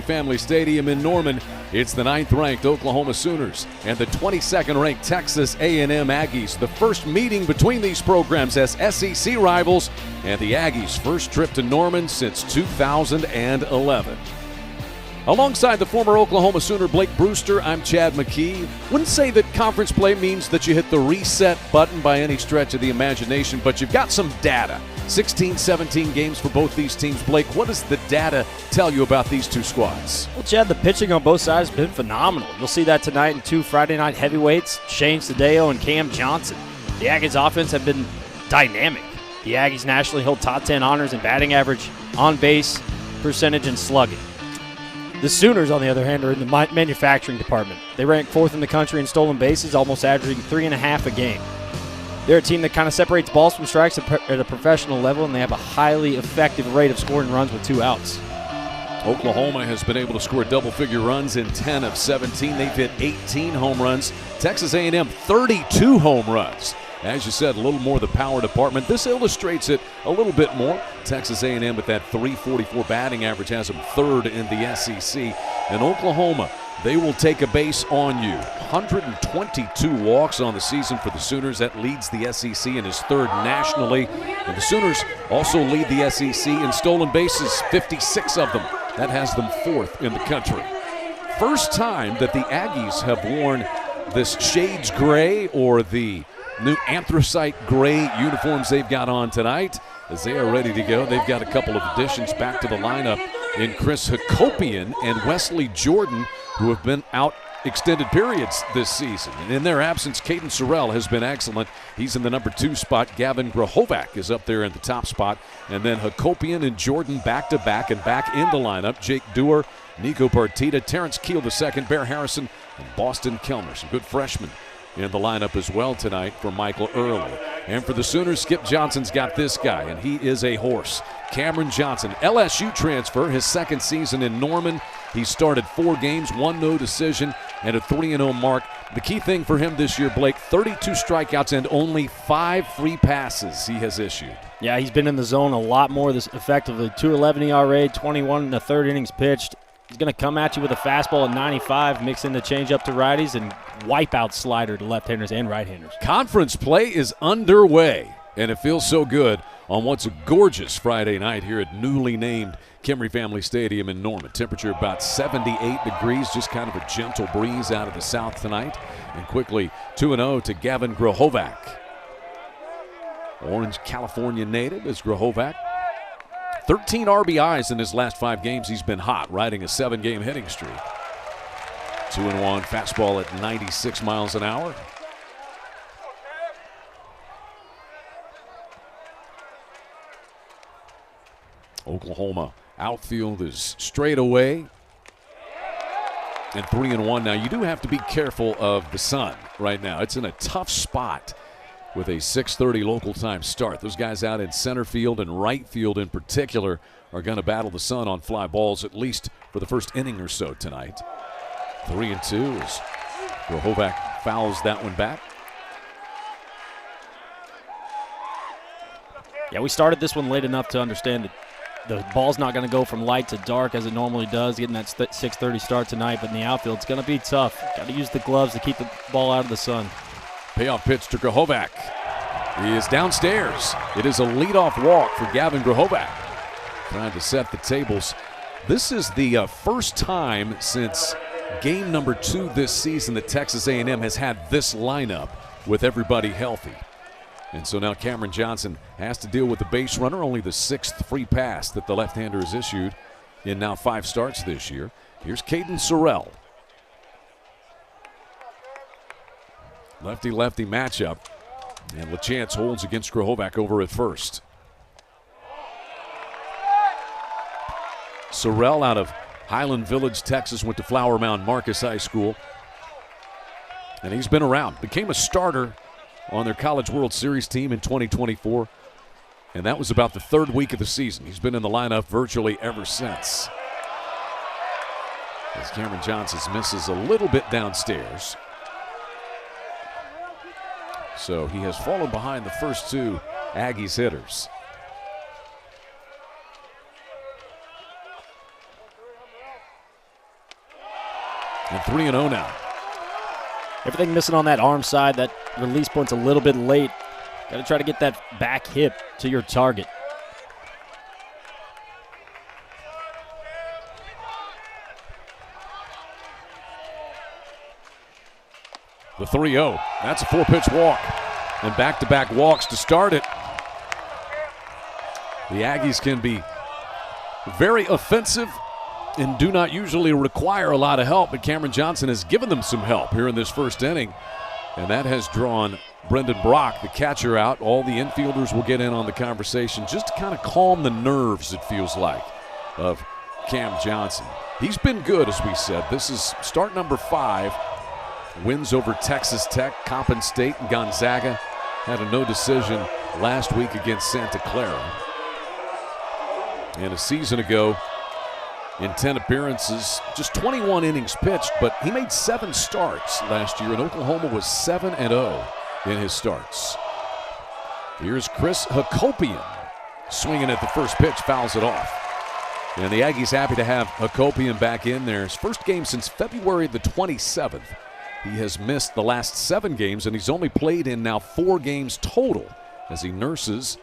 Family Stadium in Norman. It's the 9th-ranked Oklahoma Sooners and the 22nd-ranked Texas A&M Aggies. The first meeting between these programs as SEC rivals, and the Aggies' first trip to Norman since 2011. Alongside the former Oklahoma Sooner Blake Brewster, I'm Chad McKee. Wouldn't say that conference play means that you hit the reset button by any stretch of the imagination, but you've got some data. 16, 17 games for both these teams. Blake, what does the data tell you about these two squads? Well, Chad, the pitching on both sides has been phenomenal. You'll see that tonight in two Friday night heavyweights, Shane Sadeo and Cam Johnson. The Aggies' offense have been dynamic. The Aggies nationally hold top 10 honors in batting average, on-base percentage, and slugging. The Sooners, on the other hand, are in the manufacturing department. They rank 4th in the country in stolen bases, almost averaging 3.5 a game. They're a team that kind of separates balls from strikes at a professional level, and they have a highly effective rate of scoring runs with 2 outs. Oklahoma has been able to score double-figure runs in 10 of 17. They've hit 18 home runs. Texas A&M, 32 home runs. As you said, a little more the power department. This illustrates it a little bit more. Texas A&M with that .344 batting average has them 3rd in the SEC. And Oklahoma, they will take a base on you. 122 walks on the season for the Sooners. That leads the SEC and is 3rd nationally. And the Sooners also lead the SEC in stolen bases, 56 of them. That has them 4th in the country. First time that the Aggies have worn this shades gray or the new anthracite gray uniforms they've got on tonight as they are ready to go. They've got a couple of additions back to the lineup in Chris Hakopian and Wesley Jordan, who have been out extended periods this season. And in their absence, Caden Sorrell has been excellent. He's in the number 2 spot. Gavin Grahovac is up there in the top spot. And then Hakopian and Jordan back-to-back and back in the lineup. Jake Dewar, Nico Partita, Terrence Keel II, Bear Harrison, and Boston Kellner. Some good freshmen in the lineup as well tonight for Michael Early. And for the Sooners, Skip Johnson's got this guy, and he is a horse. Cameron Johnson, LSU transfer, his 2nd season in Norman. He started 4 games, 1 no decision, and a 3-0 mark. The key thing for him this year, Blake, 32 strikeouts and only 5 free passes he has issued. Yeah, he's been in the zone a lot more this effectively. 2.11 ERA, 21 in the 3rd innings pitched. He's going to come at you with a fastball at 95, mix in the changeup to righties, and wipeout slider to left-handers and right-handers. Conference play is underway, and it feels so good on what's a gorgeous Friday night here at newly named Kimry Family Stadium in Norman. Temperature about 78 degrees, just kind of a gentle breeze out of the south tonight. And quickly 2-0 to Gavin Grahovac. Orange, California native is Grahovac. 13 RBIs in his last 5 games. He's been hot, riding a 7-game hitting streak. 2-1 fastball at 96 miles an hour. Oklahoma outfield is straight away. And 3-1. Now, you do have to be careful of the sun right now. It's in a tough spot with a 6:30 local time start. Those guys out in center field and right field in particular are going to battle the sun on fly balls, at least for the first inning or so tonight. 3-2 as Grahovac fouls that one back. Yeah, we started this one late enough to understand that the ball's not going to go from light to dark as it normally does, getting that 6:30 start tonight. But in the outfield, it's going to be tough. Got to use the gloves to keep the ball out of the sun. Payoff pitch to Grahovac. He is downstairs. It is a leadoff walk for Gavin Grahovac. Trying to set the tables. This is the first time since game number 2 this season that Texas A&M has had this lineup with everybody healthy. And so now Cameron Johnson has to deal with the base runner, only the 6th free pass that the left-hander has issued in now 5 starts this year. Here's Caden Sorrell. Lefty-lefty matchup. And LaChance holds against Grahovac over at first. Sorrell out of Highland Village, Texas, went to Flower Mound Marcus High School. And he's been around. Became a starter on their College World Series team in 2024. And that was about the 3rd week of the season. He's been in the lineup virtually ever since. As Cameron Johnson misses a little bit downstairs. So he has fallen behind the first 2 Aggies hitters. And 3-0 now. Everything missing on that arm side. That release point's a little bit late. Got to try to get that back hip to your target. The 3-0. That's a 4-pitch walk. And back-to-back walks to start it. The Aggies can be very offensive and do not usually require a lot of help, but Cameron Johnson has given them some help here in this first inning. And that has drawn Brendan Brock, the catcher, out. All the infielders will get in on the conversation just to kind of calm the nerves, it feels like, of Cam Johnson. He's been good, as we said. This is start number 5. Wins over Texas Tech, Coppin State, and Gonzaga. Had a no decision last week against Santa Clara. And a season ago, in 10 appearances, just 21 innings pitched, but he made 7 starts last year, and Oklahoma was 7-0 in his starts. Here's Chris Hakopian swinging at the first pitch, fouls it off. And the Aggies happy to have Hakopian back in there. His first game since February the 27th. He has missed the last 7 games, and he's only played in now 4 games total as he nurses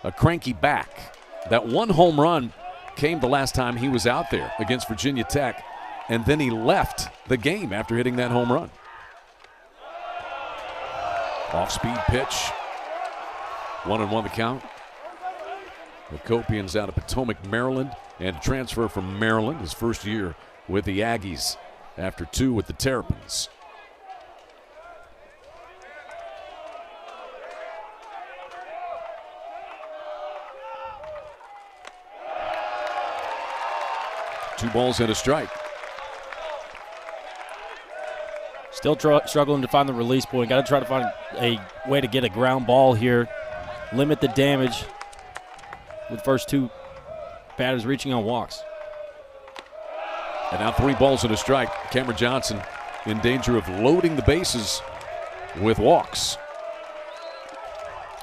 a cranky back. That 1 home run came the last time he was out there against Virginia Tech, and then he left the game after hitting that home run. Off-speed pitch. 1-1 the count. Hakopian's out of Potomac, Maryland, and transfer from Maryland, his first year with the Aggies after 2 with the Terrapins. Two balls and a strike. Still struggling to find the release point. Got to try to find a way to get a ground ball here. Limit the damage with the first 2 batters reaching on walks. And now 3 balls and a strike. Cameron Johnson in danger of loading the bases with walks.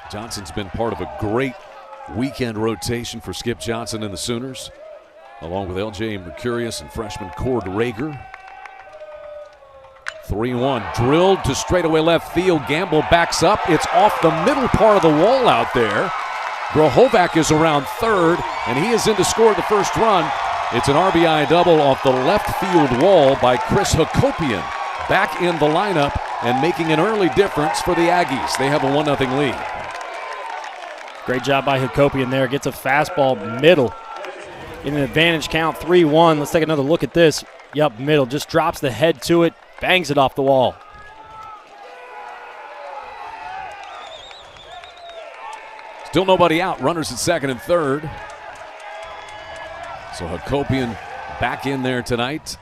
Johnson's been part of a great weekend rotation for Skip Johnson and the Sooners, along with L.J. Mercurius and freshman Cord Rager. 3-1, drilled to straightaway left field. Gamble backs up. It's off the middle part of the wall out there. Grohovac is around third, and he is in to score the first run. It's an RBI double off the left field wall by Chris Hakopian. Back in the lineup and making an early difference for the Aggies. They have a 1-0 lead. Great job by Hakopian there. Gets a fastball middle. In an advantage count, 3-1. Let's take another look at this. Yup, middle. Just drops the head to it, bangs it off the wall. Still nobody out. Runners at second and third. So Hakopian back in there tonight.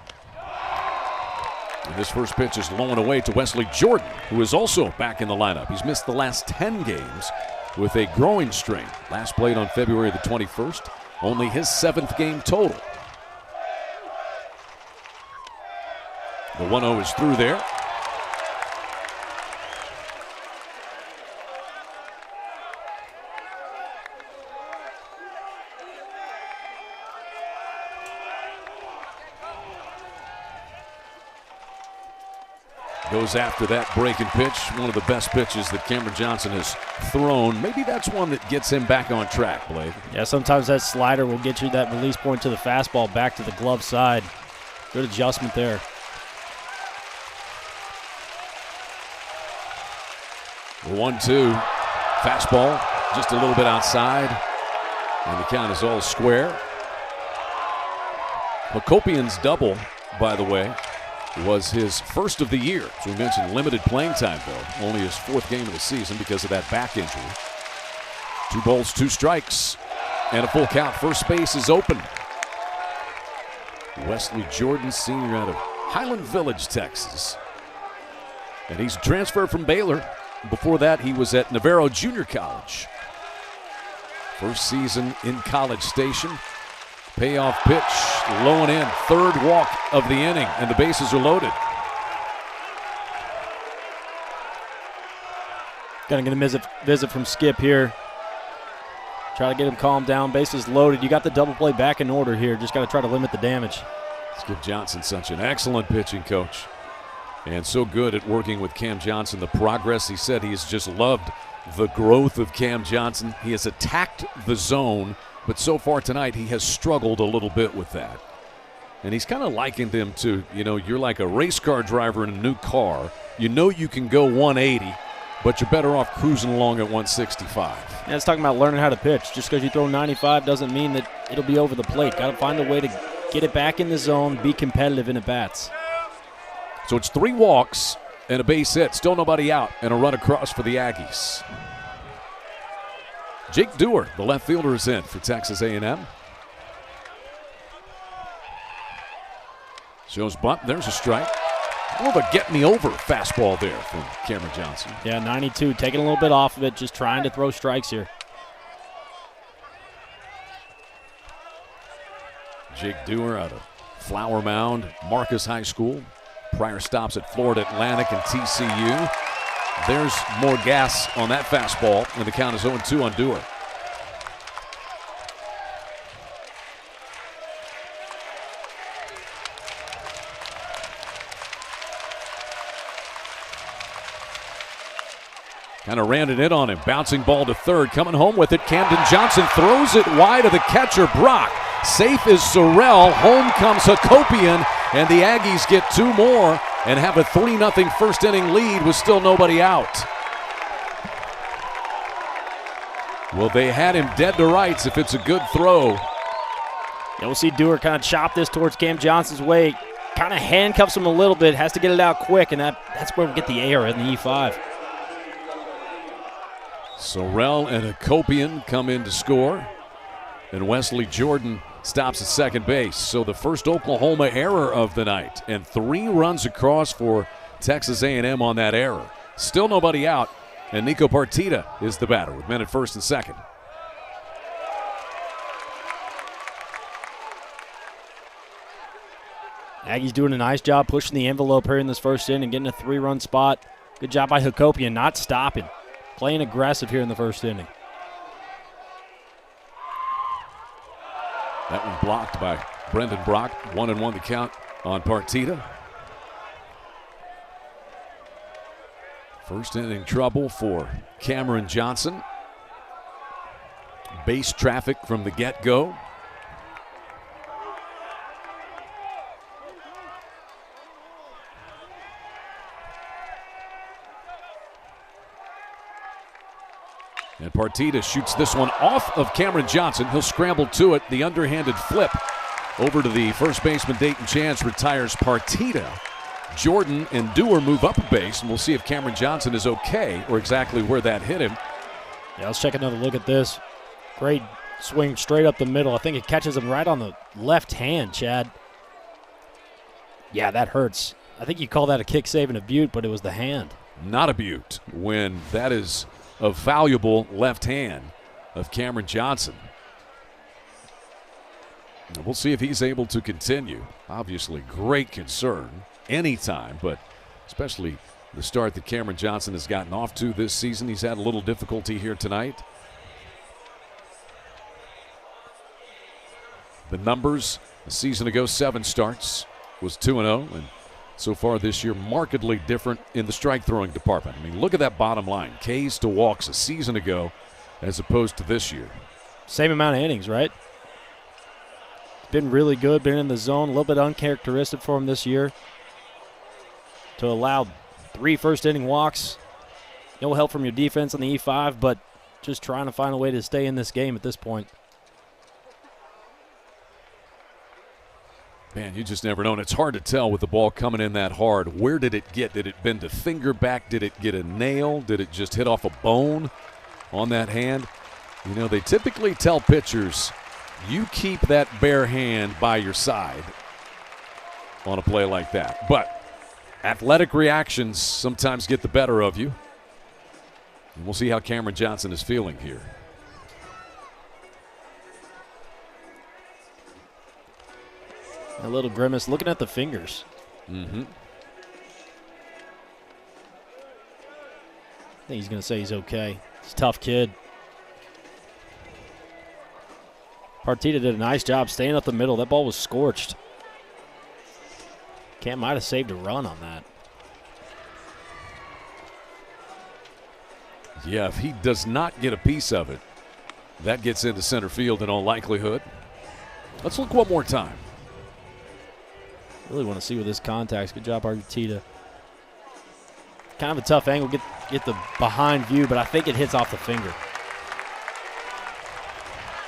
And this first pitch is low and away to Wesley Jordan, who is also back in the lineup. He's missed the last 10 games with a groin strain. Last played on February the 21st. Only his 7th game total. The 1-0 is through there. Goes after that breaking pitch, one of the best pitches that Cameron Johnson has thrown. Maybe that's one that gets him back on track, Blake. Yeah, sometimes that slider will get you that release point to the fastball back to the glove side. Good adjustment there. The 1-2, fastball just a little bit outside, and the count is all square. Hakopian's double, by the way, was his first of the year. As we mentioned, limited playing time, though. Only his 4th game of the season because of that back injury. 2 balls, 2 strikes, and a full count. First base is open. Wesley Jordan, senior out of Highland Village, Texas. And he's transferred from Baylor. Before that, he was at Navarro Junior College. First season in College Station. Payoff pitch, low and in. 3rd walk of the inning, and the bases are loaded. Gonna get a visit from Skip here. Try to get him calmed down. Bases loaded. You got the double play back in order here. Just got to try to limit the damage. Skip Johnson, such an excellent pitching coach, and so good at working with Cam Johnson. The progress, he said, he has just loved the growth of Cam Johnson. He has attacked the zone, but so far tonight he has struggled a little bit with that. And he's kind of likened him to, you're like a race car driver in a new car. You know you can go 180, but you're better off cruising along at 165. Yeah, it's talking about learning how to pitch. Just because you throw 95 doesn't mean that it'll be over the plate. Got to find a way to get it back in the zone, be competitive in at bats. So it's 3 walks and a base hit. Still nobody out, and a run across for the Aggies. Jake Dewar, the left fielder, is in for Texas A&M. Shows bunt. There's a strike. More of a get-me-over fastball there from Cameron Johnson. Yeah, 92, taking a little bit off of it, just trying to throw strikes here. Jake Dewar out of Flower Mound, Marcus High School. Prior stops at Florida Atlantic and TCU. There's more gas on that fastball, and the count is 0-2 on Dewar. Kind of ran it in on him. Bouncing ball to third. Coming home with it. Camden Johnson throws it wide of the catcher, Brock. Safe is Sorrell. Home comes Hakopian. And the Aggies get 2 more and have a 3-0 first inning lead with still nobody out. Well, they had him dead to rights if it's a good throw. Yeah, we'll see Dewar kind of chop this towards Cam Johnson's way. Kind of handcuffs him a little bit. Has to get it out quick, and that's where we get the error in the E5. Sorrell and Hakopian come in to score, and Wesley Jordan stops at second base. So the first Oklahoma error of the night, and 3 runs across for Texas A&M on that error. Still nobody out, and Nico Partita is the batter with men at first and second. Aggies doing a nice job pushing the envelope here in this first inning, getting a 3-run spot. Good job by Hakopian, not stopping. Playing aggressive here in the first inning. That one blocked by Brendan Brock. 1-1 the count on Partita. First inning trouble for Cameron Johnson. Base traffic from the get-go. And Partita shoots this one off of Cameron Johnson. He'll scramble to it. The underhanded flip over to the first baseman. Dayton Chance retires Partita. Jordan and Dewar move up a base, and we'll see if Cameron Johnson is okay or exactly where that hit him. Yeah, let's check another look at this. Great swing straight up the middle. I think it catches him right on the left hand, Chad. Yeah, that hurts. I think you call that a kick save and a butte, but it was the hand. Not a butte when that is a valuable left hand of Cameron Johnson. And we'll see if he's able to continue. Obviously, great concern anytime, but especially the start that Cameron Johnson has gotten off to this season. He's had a little difficulty here tonight. The numbers a season ago, 7 starts, was 2-0, and so far this year, markedly different in the strike throwing department. I mean, look at that bottom line. Ks to walks a season ago as opposed to this year. Same amount of innings, right? Been really good, been in the zone, a little bit uncharacteristic for him this year. To allow 3 first inning walks, no help from your defense on the E5, but just trying to find a way to stay in this game at this point. Man, you just never know. And it's hard to tell with the ball coming in that hard. Where did it get? Did it bend a finger back? Did it get a nail? Did it just hit off a bone on that hand? You know, they typically tell pitchers, you keep that bare hand by your side on a play like that. But athletic reactions sometimes get the better of you. And we'll see how Cameron Johnson is feeling here. A little grimace, looking at the fingers. Mm-hmm. I think he's going to say he's okay. He's a tough kid. Partita did a nice job staying up the middle. That ball was scorched. Cam might have saved a run on that. Yeah, if he does not get a piece of it, that gets into center field in all likelihood. Let's look one more time. Really want to see with this contacts. Good job, Arteta. Kind of a tough angle, get the behind view, but I think it hits off the finger.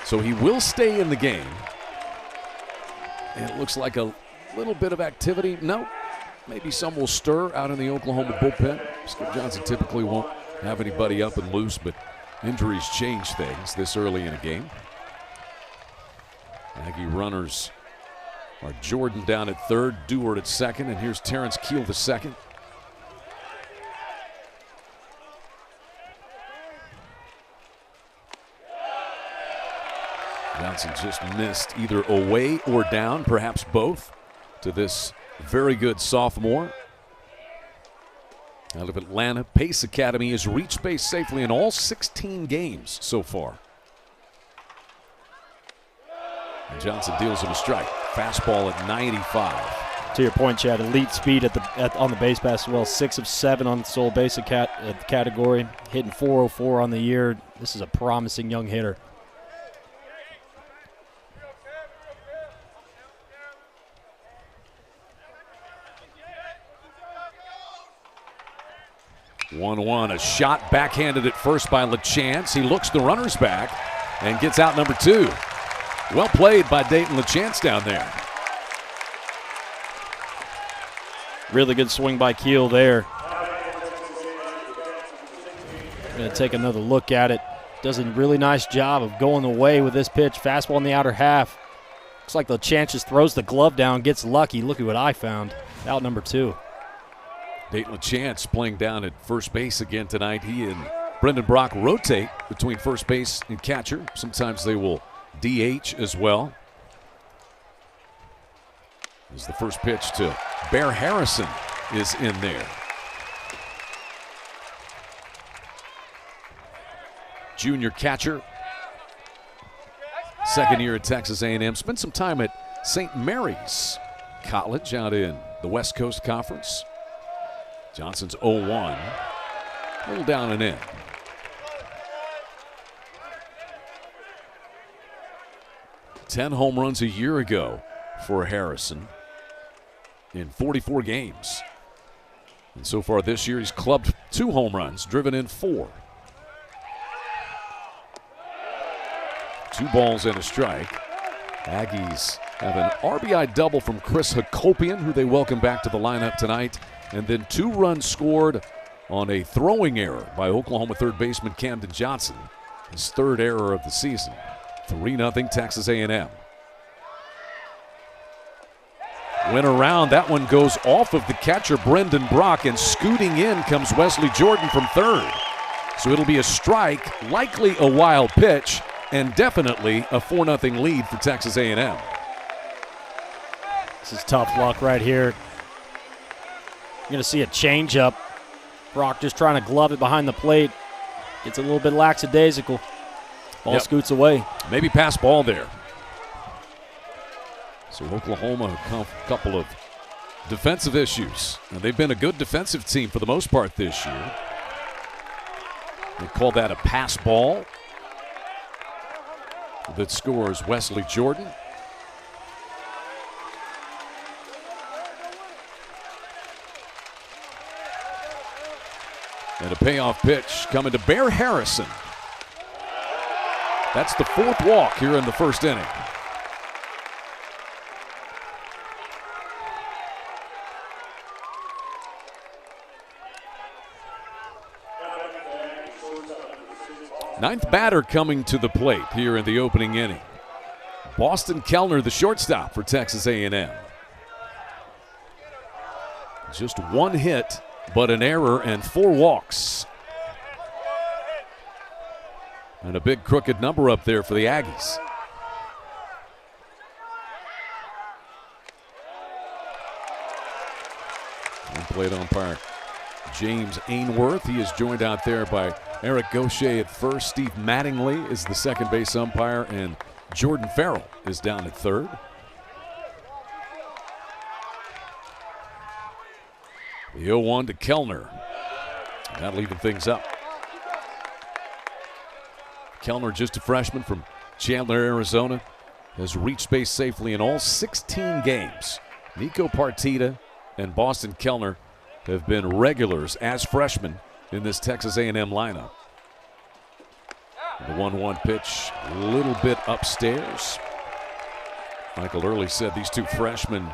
So he will stay in the game. And it looks like a little bit of activity. No, maybe some will stir out in the Oklahoma bullpen. Skip Johnson typically won't have anybody up and loose, but injuries change things this early in a game. Aggie runners are Jordan down at third, Dewart at second, and here's Terrence Keel the second. Johnson just missed either away or down, perhaps both, to this very good sophomore. Out of Atlanta, Pace Academy has reached base safely in all 16 games so far. And Johnson deals him a strike. Fastball at 95. To your point, Chad, elite speed on the base pass as well. 6 of 7 on the sole base category. Hitting .404 on the year. This is a promising young hitter. One, a shot backhanded at first by LaChance. He looks the runners back and gets out number 2. Well played by Dayton LaChance down there. Really good swing by Keel there. Going to take another look at it. Does a really nice job of going away with this pitch. Fastball in the outer half. Looks like LaChance just throws the glove down, gets lucky. Look at what I found. Out number 2. Dayton LaChance playing down at first base again tonight. He and Brendan Brock rotate between first base and catcher. Sometimes they will DH as well. As the first pitch to Bear Harrison is in there. Junior catcher. Second year at Texas A&M. Spent some time at St. Mary's College out in the West Coast Conference. Johnson's 0-1. A little down and in. Ten home runs a year ago for Harrison in 44 games. And so far this year, he's clubbed 2 home runs, driven in 4. 2 balls and a strike. Aggies have an RBI double from Chris Hakopian, who they welcome back to the lineup tonight. And then 2 runs scored on a throwing error by Oklahoma third baseman Camden Johnson. His 3rd error of the season. 3-0 Texas A&M. Went around. That one goes off of the catcher Brendan Brock, and scooting in comes Wesley Jordan from third. So it'll be a strike, likely a wild pitch, and definitely a 4-0 lead for Texas A&M. This is tough luck right here. You're going to see a changeup. Brock just trying to glove it behind the plate. Gets a little bit lackadaisical. Ball scoots away. Maybe pass ball there. So Oklahoma, a couple of defensive issues. And they've been a good defensive team for the most part this year. They call that a pass ball that scores Wesley Jordan. And a payoff pitch coming to Bear Harrison. That's the 4th walk here in the first inning. Ninth batter coming to the plate here in the opening inning. Boston Kellner, the shortstop for Texas A&M. Just 1 hit, but an error and 4 walks. And a big crooked number up there for the Aggies. And plate umpire James Ainworth. He is joined out there by Eric Gaucher at first. Steve Mattingly is the second base umpire, and Jordan Farrell is down at third. The 0-1 to Kellner. That'll even things up. Kellner, just a freshman from Chandler, Arizona, has reached base safely in all 16 games. Nico Partita and Boston Kellner have been regulars as freshmen in this Texas A&M lineup. The 1-1 pitch, a little bit upstairs. Michael Early said these two freshmen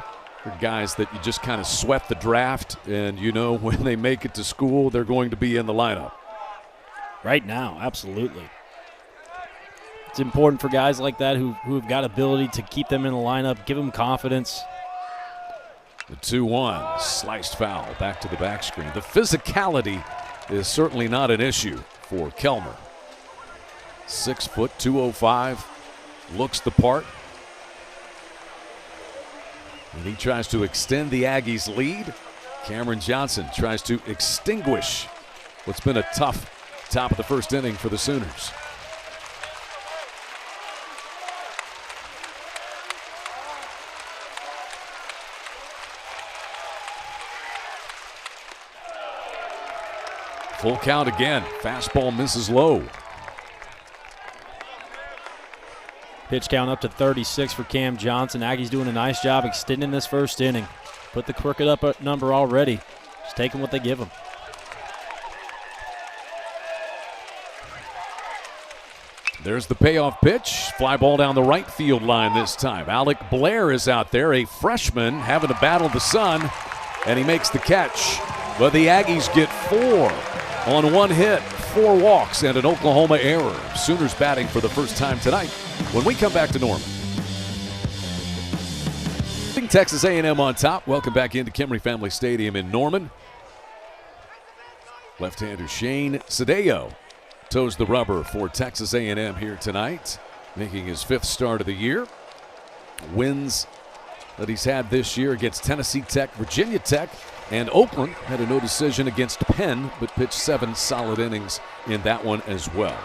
are guys that you just kind of sweat the draft, and you know when they make it to school, they're going to be in the lineup. Right now, absolutely. It's important for guys like that who've got ability to keep them in the lineup, give them confidence. The 2-1, sliced foul, back to the back screen. The physicality is certainly not an issue for Kellner. 6 foot, 205, looks the part. And he tries to extend the Aggies' lead. Cameron Johnson tries to extinguish what's been a tough top of the first inning for the Sooners. Full count again. Fastball misses low. Pitch count up to 36 for Cam Johnson. Aggies doing a nice job extending this first inning. Put the crooked up number already. Just taking what they give them. There's the payoff pitch. Fly ball down the right field line this time. Alec Blair is out there, a freshman having to battle the sun, and he makes the catch. But the Aggies get 4 on 1 hit, 4 walks, and an Oklahoma error. Sooners batting for the first time tonight when we come back to Norman. Texas A&M on top. Welcome back into Kimry Family Stadium in Norman. Left-hander Shane Sadeo toes the rubber for Texas A&M here tonight, making his 5th start of the year. Wins that he's had this year against Tennessee Tech, Virginia Tech, and Oakland. Had a no decision against Penn, but pitched 7 solid innings in that one as well.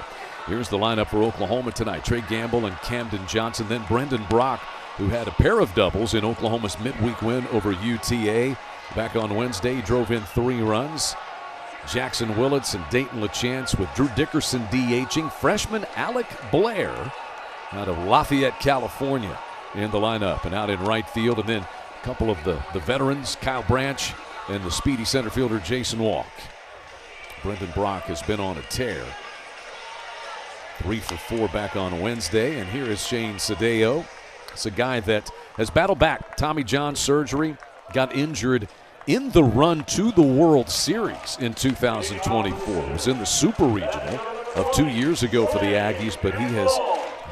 Here's the lineup for Oklahoma tonight. Trey Gamble and Camden Johnson, then Brendan Brock, who had a pair of doubles in Oklahoma's midweek win over UTA. Back on Wednesday, he drove in 3 runs. Jackson Willits and Dayton LaChance with Drew Dickerson DHing. Freshman Alec Blair out of Lafayette, California in the lineup and out in right field. And then a couple of the veterans, Kyle Branch and the speedy center fielder Jason Walk. Brendan Brock has been on a tear. 3 for 4 back on Wednesday. And here is Shane Sadeo. It's a guy that has battled back. Tommy John surgery, got injured in the run to the World Series in 2024. Was in the Super Regional of 2 years ago for the Aggies, but he has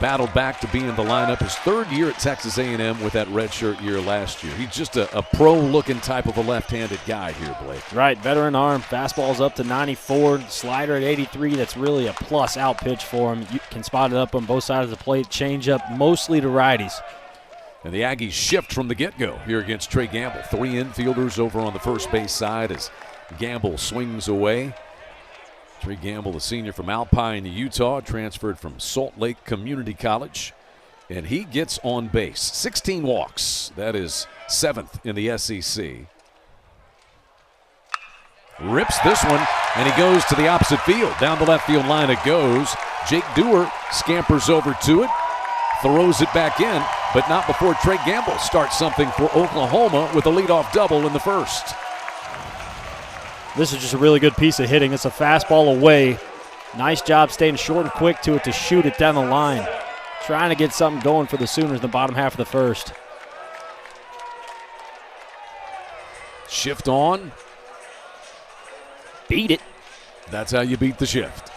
battled back to be in the lineup. His 3rd year at Texas A&M with that redshirt year last year. He's just a pro-looking type of a left-handed guy here, Blake. Right, veteran arm. Fastball's up to 94. Slider at 83. That's really a plus out pitch for him. You can spot it up on both sides of the plate. Change up mostly to righties. And the Aggies shift from the get-go here against Trey Gamble. 3 infielders over on the first base side as Gamble swings away. Trey Gamble, the senior from Alpine, Utah, transferred from Salt Lake Community College. And he gets on base. 16 walks. That is 7th in the SEC. Rips this one, and he goes to the opposite field. Down the left field line it goes. Jake Dewar scampers over to it, throws it back in, but not before Trey Gamble starts something for Oklahoma with a leadoff double in the first. This is just a really good piece of hitting. It's a fastball away. Nice job staying short and quick to it to shoot it down the line. Trying to get something going for the Sooners in the bottom half of the first. Shift on. Beat it. That's how you beat the shift.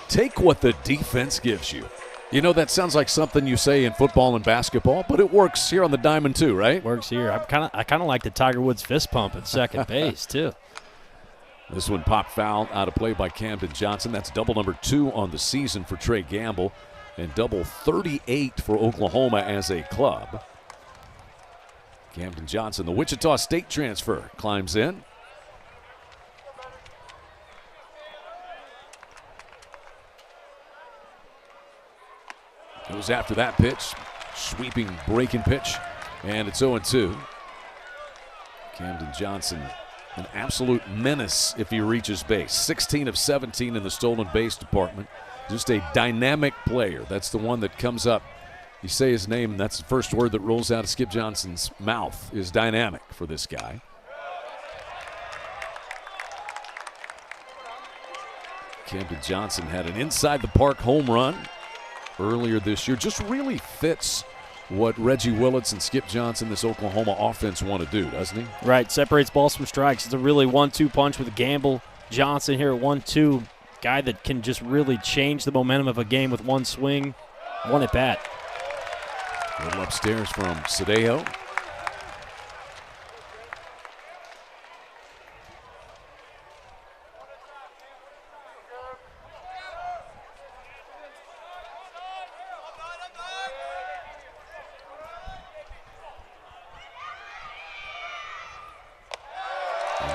Take what the defense gives you. You know, that sounds like something you say in football and basketball, but it works here on the diamond too, right? Works here. I kind of like the Tiger Woods fist pump at second base too. This one popped foul out of play by Camden Johnson. That's double number 2 on the season for Trey Gamble and double 38 for Oklahoma as a club. Camden Johnson, the Wichita State transfer, climbs in. Goes after that pitch, sweeping breaking pitch, and it's 0-2. Camden Johnson, an absolute menace if he reaches base. 16 of 17 in the stolen base department. Just a dynamic player. That's the one that comes up. You say his name, and that's the first word that rolls out of Skip Johnson's mouth, is dynamic for this guy. Camden Johnson had an inside-the-park home run earlier this year. Just really fits what Reggie Willits and Skip Johnson, this Oklahoma offense, want to do, doesn't he? Right, separates balls from strikes. It's a really 1-2 punch with Gamble. Johnson here at 1-2. Guy that can just really change the momentum of a game with one swing, one at bat. A little upstairs from Sadeo.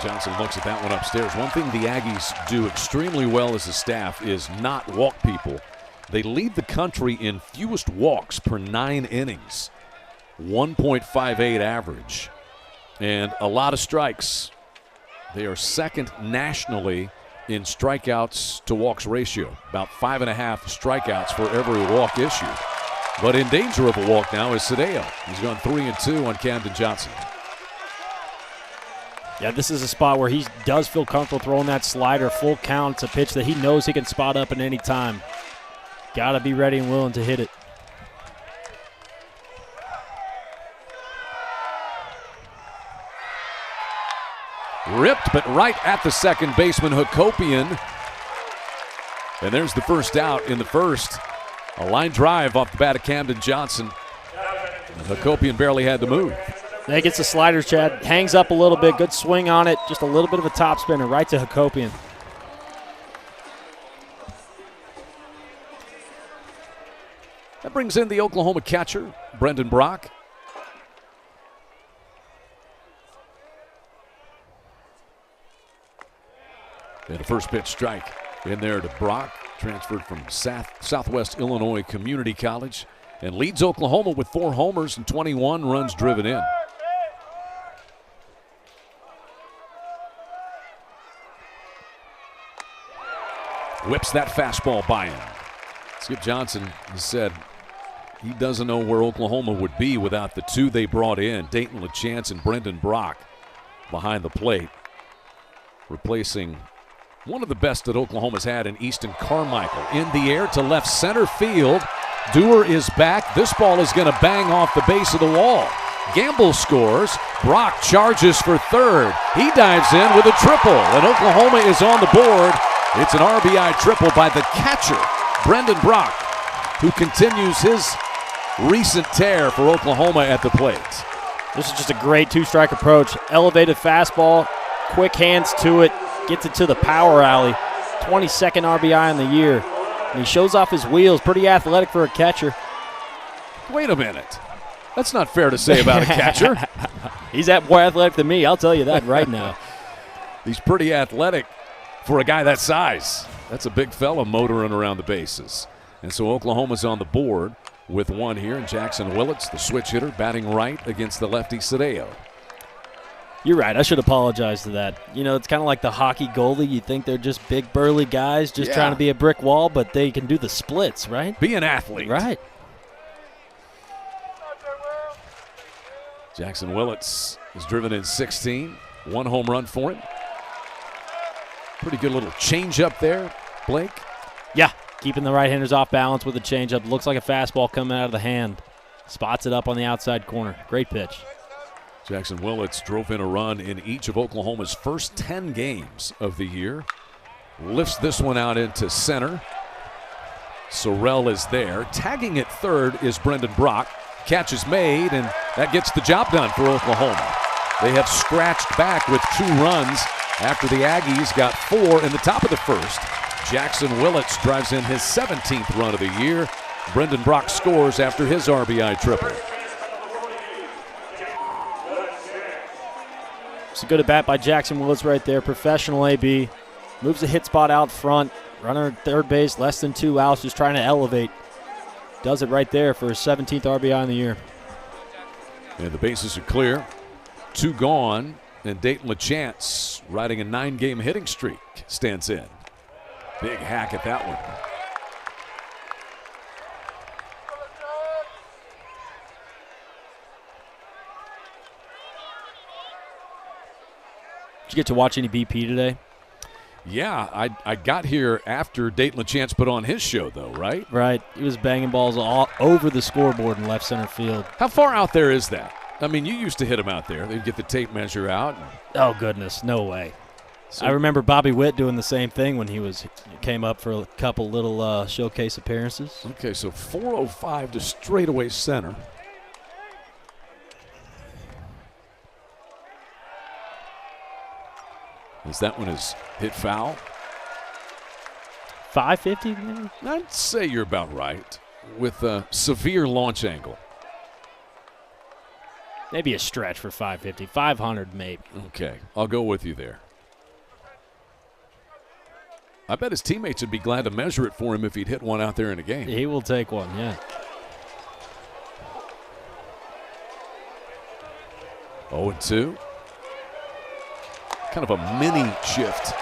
Johnson looks at that one upstairs. One thing the Aggies do extremely well as a staff is not walk people. They lead the country in fewest walks per 9 innings, 1.58 average, and a lot of strikes. They are second nationally in strikeouts to walks ratio, about 5.5 strikeouts for every walk issued. But in danger of a walk now is Sadeo. He's gone 3-2 on Camden Johnson. Yeah, this is a spot where he does feel comfortable throwing that slider full count. It's a pitch that he knows he can spot up at any time. Got to be ready and willing to hit it. Ripped, but right at the second baseman, Hakopian. And there's the first out in the first. A line drive off the bat of Camden Johnson. And Hakopian barely had the move. Then he gets the slider, Chad. Hangs up a little bit. Good swing on it. Just a little bit of a top spinner right to Hakopian. That brings in the Oklahoma catcher, Brendan Brock. And a first pitch strike in there to Brock, transferred from Southwest Illinois Community College, and leads Oklahoma with 4 homers and 21 runs driven in. Whips that fastball by him. Skip Johnson has said he doesn't know where Oklahoma would be without the 2 they brought in, Dayton LaChance and Brendan Brock behind the plate, replacing one of the best that Oklahoma's had in Easton Carmichael. In the air to left center field. Dewar is back. This ball is going to bang off the base of the wall. Gamble scores. Brock charges for third. He dives in with a triple, and Oklahoma is on the board. It's an RBI triple by the catcher, Brendan Brock, who continues his recent tear for Oklahoma at the plate. This is just a great 2-strike approach. Elevated fastball, quick hands to it, gets it to the power alley. 22nd RBI in the year. And he shows off his wheels. Pretty athletic for a catcher. Wait a minute. That's not fair to say about a catcher. He's more athletic than me, I'll tell you that right now. He's pretty athletic for a guy that size. That's a big fella motoring around the bases. And so Oklahoma's on the board with 1 here, and Jackson Willits, the switch hitter, batting right against the lefty Sadeo. You're right. I should apologize to that. You know, it's kind of like the hockey goalie. You think they're just big, burly guys just trying to be a brick wall, but they can do the splits, right? Be an athlete. Right. Jackson Willits is driven in 16. 1 home run for him. Pretty good little change-up there, Blake. Yeah, keeping the right-handers off balance with the change-up. Looks like a fastball coming out of the hand. Spots it up on the outside corner. Great pitch. Jackson Willits drove in a run in each of Oklahoma's first 10 games of the year. Lifts this one out into center. Sorrell is there. Tagging at third is Brendan Brock. Catch is made, and that gets the job done for Oklahoma. They have scratched back with 2 runs after the Aggies got 4 in the top of the first. Jackson Willits drives in his 17th run of the year. Brendan Brock scores after his RBI triple. It's a good at-bat by Jackson Willits right there. Professional AB. Moves the hit spot out front. Runner at third base, less than 2 outs, just trying to elevate. Does it right there for his 17th RBI in the year. And the bases are clear. 2 gone And Dayton LaChance, riding a 9-game hitting streak, stands in. Big hack at that one. Did you get to watch any BP today? Yeah, I got here after Dayton LaChance put on his show, though, right? Right. He was banging balls all over the scoreboard in left center field. How far out there is that? I mean, you used to hit him out there. They'd get the tape measure out. Oh, goodness. No way. So, I remember Bobby Witt doing the same thing when he came up for a couple little showcase appearances. Okay, so 405 to straightaway center. As that one is hit foul. 550 maybe? I'd say you're about right with a severe launch angle. Maybe a stretch for 550. 500 maybe. Okay, I'll go with you there. I bet his teammates would be glad to measure it for him if he'd hit one out there in a game. He will take one, yeah. 0-2. Kind of a mini shift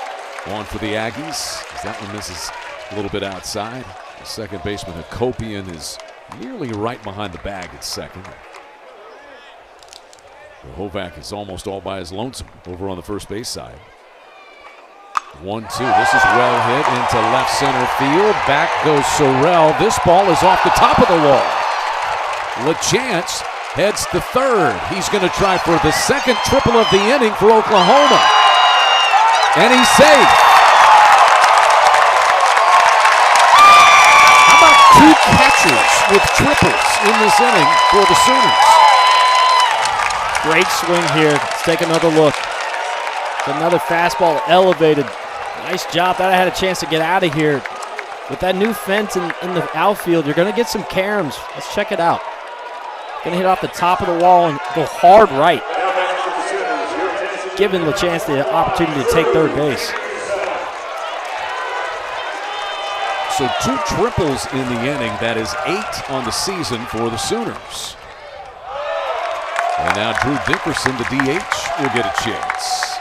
on for the Aggies, as that one misses a little bit outside. The second baseman, Hakopian, is nearly right behind the bag at second. Hovack is almost all by his lonesome over on the first base side. 1-2. This is well hit into left center field. Back goes Sorrell. This ball is off the top of the wall. LaChance heads to third. He's going to try for the second triple of the inning for Oklahoma. And he's safe. How about two catchers with triples in this inning for the Sooners? Great swing here. Let's take another look. Another fastball elevated. Nice job. Thought I had a chance to get out of here. With that new fence in the outfield, you're going to get some caroms. Let's check it out. Going to hit off the top of the wall and go hard right. Giving LaChance the opportunity to take third base. So 2 triples in the inning. That is 8 on the season for the Sooners. And now Drew Dickerson, the DH, will get a chance.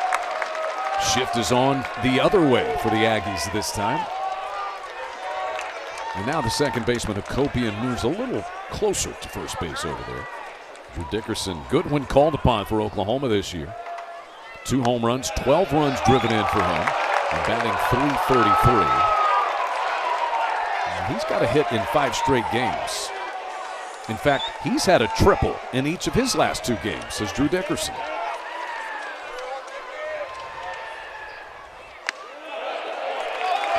Shift is on the other way for the Aggies this time. And now the second baseman, Hakopian, moves a little closer to first base over there. Drew Dickerson, good when called upon for Oklahoma this year. 2 home runs, 12 runs driven in for him, and batting .333. And he's got a hit in 5 straight games. In fact, he's had a triple in each of his last 2 games, says Drew Dickerson.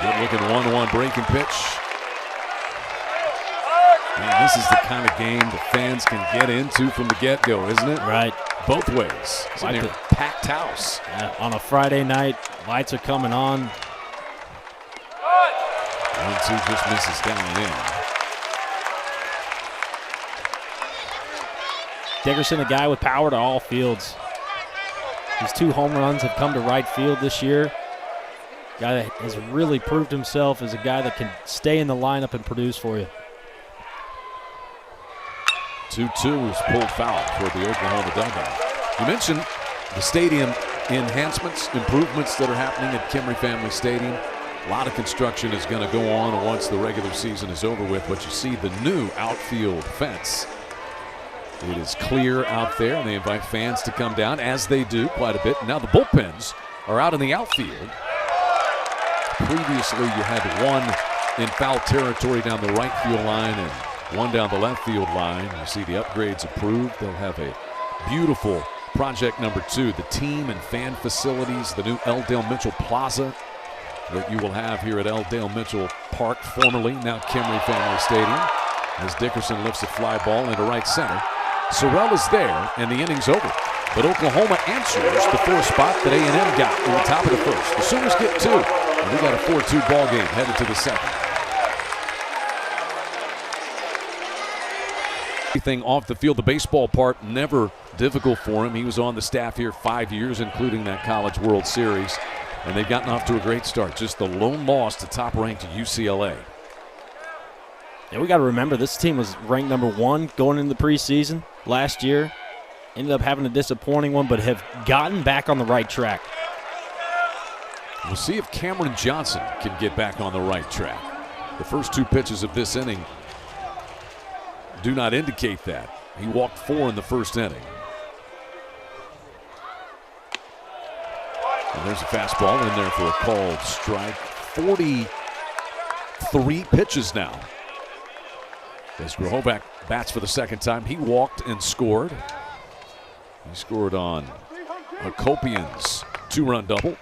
Good looking 1-1 breaking pitch. Man, this is the kind of game the fans can get into from the get-go, isn't it? Right. Both ways. It's like a packed house. Yeah, on a Friday night, lights are coming on. 1-2 just misses down and in. Dickerson, a guy with power to all fields. His 2 home runs have come to right field this year. Guy that has really proved himself as a guy that can stay in the lineup and produce for you. 2-2 is pulled foul for the Oklahoma dugout. You mentioned the stadium enhancements, improvements that are happening at Kimry Family Stadium. A lot of construction is going to go on once the regular season is over with, but you see the new outfield fence. It is clear out there, and they invite fans to come down, as they do quite a bit. Now the bullpens are out in the outfield. Previously, you had one in foul territory down the right field line and one down the left field line. You see the upgrades approved. They'll have a beautiful project number 2, the team and fan facilities, the new L. Dale Mitchell Plaza that you will have here at L. Dale Mitchell Park, formerly now Kimry Family Stadium, as Dickerson lifts a fly ball into right center. Sorrell is there, and the inning's over. But Oklahoma answers the 4 spot that A&M got in the top of the first. The Sooners get 2, and we got a 4-2 ball game headed to the second. Everything off the field, the baseball part, never difficult for him. He was on the staff here 5 years, including that College World Series, and they've gotten off to a great start. Just the lone loss to top-ranked UCLA. Yeah, we got to remember this team was ranked number 1 going into the preseason last year, ended up having a disappointing one, but have gotten back on the right track. We'll see if Cameron Johnson can get back on the right track. The first 2 pitches of this inning do not indicate that. He walked 4 in the first inning. And there's a fastball in there for a called strike. 43 pitches now. As Grahovac bats for the second time, he walked and scored. He scored on Hakopian's 2-run double.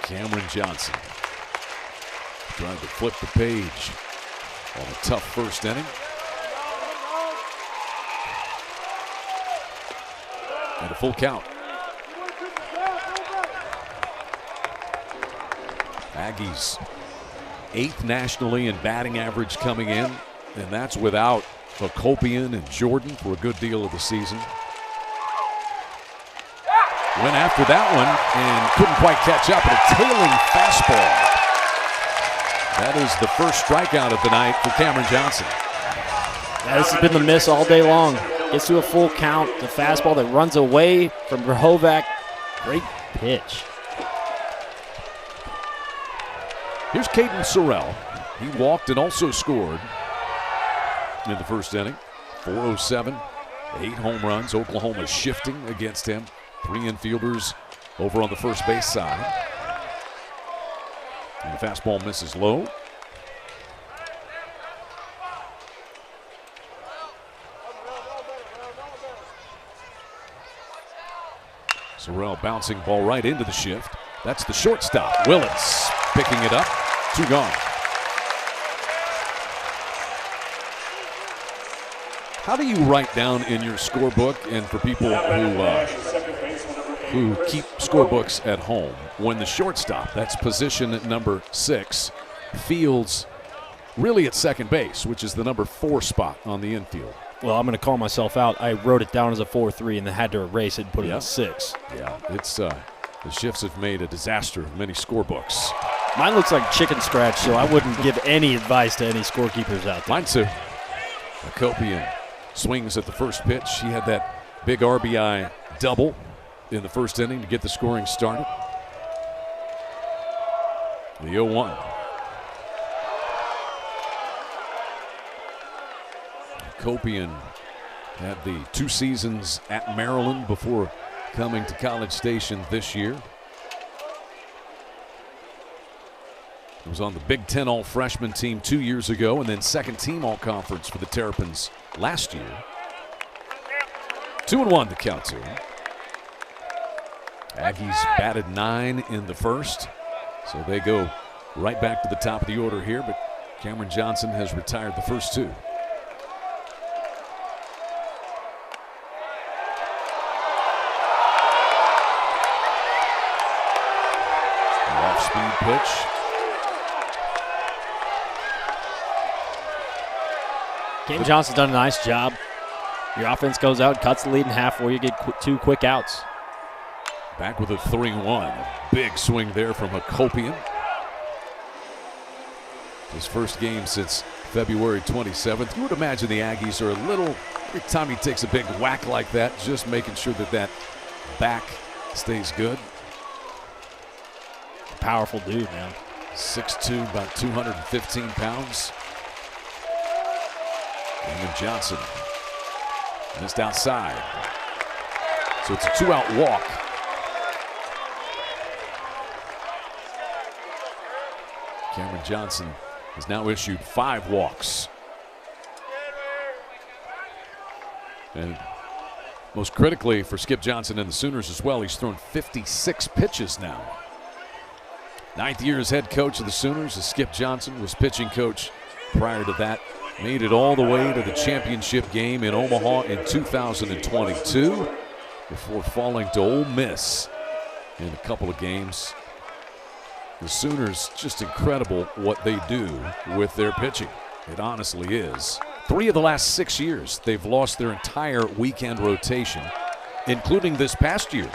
Cameron Johnson trying to flip the page on a tough first inning. And a full count. Aggies 8th nationally in batting average coming in, and that's without Hakopian and Jordan for a good deal of the season. Went after that one and couldn't quite catch up, but a tailing fastball. That is the first strikeout of the night for Cameron Johnson. Yeah, this has been the miss all day long. Gets to a full count. The fastball that runs away from Grahovac. Great pitch. Here's Caden Sorrell. He walked and also scored in the first inning. 407, 8 home runs. Oklahoma shifting against him. 3 infielders over on the first base side. And the fastball misses low. Sorrell bouncing ball right into the shift. That's the shortstop. Willits picking it up. 2 gone. How do you write down in your scorebook, and for people who keep scorebooks at home, when the shortstop, that's position number 6, fields really at second base, which is the number 4 spot on the infield? Well, I'm going to call myself out. I wrote it down as a 4-3 and then had to erase it and put it as 6. Yeah, it's the shifts have made a disaster of many scorebooks. Mine looks like chicken scratch, so I wouldn't give any advice to any scorekeepers out there. Mine too. Hakopian swings at the first pitch. He had that big RBI double in the first inning to get the scoring started. The 0-1. Hakopian had the 2 seasons at Maryland before coming to College Station this year. He was on the Big Ten All-Freshman team 2 years ago, and then second team All-Conference for the Terrapins last year. 2-1 the count to him. Aggies batted 9 in the first, so they go right back to the top of the order here, but Cameron Johnson has retired the first 2. Off-speed pitch. Cameron Johnson's done a nice job. Your offense goes out, cuts the lead in half, where you get 2 quick outs. Back with a 3-1. Big swing there from Hakopian. His first game since February 27th. You would imagine the Aggies are a little, every time he takes a big whack like that, just making sure that back stays good. Powerful dude, man. 6'2", about 215 pounds. And Johnson missed outside. So it's a 2-out walk. Cameron Johnson has now issued 5 walks. And most critically for Skip Johnson and the Sooners as well, he's thrown 56 pitches now. 9th year as head coach of the Sooners, as Skip Johnson was pitching coach prior to that. Made it all the way to the championship game in Omaha in 2022 before falling to Ole Miss in a couple of games. The Sooners, just incredible what they do with their pitching. It honestly is. 3 of the last 6 years, they've lost their entire weekend rotation, including this past year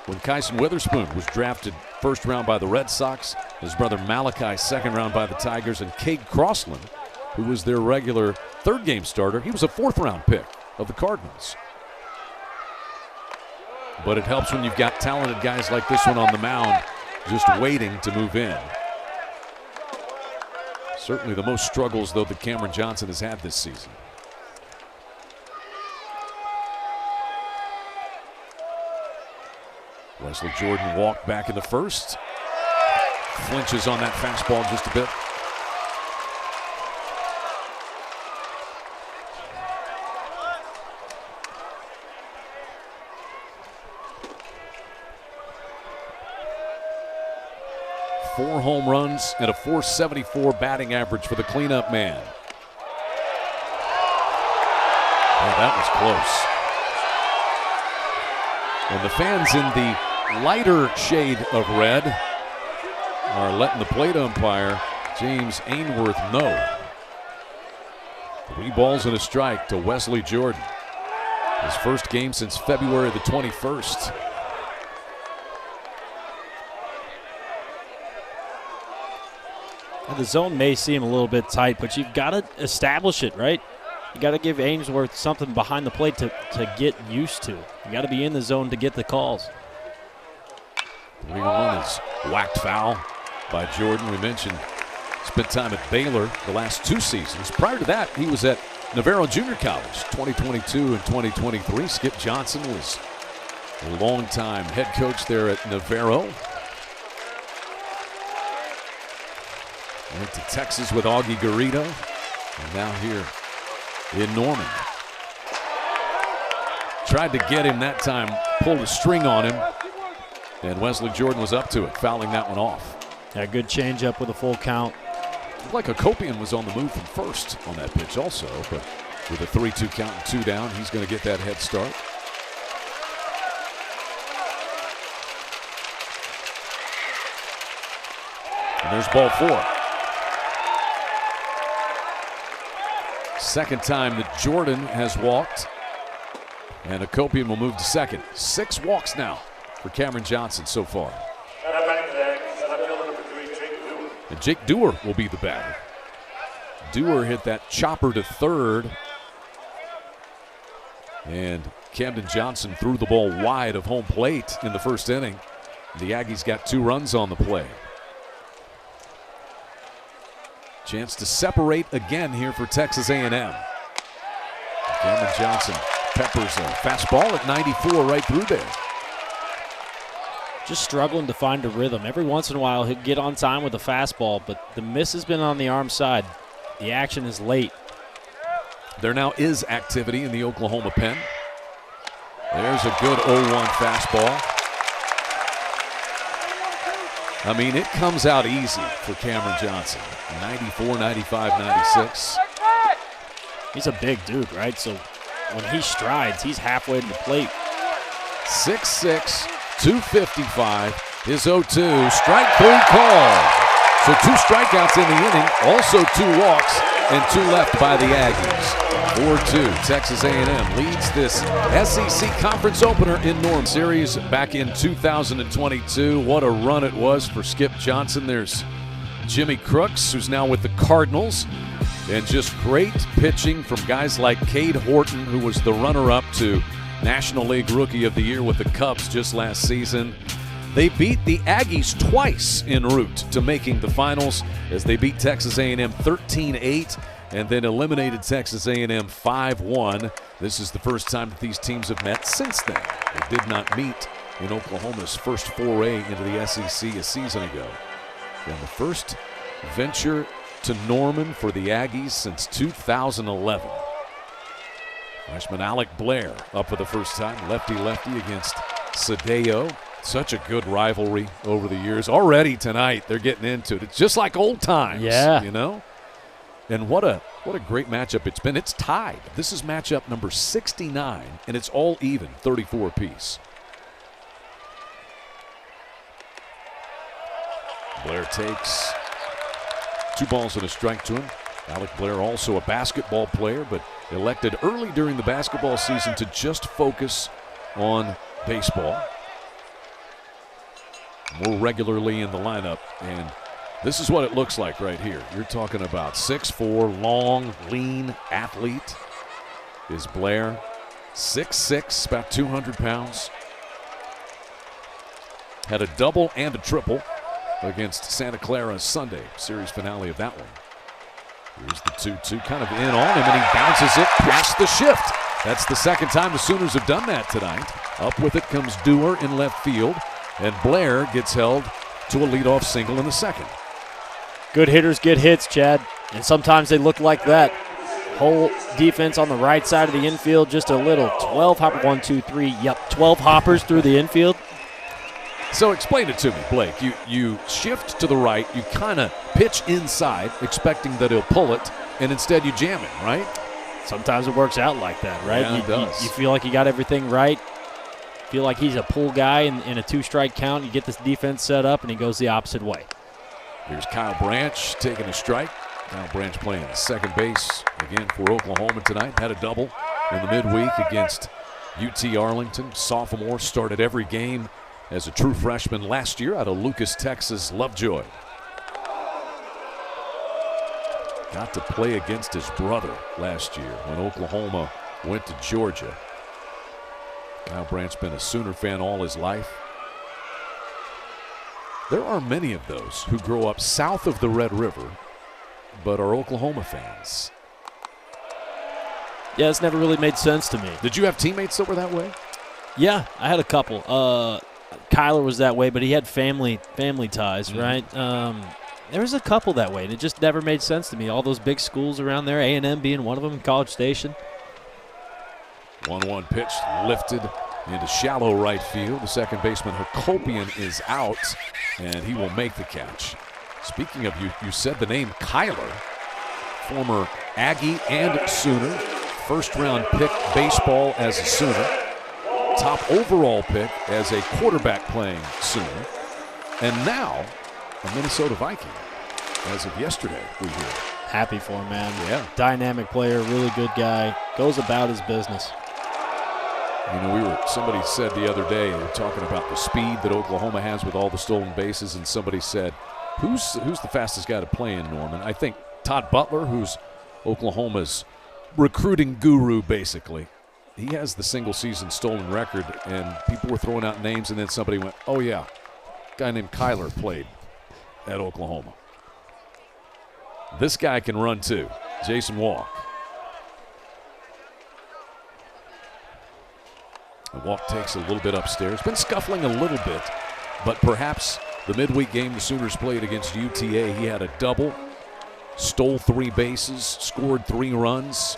when Kyson Witherspoon was drafted first round by the Red Sox. His brother Malachi, second round by the Tigers. And Cade Crossland, who was their regular third-game starter, he was a fourth-round pick of the Cardinals. But it helps when you've got talented guys like this one on the mound just waiting to move in. Certainly the most struggles, though, that Cameron Johnson has had this season. Wesley Jordan walked back in the first. Flinches on that fastball just a bit. Four home runs and a .474 batting average for the cleanup man. Oh, that was close. And the fans in the lighter shade of red are letting the plate umpire, James Ainsworth, know. 3 balls and a strike to Wesley Jordan. His first game since February the 21st. And the zone may seem a little bit tight, but you've got to establish it, right? You got to give Ainsworth something behind the plate to get used to. You got to be in the zone to get the calls. 3-1 is whacked foul by Jordan. We mentioned spent time at Baylor the last 2 seasons. Prior to that, he was at Navarro Junior College, 2022 and 2023. Skip Johnson was a long-time head coach there at Navarro. Went to Texas with Augie Garrido, and now here in Norman. Tried to get him that time, pulled a string on him, and Wesley Jordan was up to it, fouling that one off. Yeah, good changeup with a full count. Looked like Akopian was on the move from first on that pitch also, but with a 3-2 count and 2 down, he's going to get that head start. And there's ball 4. Second time that Jordan has walked, and Akopian will move to second. 6 walks now for Cameron Johnson so far. And Jake Dewar will be the batter. Dewar hit that chopper to third, and Camden Johnson threw the ball wide of home plate in the first inning. The Aggies got 2 runs on the play. Chance to separate again here for Texas A&M. Cameron Johnson peppers a fastball at 94 right through there. Just struggling to find a rhythm. Every once in a while he'll get on time with a fastball, but the miss has been on the arm side. The action is late. There now is activity in the Oklahoma pen. There's a good 0-1 fastball. I mean, it comes out easy for Cameron Johnson. 94, 95, 96. He's a big dude, right? So when he strides, he's halfway to the plate. 6'6", 255. His 0-2, strike 3 call. So 2 strikeouts in the inning, also 2 walks, and 2 left by the Aggies. 4-2, Texas A&M leads this SEC Conference opener in Norman. Series back in 2022. What a run it was for Skip Johnson. There's Jimmy Crooks, who's now with the Cardinals. And just great pitching from guys like Cade Horton, who was the runner-up to National League Rookie of the Year with the Cubs just last season. They beat the Aggies twice en route to making the finals as they beat Texas A&M 13-8 and then eliminated Texas A&M 5-1. This is the first time that these teams have met since then. They did not meet in Oklahoma's first foray into the SEC a season ago. And the first venture to Norman for the Aggies since 2011. Freshman Alec Blair up for the first time, lefty-lefty against Sadeo. Such a good rivalry over the years. Already tonight, they're getting into it. It's just like old times, you know? And what a great matchup it's been. It's tied. This is matchup number 69, and it's all even, 34 apiece. Blair takes 2 balls and a strike to him. Alec Blair, also a basketball player, but elected early during the basketball season to just focus on baseball. more regularly in the lineup. And this is what it looks like right here. You're talking about 6'4", long, lean athlete is Blair. 6'6", about 200 pounds. Had a double and a triple against Santa Clara Sunday, series finale of that one. Here's the 2-2, kind of in on him, and he bounces it past the shift. That's the second time the Sooners have done that tonight. Up with it comes Dewar in left field, and Blair gets held to a leadoff single in the second. Good hitters get hits, Chad, and sometimes they look like that. Whole defense on the right side of the infield, just a little 12 hopper, 1, 2, 3, yep, 12 hoppers through the infield. So explain it to me, Blake. You shift to the right, you kind of pitch inside, expecting that he'll pull it, and instead you jam it, right? Sometimes it works out like that, right? Yeah, it does. You feel like you got everything right. Feel like he's a pull guy in a 2-strike count. You get this defense set up, and he goes the opposite way. Here's Kyle Branch taking a strike. Kyle Branch playing second base again for Oklahoma tonight. Had a double in the midweek against UT Arlington. Sophomore, started every game as a true freshman last year out of Lucas, Texas. Lovejoy got to play against his brother last year when Oklahoma went to Georgia. Kyle Branch been a Sooner fan all his life. There are many of those who grow up south of the Red River but are Oklahoma fans. Yeah, it's never really made sense to me. Did you have teammates that were that way? Yeah, I had a couple. Kyler was that way, but he had family ties, right? There was a couple that way, and it just never made sense to me. All those big schools around there, A&M being one of them, College Station. 1-1 pitch lifted into shallow right field. The second baseman, Hakopian, is out, and he will make the catch. Speaking of, you said the name Kyler, former Aggie and Sooner, first-round pick baseball as a Sooner, top overall pick as a quarterback playing Sooner, and now a Minnesota Viking as of yesterday, we hear. Happy for him, man. Yeah. Dynamic player, really good guy, goes about his business. You know, somebody said the other day, they were talking about the speed that Oklahoma has with all the stolen bases, and somebody said, who's the fastest guy to play in, Norman? I think Todd Butler, who's Oklahoma's recruiting guru, basically. He has the single-season stolen record, and people were throwing out names, and then somebody went, oh, yeah, a guy named Kyler played at Oklahoma. This guy can run, too. Jason Walk. And Walk takes a little bit upstairs. Been scuffling a little bit, but perhaps the midweek game the Sooners played against UTA, he had a double, stole 3 bases, scored 3 runs.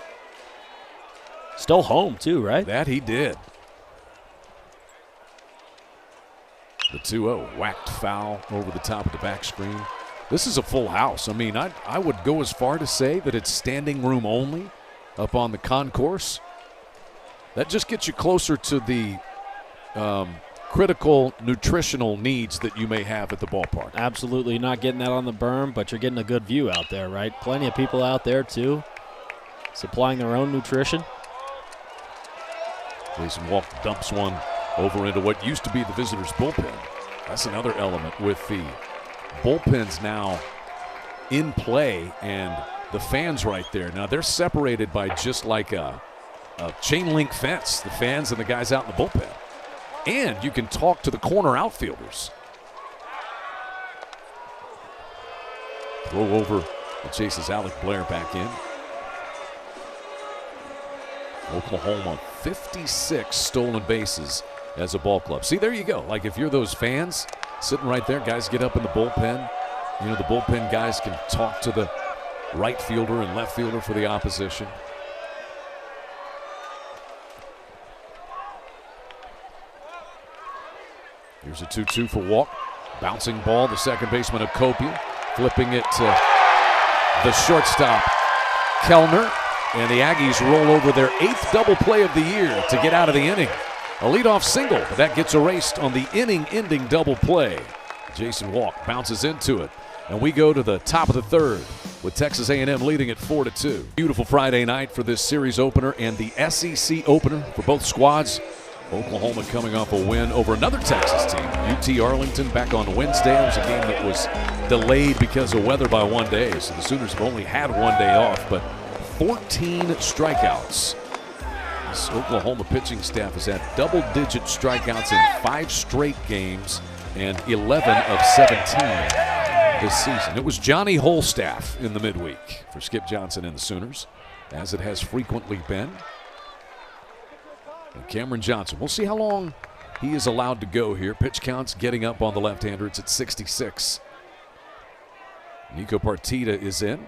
Stole home, too, right? That he did. The 2-0 whacked foul over the top of the back screen. This is a full house. I mean, I would go as far to say that it's standing room only up on the concourse. That just gets you closer to the critical nutritional needs that you may have at the ballpark. Absolutely. You're not getting that on the berm, but you're getting a good view out there, right? Plenty of people out there, too, supplying their own nutrition. Jason Walk dumps one over into what used to be the visitors' bullpen. That's another element with the bullpens now in play and the fans right there. Now, they're separated by just like a chain link fence, the fans and the guys out in the bullpen. And you can talk to the corner outfielders. Throw over that chases Alec Blair back in. Oklahoma, 56 stolen bases as a ball club. See, there you go. Like if you're those fans sitting right there, guys get up in the bullpen. You know, the bullpen guys can talk to the right fielder and left fielder for the opposition. Here's a 2-2 for Walk. Bouncing ball, the second baseman of Hakopian, flipping it to the shortstop, Kellner. And the Aggies roll over their 8th double play of the year to get out of the inning. A leadoff single, but that gets erased on the inning-ending double play. Jason Walk bounces into it. And we go to the top of the 3rd with Texas A&M leading at 4-2. Beautiful Friday night for this series opener and the SEC opener for both squads. Oklahoma coming off a win over another Texas team, UT Arlington, back on Wednesday. It was a game that was delayed because of weather by 1 day, so the Sooners have only had 1 day off, but 14 strikeouts. This Oklahoma pitching staff has had double-digit strikeouts in 5 straight games and 11 of 17 this season. It was Johnny Holstaff in the midweek for Skip Johnson and the Sooners, as it has frequently been. And Cameron Johnson, we'll see how long he is allowed to go here. Pitch counts getting up on the left-hander. It's at 66. Nico Partita is in.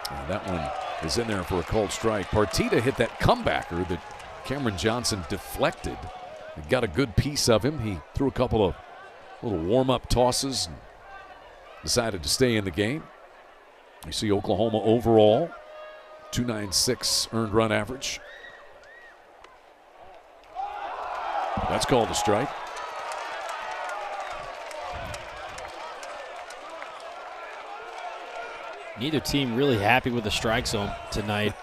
And that one is in there for a called strike. Partita hit that comebacker that Cameron Johnson deflected. He got a good piece of him. He threw a couple of little warm-up tosses and decided to stay in the game. You see Oklahoma overall, 296 earned run average. That's called a strike. Neither team really happy with the strike zone tonight.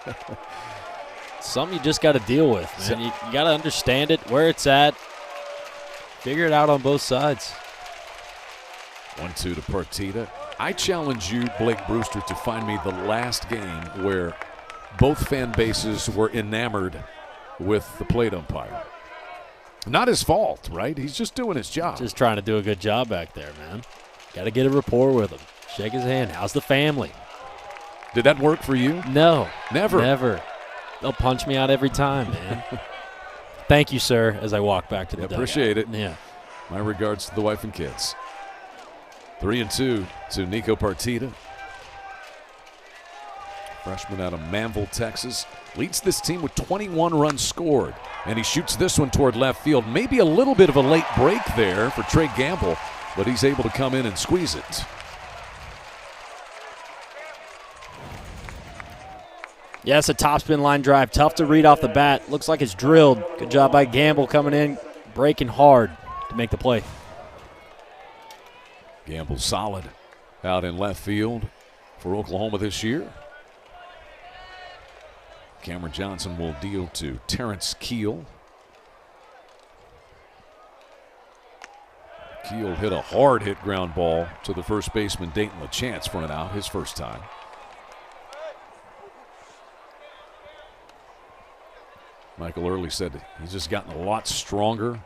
Something you just got to deal with, man. You got to understand it, where it's at. Figure it out on both sides. 1-2 to Partita. I challenge you, Blake Brewster, to find me the last game where both fan bases were enamored with the plate umpire. Not his fault, right? He's just doing his job. Just trying to do a good job back there, man. Got to get a rapport with him. Shake his hand. How's the family? Did that work for you? No. Never? Never. They'll punch me out every time, man. Thank you, sir, as I walk back to the dugout. Appreciate it. Yeah. My regards to the wife and kids. 3-2 to Nico Partita. Freshman out of Manville, Texas. Leads this team with 21 runs scored. And he shoots this one toward left field. Maybe a little bit of a late break there for Trey Gamble, but he's able to come in and squeeze it. Yeah, it's a topspin line drive. Tough to read off the bat. Looks like it's drilled. Good job by Gamble coming in, breaking hard to make the play. Gamble solid out in left field for Oklahoma this year. Cameron Johnson will deal to Terrence Keel. Keel hit a hard hit ground ball to the first baseman Dayton LaChance for an out, his first time. Michael Early said he's just gotten a lot stronger.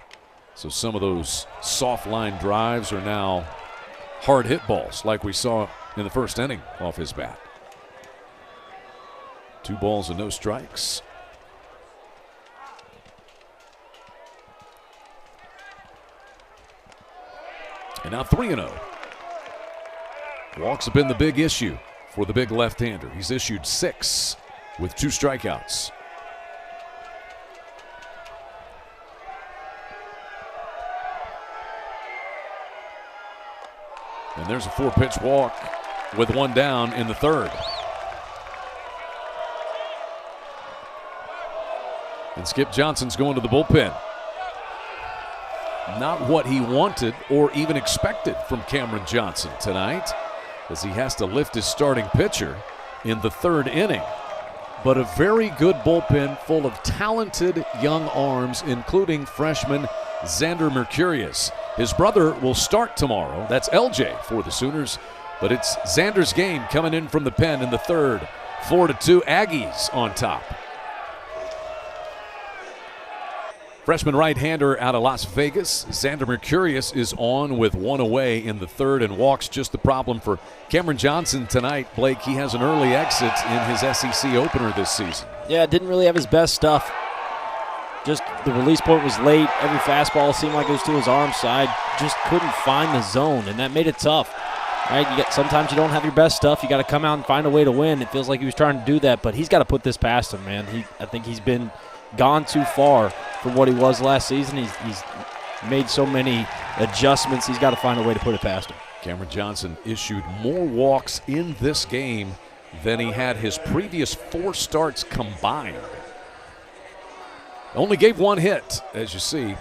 So some of those soft line drives are now hard hit balls like we saw in the first inning off his bat. 2 balls and no strikes. And now 3-0. Walks have been the big issue for the big left-hander. He's issued 6 with 2 strikeouts. And there's a 4-pitch walk with 1 down in the third. And Skip Johnson's going to the bullpen. Not what he wanted or even expected from Cameron Johnson tonight, as he has to lift his starting pitcher in the 3rd inning. But a very good bullpen full of talented young arms, including freshman Xander Mercurius. His brother will start tomorrow. That's LJ for the Sooners. But it's Xander's game coming in from the pen in the 3rd. 4-2, Aggies on top. Freshman right-hander out of Las Vegas, Xander Mercurius, is on with 1 away in the 3rd, and walks just the problem for Cameron Johnson tonight. Blake, he has an early exit in his SEC opener this season. Yeah, didn't really have his best stuff. Just the release point was late. Every fastball seemed like it was to his arm side. Just couldn't find the zone, and that made it tough. Right? Sometimes you don't have your best stuff. You got to come out and find a way to win. It feels like he was trying to do that, but he's got to put this past him, man. I think he's been gone too far from what he was last season. He's made so many adjustments. He's got to find a way to put it past him. Cameron Johnson issued more walks in this game than he had his previous 4 starts combined. Only gave 1 hit, as you see,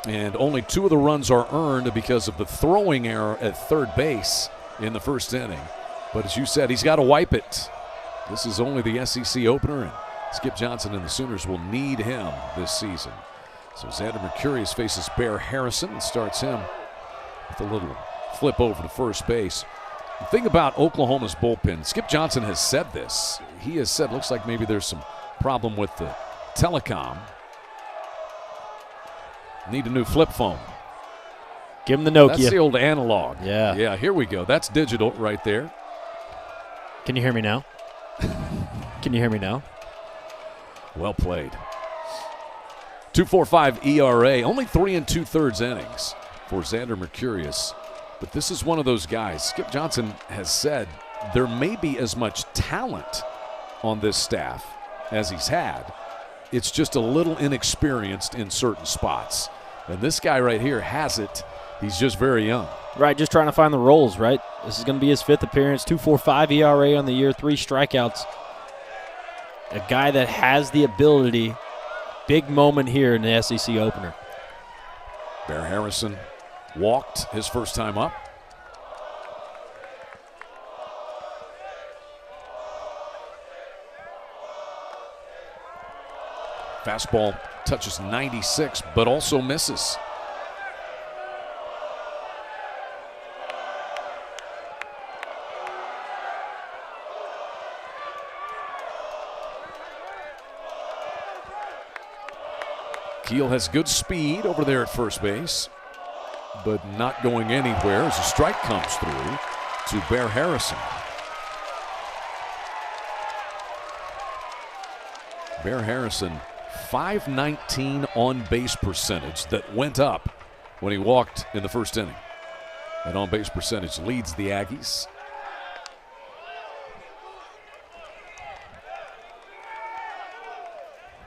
and only 2 of the runs are earned because of the throwing error at 3rd base in the 1st inning. But as you said, he's got to wipe it. This is only the SEC opener, and Skip Johnson and the Sooners will need him this season. So Xander Mercurius faces Bear Harrison and starts him with a little flip over to first base. The thing about Oklahoma's bullpen, Skip Johnson has said this. He has said, looks like maybe there's some problem with the telecom. Need a new flip phone. Give him the Nokia. That's the old analog. Yeah. Yeah, here we go. That's digital right there. Can you hear me now? Can you hear me now? Well played. 2.45 ERA, only 3 2/3 innings for Xander Mercurius. But this is one of those guys. Skip Johnson has said there may be as much talent on this staff as he's had. It's just a little inexperienced in certain spots. And this guy right here has it. He's just very young. Right, just trying to find the roles, right? This is going to be his 5th appearance, 2.45 ERA on the year, 3 strikeouts. A guy that has the ability. Big moment here in the SEC opener. Bear Harrison walked his first time up. Fastball touches 96, but also misses. Keel has good speed over there at first base, but not going anywhere as a strike comes through to Bear Harrison. Bear Harrison, .519 on-base percentage that went up when he walked in the first inning. That on-base percentage leads the Aggies.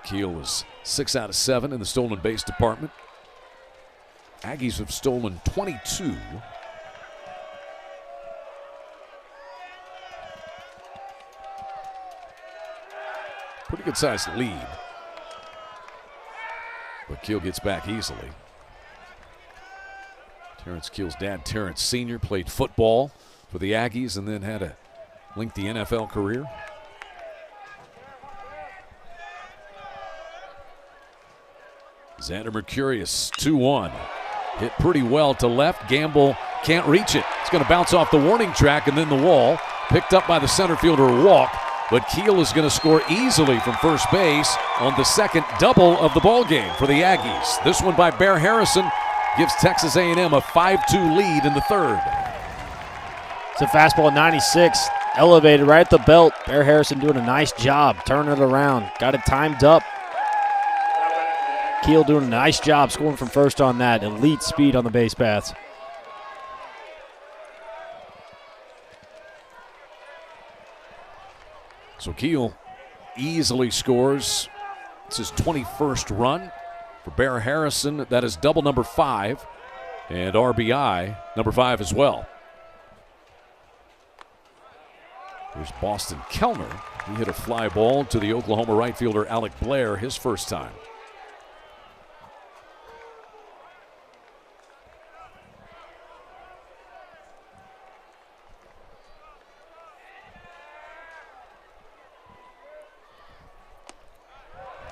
Keel was 6 out of 7 in the stolen base department. Aggies have stolen 22. Pretty good sized lead. But Keel gets back easily. Terrence Keel's dad, Terrence Sr., played football for the Aggies and then had a lengthy NFL career. Xander Mercurius, 2-1. Hit pretty well to left. Gamble can't reach it. It's going to bounce off the warning track and then the wall. Picked up by the center fielder walk. But Keel is going to score easily from first base on the second double of the ball game for the Aggies. This one by Bear Harrison gives Texas A&M a 5-2 lead in the third. It's a fastball at 96, elevated right at the belt. Bear Harrison doing a nice job turning it around. Got it timed up. Keel doing a nice job scoring from first on that. Elite speed on the base paths. So Keel easily scores. It's his 21st run for Bear Harrison. That is double number 5 and RBI number 5 as well. Here's Boston Kellner. He hit a fly ball to the Oklahoma right fielder Alec Blair his first time.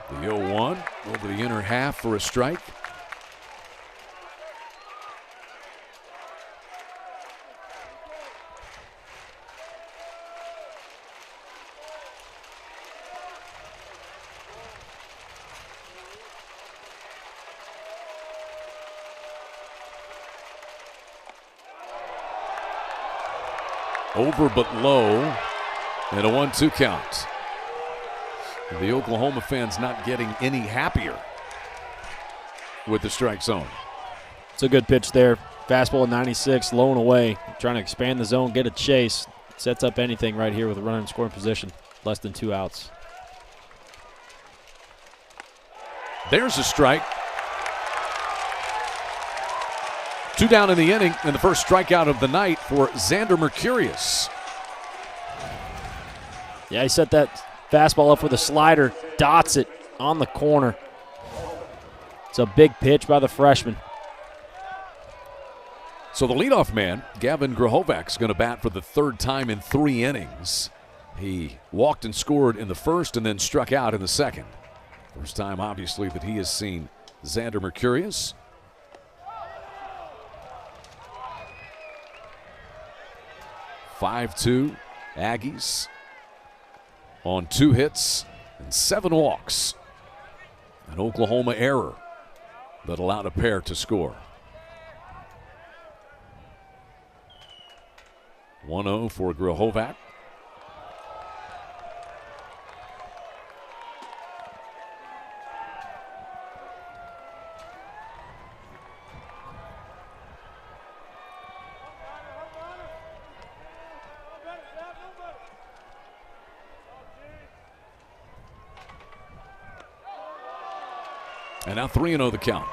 The 0-1 over the inner half for a strike. Over but low, and a 1-2 count. The Oklahoma fans not getting any happier with the strike zone. It's a good pitch there. Fastball at 96, low and away. Trying to expand the zone, get a chase. Sets up anything right here with a runner in scoring position. Less than 2 outs. There's a strike. 2 down in the inning, and the first strikeout of the night for Xander Mercurius. Yeah, he set that fastball up with a slider, dots it on the corner. It's a big pitch by the freshman. So the leadoff man, Gavin Grahovac, is going to bat for the 3rd time in 3 innings. He walked and scored in the first and then struck out in the second. First time, obviously, that he has seen Xander Mercurius. (5-2) Aggies on 2 hits and 7 walks. An Oklahoma error that allowed a pair to score. 1-0 for Grohovac. And now 3-0 the count.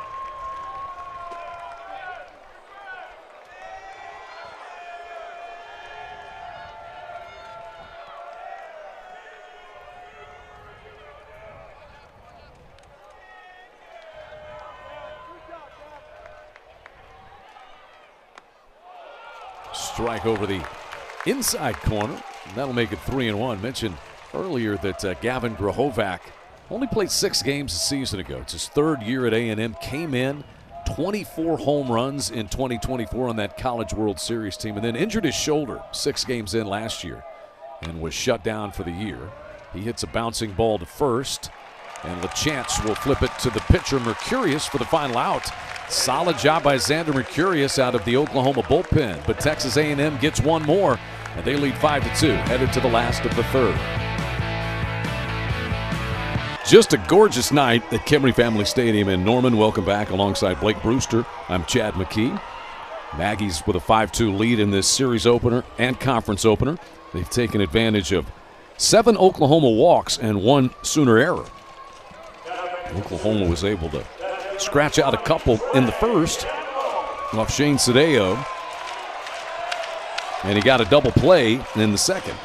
Strike over the inside corner. That'll make it 3-1. Mentioned earlier that Gavin Grohovac only played 6 games a season ago. It's his 3rd year at A&M. Came in 24 home runs in 2024 on that College World Series team, and then injured his shoulder 6 games in last year and was shut down for the year. He hits a bouncing ball to first, and LeChance will flip it to the pitcher Mercurius for the final out. Solid job by Xander Mercurius out of the Oklahoma bullpen, but Texas A&M gets one more, and they lead 5-2, headed to the last of the 3rd. Just a gorgeous night at Kemery Family Stadium in Norman. Welcome back alongside Blake Brewster. I'm Chad McKee. Aggies with a 5-2 lead in this series opener and conference opener. They've taken advantage of 7 Oklahoma walks and 1 Sooner error. Oklahoma was able to scratch out a couple in the first off Shane Sadeo, and he got a double play in the second.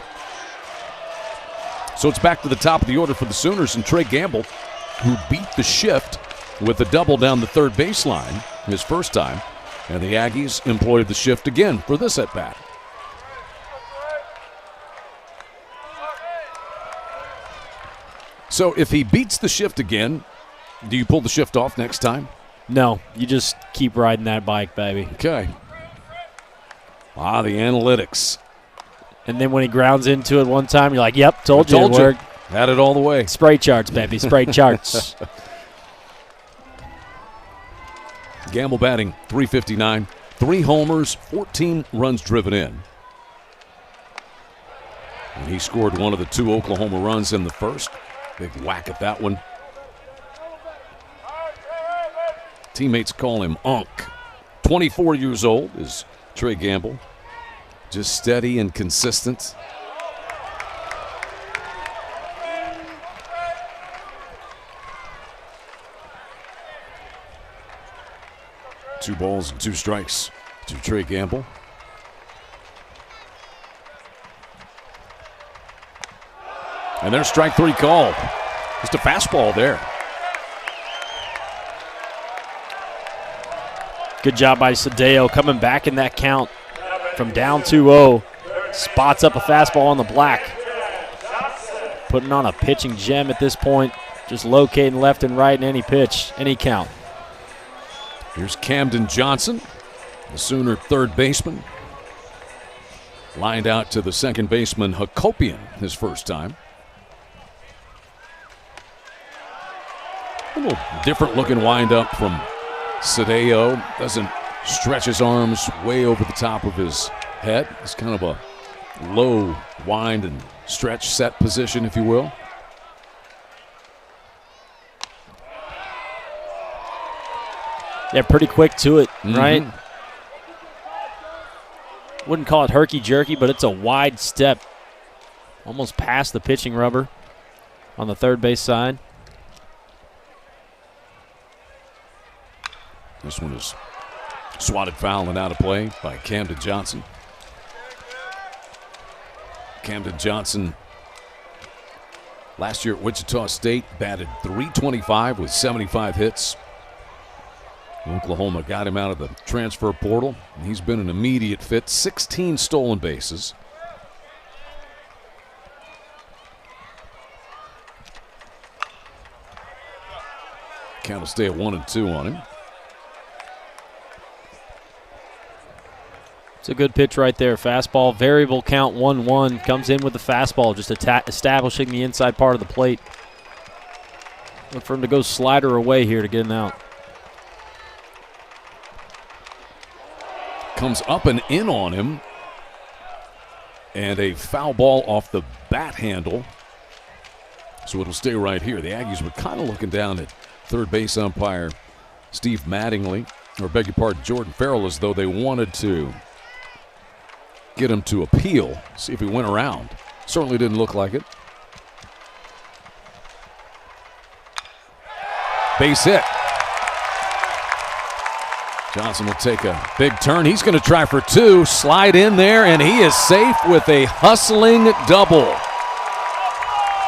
So it's back to the top of the order for the Sooners, and Trey Gamble, who beat the shift with a double down the third baseline his first time, and the Aggies employed the shift again for this at-bat. So if he beats the shift again, do you pull the shift off next time? No, you just keep riding that bike, baby. Okay. The analytics. And then when he grounds into it one time, you're like, yep, told you it worked. Had it all the way. Spray charts, baby, spray charts. Gamble batting .359, 3 homers, 14 runs driven in. And he scored one of the 2 Oklahoma runs in the first. Big whack at that one. Teammates call him Unk. 24 years old is Trey Gamble. Just steady and consistent. Two balls and 2 strikes to Trey Gamble. And there's strike 3 called. Just a fastball there. Good job by Sadeo coming back in that count from down 2-0. Spots up a fastball on the black. Putting on a pitching gem at this point. Just locating left and right in any pitch, any count. Here's Camden Johnson, the Sooner third baseman. Lined out to the second baseman, Hakopian, his first time. A little different looking windup from Sadeo. Doesn't stretch his arms way over the top of his head. It's kind of a low wind and stretch set position, if you will. Yeah, pretty quick to it, right? Wouldn't call it herky-jerky, but it's a wide step. Almost past the pitching rubber on the third base side. This one is swatted foul and out of play by Camden Johnson. Camden Johnson, last year at Wichita State, batted .325 with 75 hits. Oklahoma got him out of the transfer portal, and he's been an immediate fit. 16 stolen bases. Count will stay at 1-2 on him. It's a good pitch right there. Fastball, variable count 1-1. Comes in with the fastball, just establishing the inside part of the plate. Look for him to go slider away here to get him out. Comes up and in on him. And a foul ball off the bat handle. So it'll stay right here. The Aggies were kind of looking down at third base umpire Steve Mattingly, or beg your pardon, Jordan Farrell, as though they wanted to get him to appeal, see if he went around. Certainly didn't look like it. Base hit. Johnson will take a big turn. He's going to try for 2, slide in there, and he is safe with a hustling double.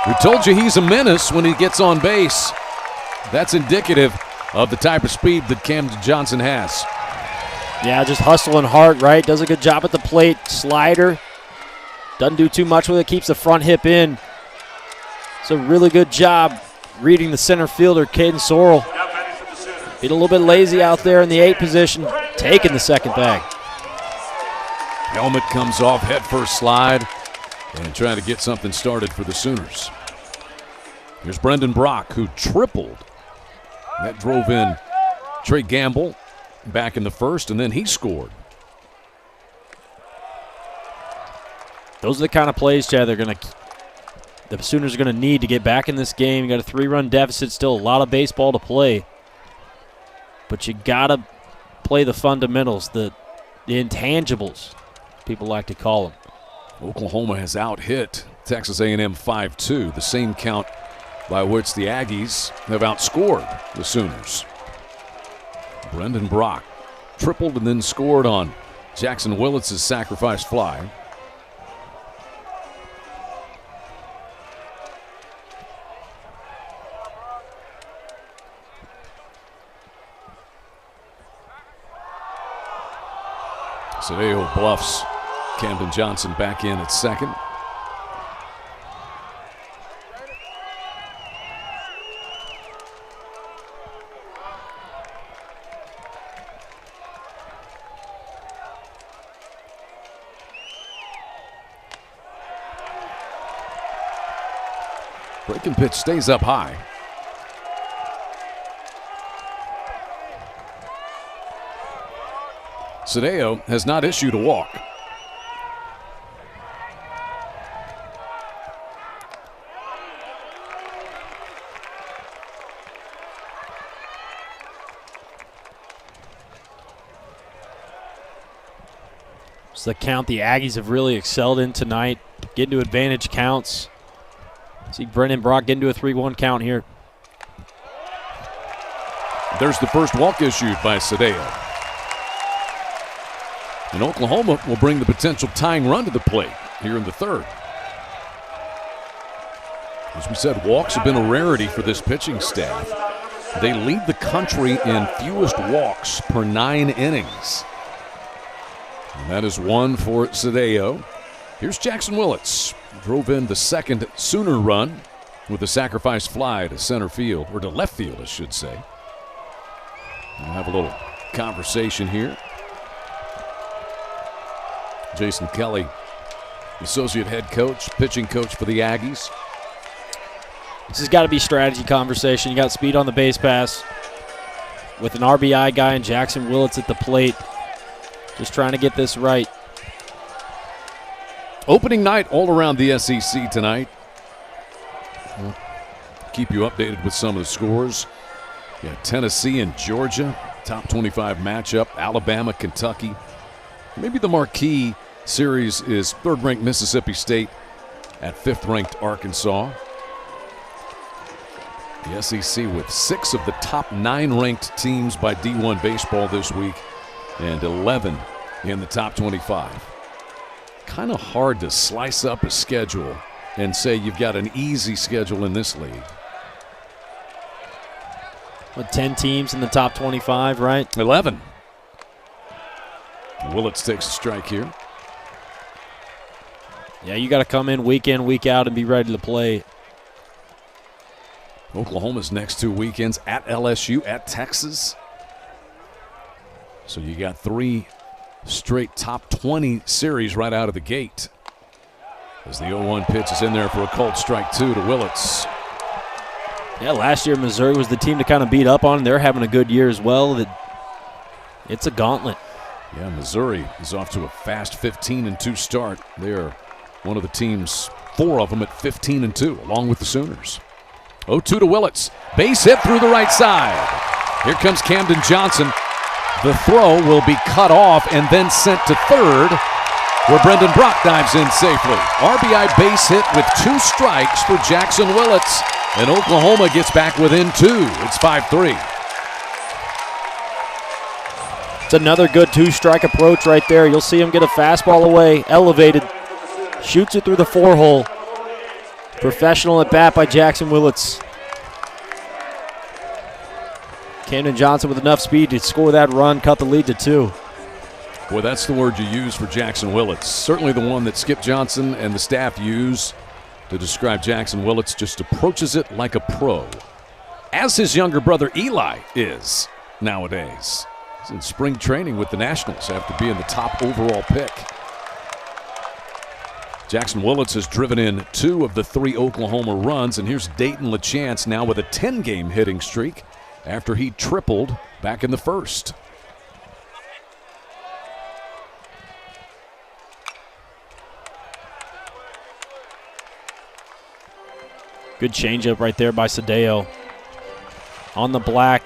We told you he's a menace when he gets on base. That's indicative of the type of speed that Camden Johnson has. Yeah, just hustling hard, right? Does a good job at the plate. Slider. Doesn't do too much with it. Keeps the front hip in. It's a really good job reading the center fielder, Caden Sorrell. Being a little bit lazy out there in the 8 position. Taking the second bag. Helmet comes off, head first slide, and trying to get something started for the Sooners. Here's Brendan Brock, who tripled. That drove in Trey Gamble back in the first, and then he scored. Those are the kind of plays, Chad, the Sooners are going to need to get back in this game. You got a 3-run deficit, still a lot of baseball to play. But you got to play the fundamentals, the intangibles, people like to call them. Oklahoma has out-hit Texas A&M 5-2, the same count by which the Aggies have outscored the Sooners. Brendan Brock tripled and then scored on Jackson Willits' sacrifice fly. Sadeo bluffs Camden Johnson back in at second. Breaking pitch stays up high. Sadeo has not issued a walk. It's the count the Aggies have really excelled in tonight. Getting to advantage counts. See Brendan Brock getting to a 3-1 count here. There's the first walk issued by Sadeo. And Oklahoma will bring the potential tying run to the plate here in the third. As we said, walks have been a rarity for this pitching staff. They lead the country in fewest walks per 9 innings. And that is 1 for Sadeo. Here's Jackson Willits. Drove in the second Sooner run with a sacrifice fly to center field, or to left field, I should say. We'll have a little conversation here. Jason Kelly, associate head coach, pitching coach for the Aggies. This has got to be strategy conversation. You got speed on the base pass with an RBI guy and Jackson Willits at the plate. Just trying to get this right. Opening night all around the SEC tonight. We'll keep you updated with some of the scores. Yeah, Tennessee and Georgia, top 25 matchup. Alabama, Kentucky. Maybe the marquee series is third-ranked Mississippi State at fifth-ranked Arkansas. The SEC with 6 of the top 9 ranked teams by D1 baseball this week and 11 in the top 25. Kind of hard to slice up a schedule and say you've got an easy schedule in this league. With 10 teams in the top 25, right? 11. Willits takes a strike here. Yeah, you got to come in, week out, and be ready to play. Oklahoma's next 2 weekends at LSU, at Texas. So you got 3 straight top 20 series right out of the gate. As the 0-1 pitch is in there for a called strike 2 to Willits. Yeah, last year Missouri was the team to kind of beat up on. They're having a good year as well. It's a gauntlet. Yeah, Missouri is off to a fast 15-2 start. They're one of the teams, 4 of them at 15-2, along with the Sooners. 0-2 to Willits. Base hit through the right side. Here comes Camden Johnson. The throw will be cut off and then sent to third, where Brendan Brock dives in safely. RBI base hit with 2 strikes for Jackson Willits, and Oklahoma gets back within 2. It's 5-3. It's another good 2-strike approach right there. You'll see him get a fastball away, elevated, shoots it through the 4-hole. Professional at bat by Jackson Willits. Camden Johnson with enough speed to score that run, cut the lead to 2. Boy, that's the word you use for Jackson Willits. Certainly the one that Skip Johnson and the staff use to describe Jackson Willits. Just approaches it like a pro, as his younger brother Eli is nowadays. He's in spring training with the Nationals after being the top overall pick. Jackson Willits has driven in 2 of the 3 Oklahoma runs, and here's Dayton LaChance now with a 10-game hitting streak after he tripled back in the first. Good changeup right there by Sadeo. On the black,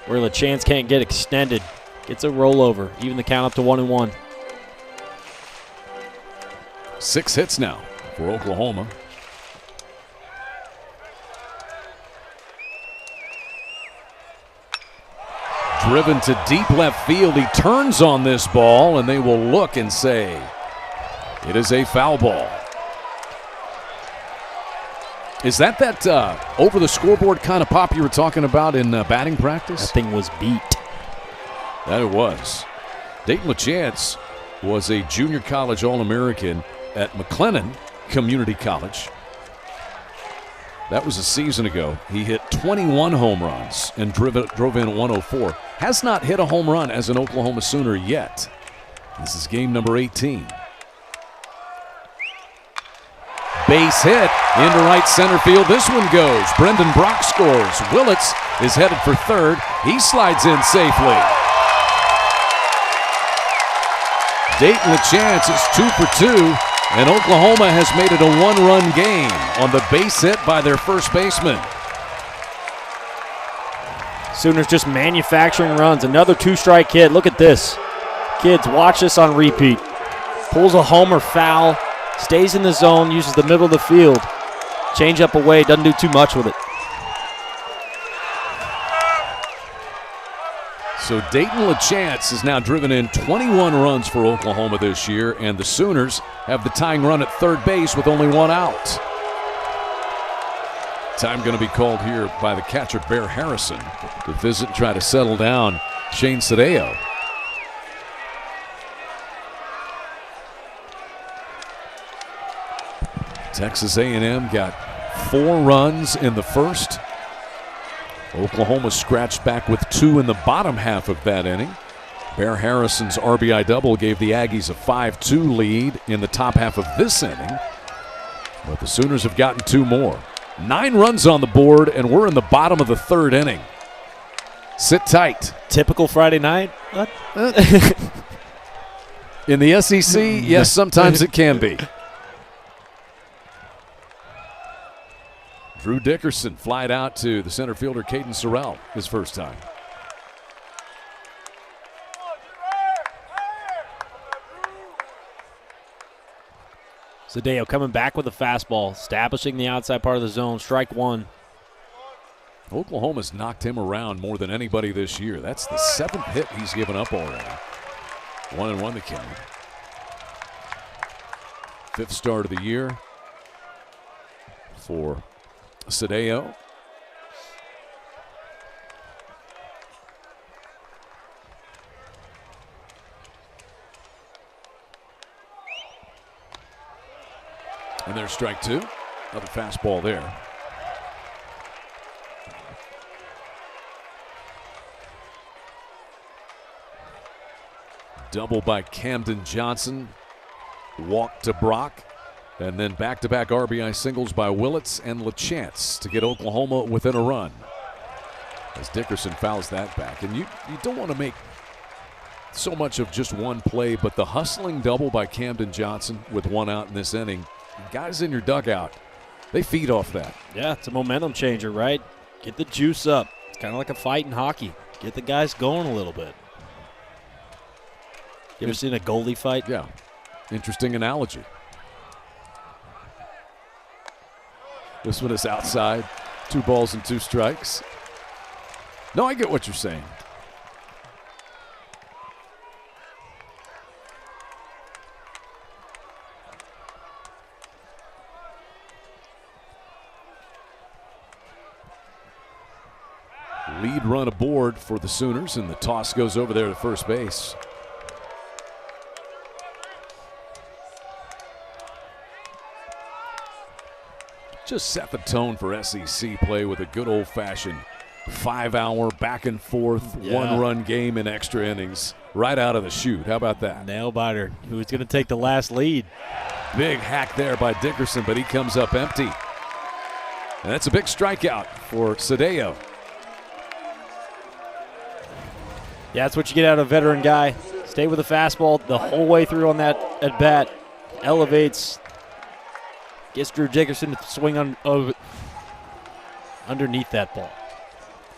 where LaChance can't get extended. Gets a rollover, even the count up to 1-1. 6 hits now for Oklahoma. Driven to deep left field. He turns on this ball, and they will look and say it is a foul ball. Is that over the scoreboard kind of pop you were talking about in batting practice? That thing was beat. That it was. Dayton LaChance was a junior college All-American at McLennan Community College. That was a season ago. He hit 21 home runs and drove in 104. Has not hit a home run as an Oklahoma Sooner yet. This is game number 18. Base hit into right center field. This one goes. Brendan Brock scores. Willits is headed for third. He slides in safely. Dayton LaChance is 2 for 2, and Oklahoma has made it a 1-run game on the base hit by their first baseman. Sooners just manufacturing runs. Another 2-strike hit. Look at this. Kids, watch this on repeat. Pulls a homer foul. Stays in the zone, uses the middle of the field. Change up away, doesn't do too much with it. So Dayton LaChance has now driven in 21 runs for Oklahoma this year, and the Sooners have the tying run at third base with only 1 out. Time going to be called here by the catcher, Bear Harrison, to visit and try to settle down Shane Sadeo. Texas A&M got 4 runs in the first. Oklahoma scratched back with 2 in the bottom half of that inning. Bear Harrison's RBI double gave the Aggies a 5-2 lead in the top half of this inning. But the Sooners have gotten 2 more. 9 runs on the board, and we're in the bottom of the 3rd inning. Sit tight. Typical Friday night? What? In the SEC, yes, sometimes it can be. Drew Dickerson flied out to the center fielder, Caden Sorrell, his first time. Sadeo coming back with a fastball, establishing the outside part of the zone. Strike 1. Oklahoma's knocked him around more than anybody this year. That's the 7th hit he's given up already. 1-1 the count. 5th start of the year for Sadeo. And there's strike 2. Another fastball there. Double by Camden Johnson. Walk to Brock. And then back-to-back RBI singles by Willits and LaChance to get Oklahoma within a run. As Dickerson fouls that back. And you don't want to make so much of just one play, but the hustling double by Camden Johnson with one out in this inning, guys in your dugout, they feed off that. Yeah, it's a momentum changer, right? Get the juice up. It's kind of like a fight in hockey. Get the guys going a little bit. You ever seen a goalie fight? Yeah. Interesting analogy. This one is outside. 2 balls and 2 strikes. No, I get what you're saying. Lead run aboard for the Sooners, and the toss goes over there to first base. Just set the tone for SEC play with a good old-fashioned 5-hour back-and-forth, one-run game in extra innings right out of the chute. How about that? Nail-biter. Who's going to take the last lead? Big hack there by Dickerson, but he comes up empty. And that's a big strikeout for Sadeo. Yeah, that's what you get out of a veteran guy. Stay with the fastball the whole way through on that at-bat. Elevates. Gets Drew Dickerson to swing underneath that ball.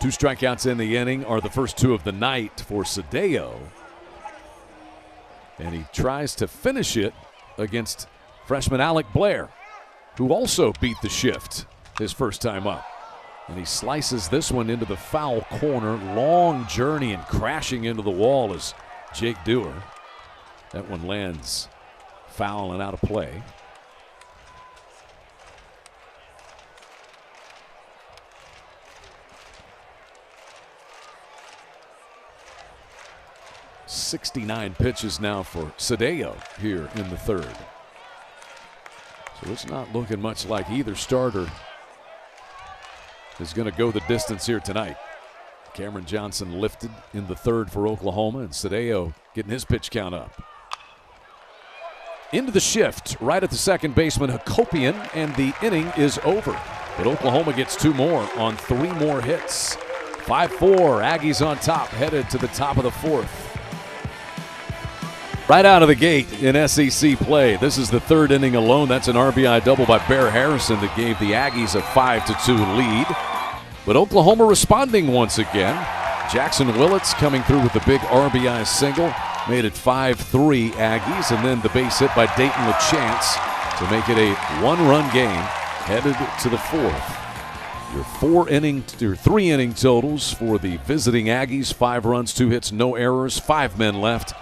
2 strikeouts in the inning are the first 2 of the night for Sadeo. And he tries to finish it against freshman Alec Blair, who also beat the shift his first time up. And he slices this one into the foul corner. Long journey and crashing into the wall is Jake Dewar. That one lands foul and out of play. .69 pitches now for Sadeo here in the third. So it's not looking much like either starter is going to go the distance here tonight. Cameron Johnson lifted in the third for Oklahoma, and Sadeo getting his pitch count up. Into the shift, right at the second baseman, Hakopian, and the inning is over. But Oklahoma gets 2 more on 3 more hits. 5-4, Aggies on top, headed to the top of the 4th. Right out of the gate in SEC play. This is the 3rd inning alone. That's an RBI double by Bear Harrison that gave the Aggies a 5-2 lead. But Oklahoma responding once again. Jackson Willits coming through with the big RBI single. Made it 5-3 Aggies, and then the base hit by Dayton LaChance to make it a 1-run game headed to the 4th. Your 3 inning totals for the visiting Aggies: 5 runs, 2 hits, no errors, 5 men left.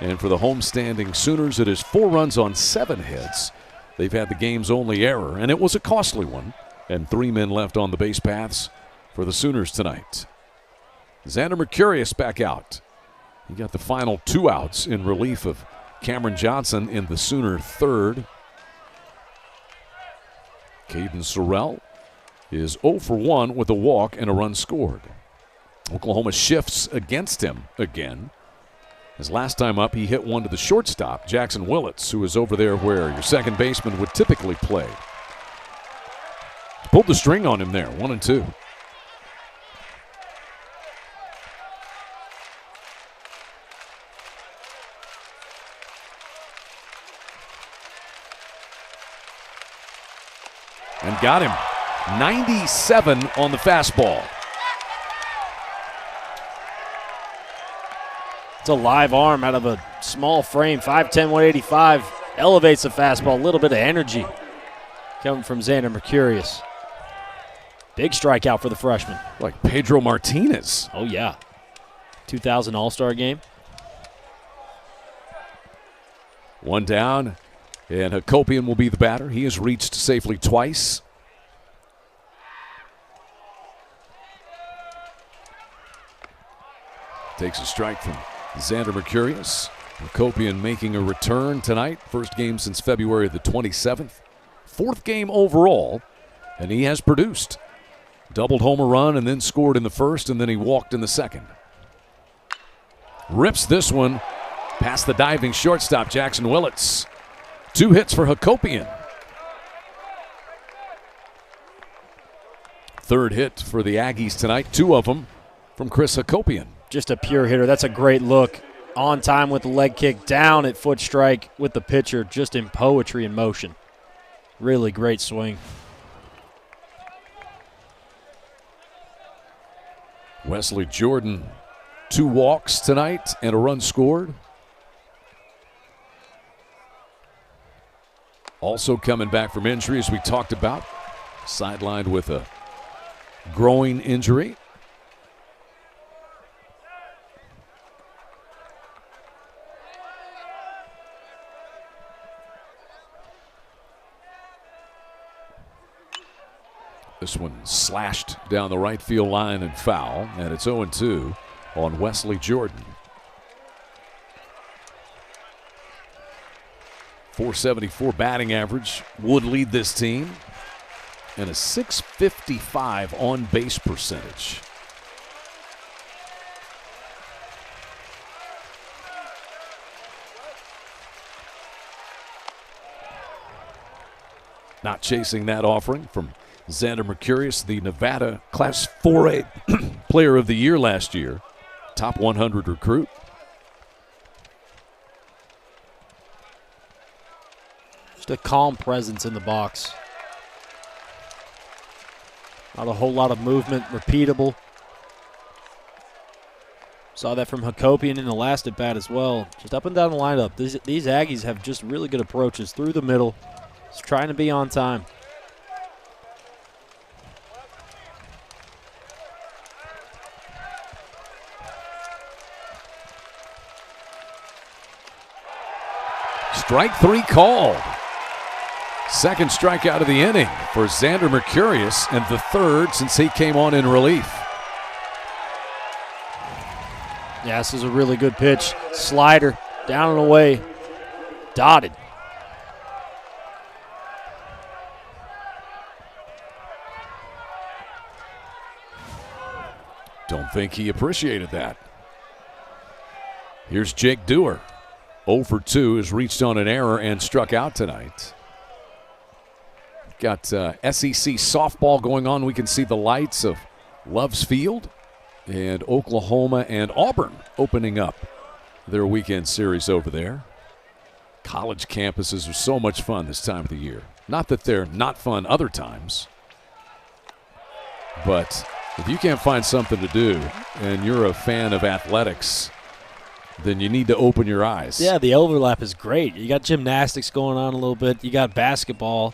And for the homestanding Sooners, it is 4 runs on 7 hits. They've had the game's only error, and it was a costly one. And 3 men left on the base paths for the Sooners tonight. Xander Mercurius back out. He got the final 2 outs in relief of Cameron Johnson in the Sooner third. Caden Sorrell is 0 for 1 with a walk and a run scored. Oklahoma shifts against him again. His last time up, he hit one to the shortstop, Jackson Willits, who is over there where your second baseman would typically play. Pulled the string on him there, 1-2. And got him. 97 on the fastball. It's a live arm out of a small frame, 5'10", 185. Elevates the fastball, a little bit of energy coming from Xander Mercurius. Big strikeout for the freshman. Like Pedro Martinez. Oh, yeah. 2000 All-Star game. 1 down, and Hakopian will be the batter. He has reached safely twice. Takes a strike from Xander Mercurius. Hakopian making a return tonight. First game since February the 27th. 4th game overall, and he has produced. Doubled home run and then scored in the first, and then he walked in the second. Rips this one Past the diving shortstop, Jackson Willits. 2 hits for Hakopian. 3rd hit for the Aggies tonight, 2 of them from Chris Hakopian. Just a pure hitter. That's a great look. On time with the leg kick, down at foot strike with the pitcher, just in poetry in motion. Really great swing. Wesley Jordan, 2 walks tonight and a run scored. Also coming back from injury, as we talked about, sidelined with a groin injury. This one slashed down the right field line and foul, and it's 0-2 on Wesley Jordan. .474 batting average would lead this team, and a .655 on base percentage. Not chasing that offering from Xander Mercurius, the Nevada Class 4A Player of the Year last year, top 100 recruit. Just a calm presence in the box. Not a whole lot of movement, repeatable. Saw that from Hakopian in the last at bat as well. Just up and down the lineup. These Aggies have just really good approaches through the middle. Just trying to be on time. Strike 3 called. Second strikeout of the inning for Xander Mercurius, and the 3rd since he came on in relief. Yeah, this is a really good pitch. Slider, down and away, dotted. Don't think he appreciated that. Here's Jake Dewar. 0 for 2, has reached on an error and struck out tonight. Got SEC softball going on. We can see the lights of Loves Field, and Oklahoma and Auburn opening up their weekend series over there. College campuses are so much fun this time of the year. Not that they're not fun other times, but if you can't find something to do and you're a fan of athletics, then you need to open your eyes. Yeah, the overlap is great. You got gymnastics going on a little bit. You got basketball,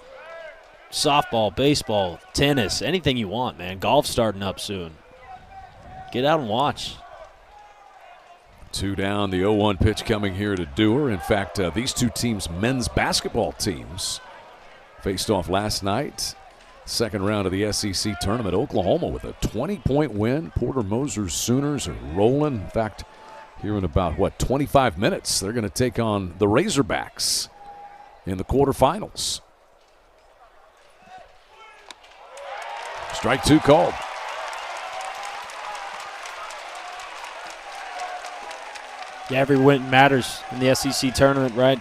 softball, baseball, tennis, anything you want, man. Golf's starting up soon. Get out and watch. 2 down, the 0-1 pitch coming here to Dewar. In fact, these two teams, men's basketball teams, faced off last night. Second round of the SEC tournament. Oklahoma with a 20-point win. Porter Moser's Sooners are rolling. In fact, here in about, 25 minutes, they're going to take on the Razorbacks in the quarterfinals. Strike 2 called. Yeah, every win matters in the SEC tournament, right?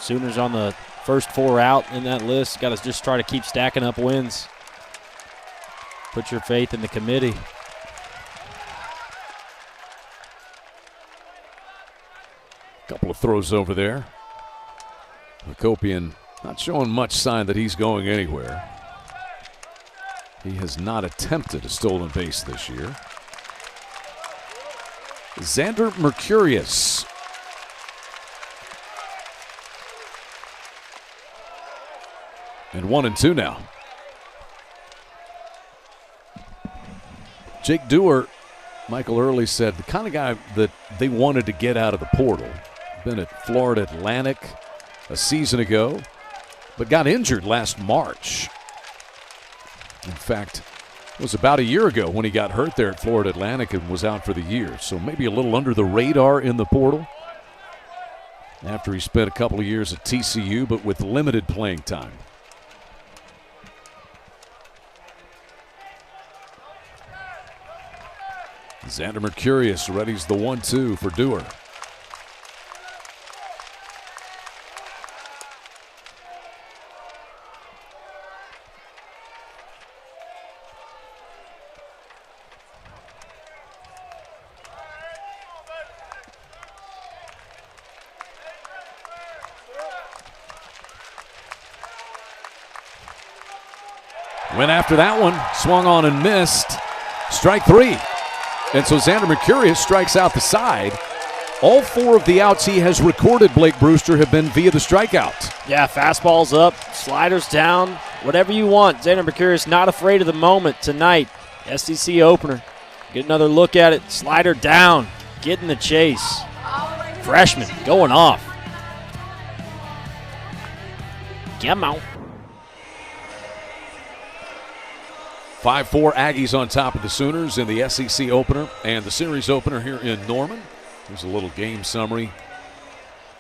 Sooners on the first 4 out in that list. Got to just try to keep stacking up wins. Put your faith in the committee. Couple of throws over there. Hakopian not showing much sign that he's going anywhere. He has not attempted a stolen base this year. Xander Mercurius. And 1-2 now. Jake Dewar, Michael Early said, the kind of guy that they wanted to get out of the portal. Been at Florida Atlantic a season ago, but got injured last March. In fact, it was about a year ago when he got hurt there at Florida Atlantic and was out for the year. So maybe a little under the radar in the portal after he spent a couple of years at TCU, but with limited playing time. Xander Mercurius readies the 1-2 for Dewar. Went after that one, swung on and missed. Strike 3. And so Xander Mercurius strikes out the side. All 4 of the outs he has recorded, Blake Brewster, have been via the strikeout. Yeah, fastballs up, sliders down, whatever you want. Xander Mercurius not afraid of the moment tonight. SEC opener. Get another look at it. Slider down, getting the chase. Freshman going off. Come on. 5-4 Aggies on top of the Sooners in the SEC opener and the series opener here in Norman. Here's a little game summary.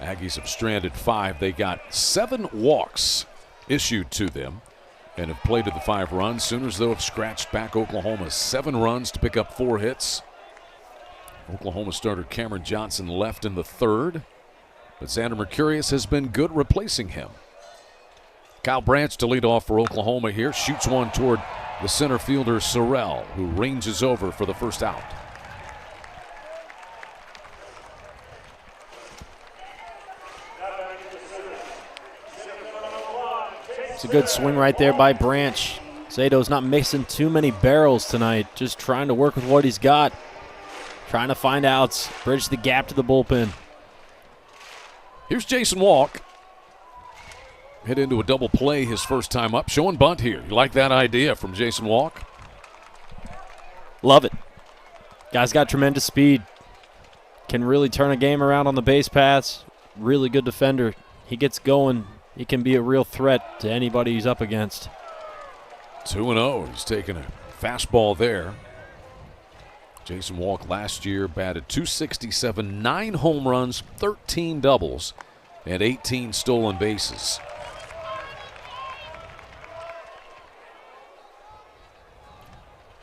Aggies have stranded 5. They got 7 walks issued to them and have played to the 5 runs. Sooners, though, have scratched back Oklahoma 7 runs to pick up 4 hits. Oklahoma starter Cameron Johnson left in the 3rd, but Xander Mercurius has been good replacing him. Kyle Branch to lead off for Oklahoma here. Shoots one toward the center fielder Sorrell, who ranges over for the first out. It's a good swing right there by Branch. Zato's not mixing too many barrels tonight, just trying to work with what he's got. Trying to find outs, bridge the gap to the bullpen. Here's Jason Walk. Hit into a double play his first time up. Showing bunt here. You like that idea from Jason Walk? Love it. Guy's got tremendous speed. Can really turn a game around on the base paths. Really good defender. He gets going. He can be a real threat to anybody he's up against. 2-0. He's taking a fastball there. Jason Walk last year batted .267, 9 home runs, 13 doubles, and 18 stolen bases.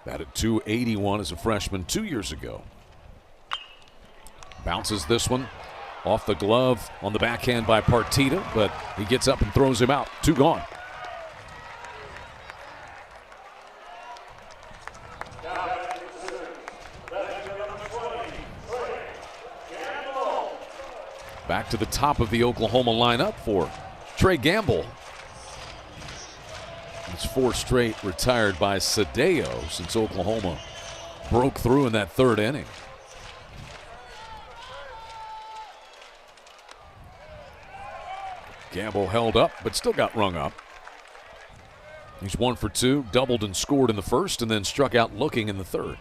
Batted .281 as a freshman 2 years ago. Bounces this one off the glove on the backhand by Partita, but he gets up and throws him out. 2 gone. Back to the top of the Oklahoma lineup for Trey Gamble. It's 4 straight retired by Sadeo since Oklahoma broke through in that 3rd inning. Gamble held up, but still got rung up. He's 1 for 2, doubled and scored in the 1st, and then struck out looking in the 3rd.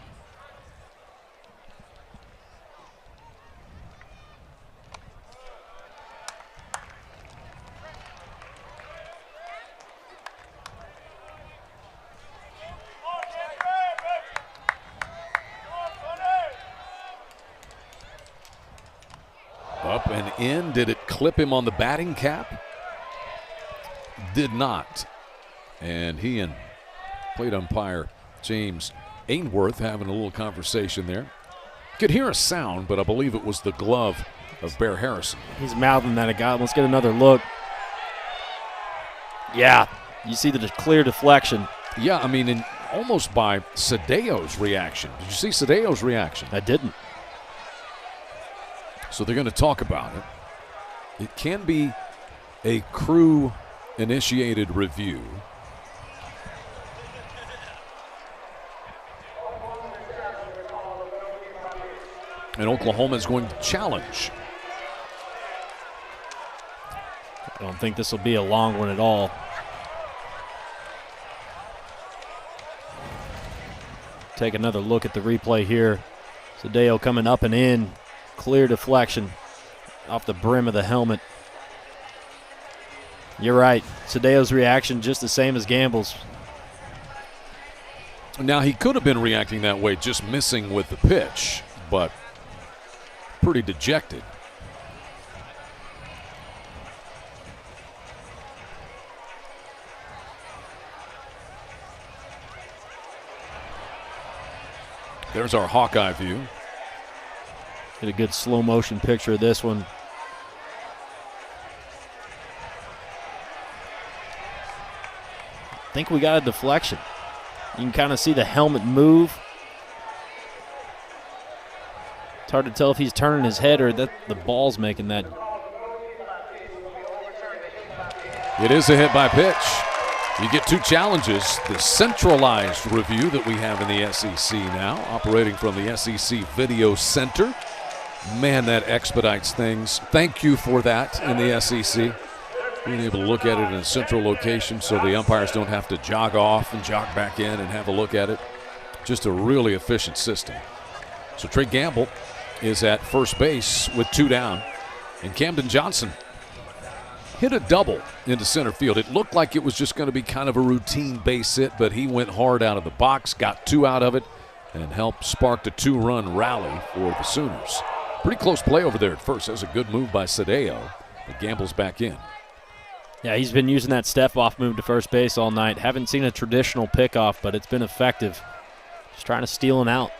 Up and in. Did it clip him on the batting cap? Did not. And he and plate umpire James Ainsworth having a little conversation there. Could hear a sound, but I believe it was the glove of Bear Harrison. He's mouthing that at God. Let's get another look. Yeah, you see the clear deflection. Yeah, I mean, almost by Sadeo's reaction. Did you see Sadeo's reaction? I didn't. So they're going to talk about it. It can be a crew-initiated review. And Oklahoma is going to challenge. I don't think this will be a long one at all. Take another look at the replay here. Sadeo coming up and in. Clear deflection off the brim of the helmet. You're right. Sadeo's reaction just the same as Gamble's. Now, he could have been reacting that way, just missing with the pitch, but pretty dejected. There's our Hawkeye view. Get a good slow motion picture of this one. I think we got a deflection. You can kind of see the helmet move. It's hard to tell if he's turning his head or that the ball's making that. It is a hit by pitch. You get two challenges. The centralized review that we have in the SEC now, operating from the SEC Video Center. Man, that expedites things. Thank you for that in the SEC. Being able to look at it in a central location so the umpires don't have to jog off and jog back in and have a look at it. Just a really efficient system. So Trey Gamble is at first base with 2 down. And Camden Johnson hit a double into center field. It looked like it was just going to be kind of a routine base hit, but he went hard out of the box, got 2 out of it, and helped spark the 2-run rally for the Sooners. Pretty close play over there at first. That was a good move by Sadeo, but Gamble's back in. Yeah, he's been using that step-off move to first base all night. Haven't seen a traditional pickoff, but it's been effective. Just trying to steal him out.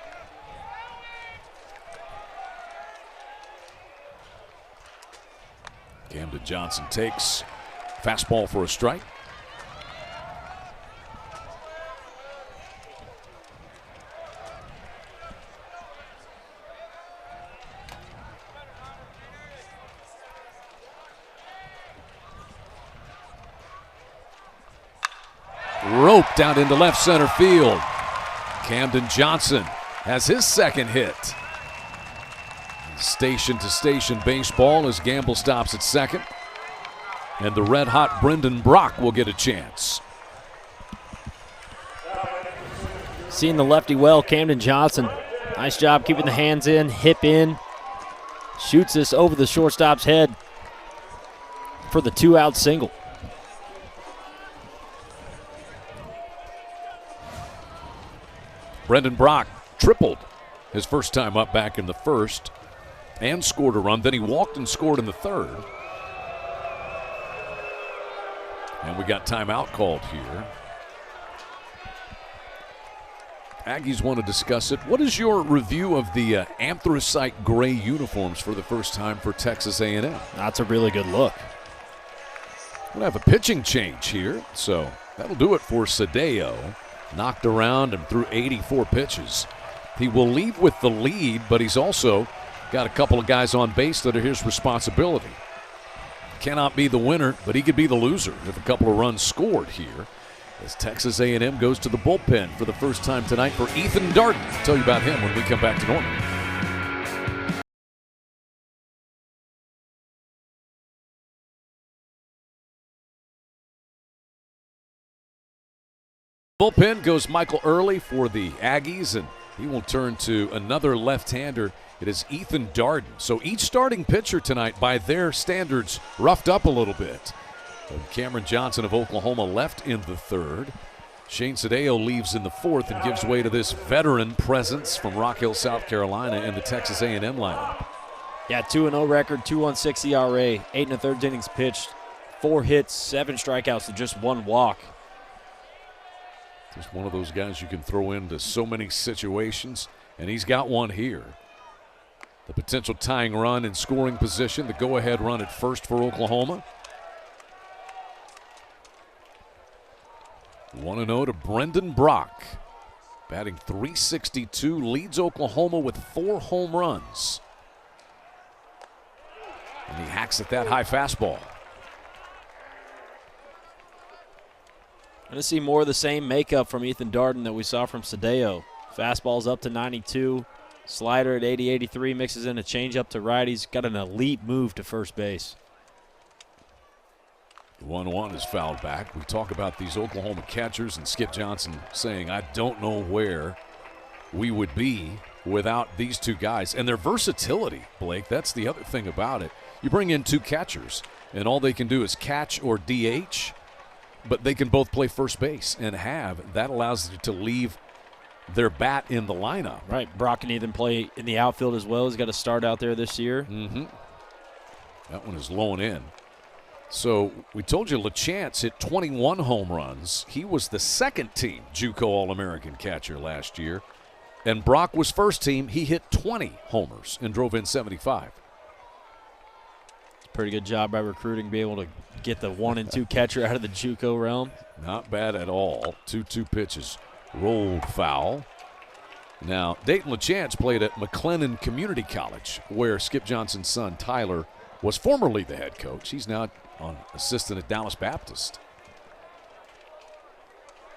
Camden Johnson takes fastball for a strike. Roped out into left center field. Camden Johnson has his second hit. Station-to-station baseball as Gamble stops at second. And the red-hot Brendan Brock will get a chance. Seeing the lefty well, Camden Johnson. Nice job keeping the hands in, hip in. Shoots this over the shortstop's head for the 2-out single. Brendan Brock tripled his first time up back in the first and scored a run. Then he walked and scored in the third. And we got timeout called here. Aggies want to discuss it. What is your review of the anthracite gray uniforms for the first time for Texas A&M? That's a really good look. We'll have a pitching change here, so that'll do it for Sadeo. Knocked around and threw 84 pitches. He will leave with the lead, but he's also got a couple of guys on base that are his responsibility. Cannot be the winner, but he could be the loser if a couple of runs scored here. As Texas A&M goes to the bullpen for the first time tonight for Ethan Darden. I'll tell you about him when we come back to Norman. Bullpen goes Michael Early for the Aggies, and he will turn to another left-hander. It is Ethan Darden. So each starting pitcher tonight, by their standards, roughed up a little bit. And Cameron Johnson of Oklahoma left in the third. Shane Sadeo leaves in the fourth and gives way to this veteran presence from Rock Hill, South Carolina in the Texas A&M lineup. Yeah, 2-0 record, 2.16 ERA, 8 1/3 innings pitched, 4 hits, 7 strikeouts, and just 1 walk. Just one of those guys you can throw into so many situations, and he's got one here. The potential tying run in scoring position, the go-ahead run at first for Oklahoma. 1-0 to Brendan Brock. Batting .362, leads Oklahoma with 4 home runs. And he hacks at that high fastball. Going to see more of the same makeup from Ethan Darden that we saw from Sadeo. Fastball's up to 92, slider at 80-83, mixes in a changeup to right. He's got an elite move to first base. 1-1 is fouled back. We talk about these Oklahoma catchers and Skip Johnson saying, I don't know where we would be without these two guys. And their versatility, Blake, that's the other thing about it. You bring in 2 catchers, and all they can do is catch or DH, but they can both play first base and that allows you to leave their bat in the lineup. Right, Brock can even play in the outfield as well. He's got to start out there this year. That one is low and in. So we told you LaChance hit 21 home runs. He was the second team JUCO All-American catcher last year. And Brock was first team. He hit 20 homers and drove in 75. Pretty good job by recruiting, be able to get the 1 and 2 catcher out of the JUCO realm. Not bad at all. 2-2 pitches rolled foul. Now, Dayton LaChance played at McLennan Community College, where Skip Johnson's son, Tyler, was formerly the head coach. He's now on assistant at Dallas Baptist.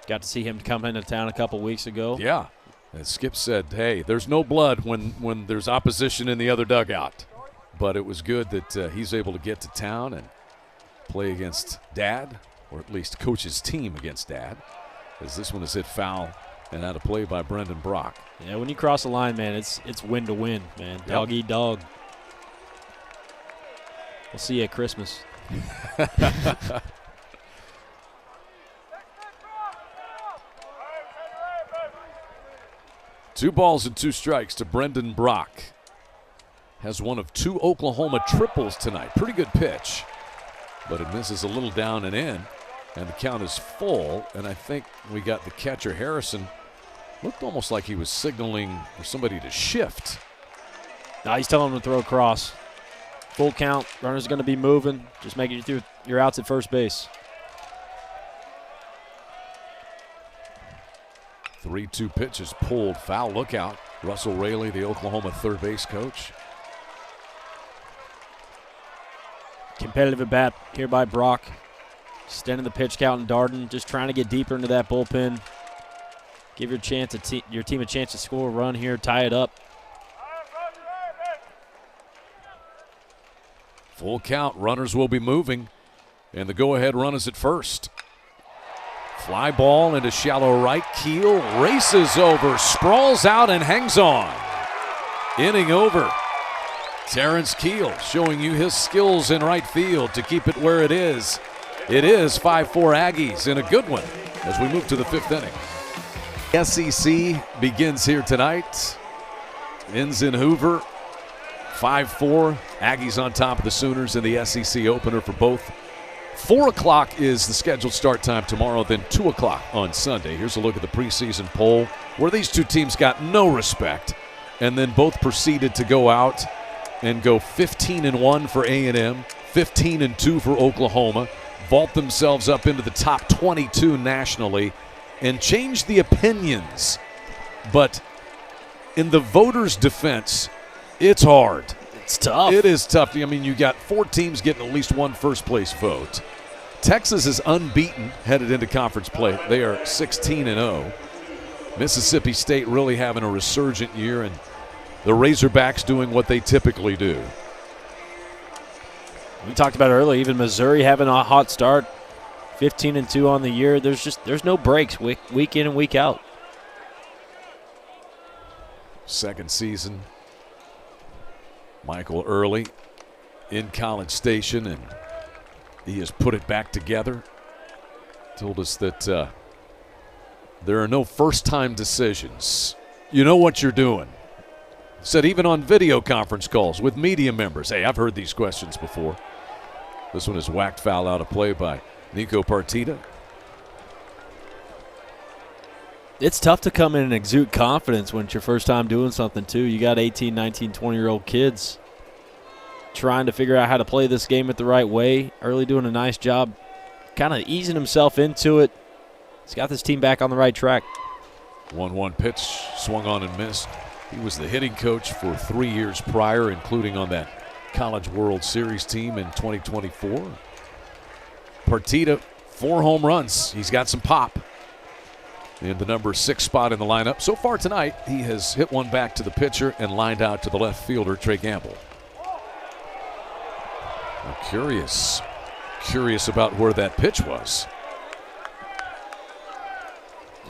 Got to see him come into town a couple weeks ago. Yeah. As Skip said, hey, there's no blood when there's opposition in the other dugout. But it was good that he's able to get to town and play against Dad, or at least coach his team against Dad, as this one is hit foul and out of play by Brendan Brock. Yeah, when you cross the line, man, it's win to win, man. Dog eat dog. We'll see you at Christmas. 2 balls and 2 strikes to Brendan Brock. Has one of 2 Oklahoma triples tonight. Pretty good pitch, but it misses a little down and in, and the count is full. And I think we got the catcher, Harrison, looked almost like he was signaling for somebody to shift. Now he's telling him to throw across. Full count. Runner's going to be moving. Just making you through your outs at first base. 3-2 pitch is pulled. Foul, look out. Russell Raley, the Oklahoma third base coach. Competitive at bat here by Brock. Extending the pitch count in Darden. Just trying to get deeper into that bullpen. Give your team a chance to score a run here. Tie it up. Full count. Runners will be moving. And the go-ahead run is at first. Fly ball into shallow right. Keel races over, sprawls out, and hangs on. Inning over. Terrence Keel showing you his skills in right field to keep it where it is. It is 5-4 Aggies in a good one as we move to the 5th inning. SEC begins here tonight. Ends in Hoover. 5-4. Aggies on top of the Sooners in the SEC opener for both. 4 o'clock is the scheduled start time tomorrow, then 2 o'clock on Sunday. Here's a look at the preseason poll where these two teams got no respect and then both proceeded to go out and go 15-1 for A&M, 15-2 for Oklahoma, vault themselves up into the top 22 nationally, and change the opinions. But in the voters' defense, it's hard. It's tough. It is tough. I mean, you got 4 teams getting at least one first-place vote. Texas is unbeaten headed into conference play. They are 16-0. Mississippi State really having a resurgent year, and the Razorbacks doing what they typically do. We talked about earlier, even Missouri having a hot start, 15-2 on the year. There's no breaks week in and week out. Second season. Michael Early in College Station, and he has put it back together. Told us that there are no first-time decisions. You know what you're doing. Said even on video conference calls with media members, hey, I've heard these questions before. This one is whacked foul out of play by Nico Partita. It's tough to come in and exude confidence when it's your first time doing something, too. You got 18, 19, 20-year-old kids trying to figure out how to play this game at the right way. Early doing a nice job kind of easing himself into it. He's got this team back on the right track. 1-1 pitch, swung on and missed. He was the hitting coach for 3 years prior, including on that College World Series team in 2024. Partita, 4 home runs. He's got some pop. In the number 6 spot in the lineup. So far tonight, he has hit one back to the pitcher and lined out to the left fielder, Trey Gamble. I'm curious about where that pitch was.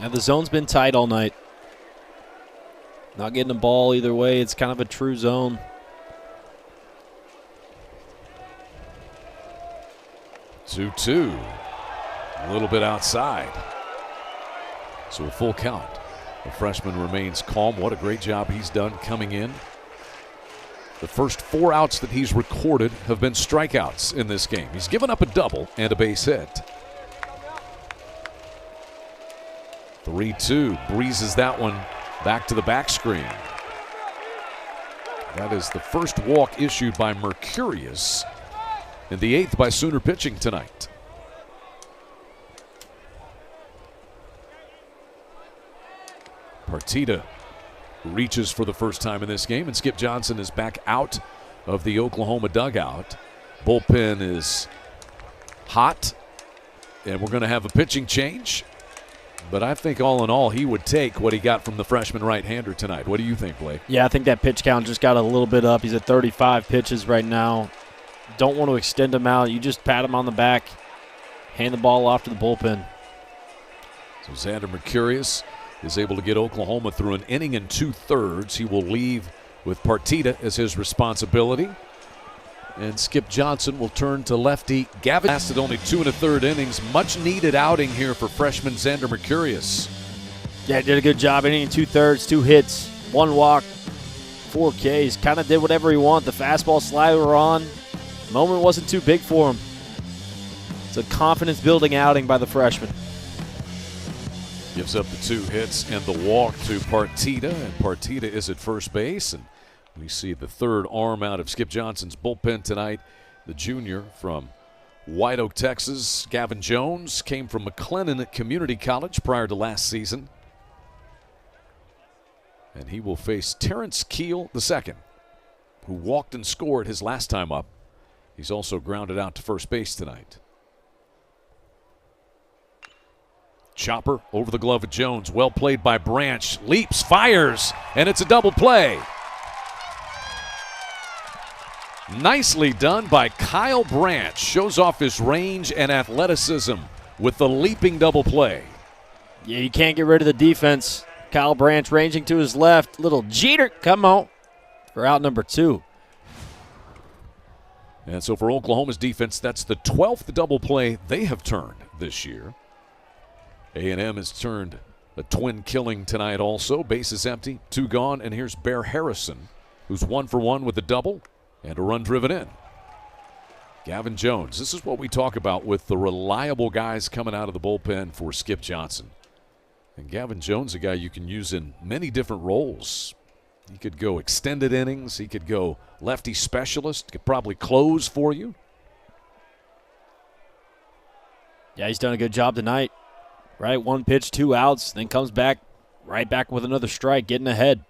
Now the zone's been tight all night. Not getting a ball either way. It's kind of a true zone. Two. A little bit outside. So a full count. The freshman remains calm. What a great job he's done coming in. The first 4 outs that he's recorded have been strikeouts in this game. He's given up a double and a base hit. 3-2. Breezes that one back to the back screen. That is the first walk issued by Mercurius, and the 8th by Sooner pitching tonight. Partita reaches for the first time in this game, and Skip Johnson is back out of the Oklahoma dugout. Bullpen is hot, and we're going to have a pitching change. But I think all in all, he would take what he got from the freshman right-hander tonight. What do you think, Blake? Yeah, I think that pitch count just got a little bit up. He's at 35 pitches right now. Don't want to extend him out. You just pat him on the back, hand the ball off to the bullpen. So Xander Mercurius is able to get Oklahoma through an inning and 2/3. He will leave with Partita as his responsibility. And Skip Johnson will turn to lefty Gavin. Lasted only 2 1/3 innings. Much needed outing here for freshman Xander Mercurius. Yeah, did a good job. Inning and 2/3, 2 hits, 1 walk, 4 Ks. Kind of did whatever he wanted. The fastball slider were on. Moment wasn't too big for him. It's a confidence-building outing by the freshman. Gives up the 2 hits and the walk to Partita, and Partita is at first base. And we see the third arm out of Skip Johnson's bullpen tonight. The junior from White Oak, Texas, Gavin Jones, came from McLennan Community College prior to last season. And he will face Terrence Keel II, who walked and scored his last time up. He's also grounded out to first base tonight. Chopper over the glove of Jones. Well played by Branch. Leaps, fires, and it's a double play. Nicely done by Kyle Branch. Shows off his range and athleticism with the leaping double play. Yeah, you can't get rid of the defense. Kyle Branch ranging to his left. Little Jeter, come on, for out number 2. And so for Oklahoma's defense, that's the 12th double play they have turned this year. A&M has turned a twin killing tonight also. Bases empty, 2 gone, and here's Bear Harrison, who's 1 for 1 with a double and a run driven in. Gavin Jones, this is what we talk about with the reliable guys coming out of the bullpen for Skip Johnson. And Gavin Jones, a guy you can use in many different roles. He could go extended innings. He could go lefty specialist. Could probably close for you. Yeah, he's done a good job tonight. Right, 1 pitch, 2 outs, then comes back, right back with another strike, getting ahead.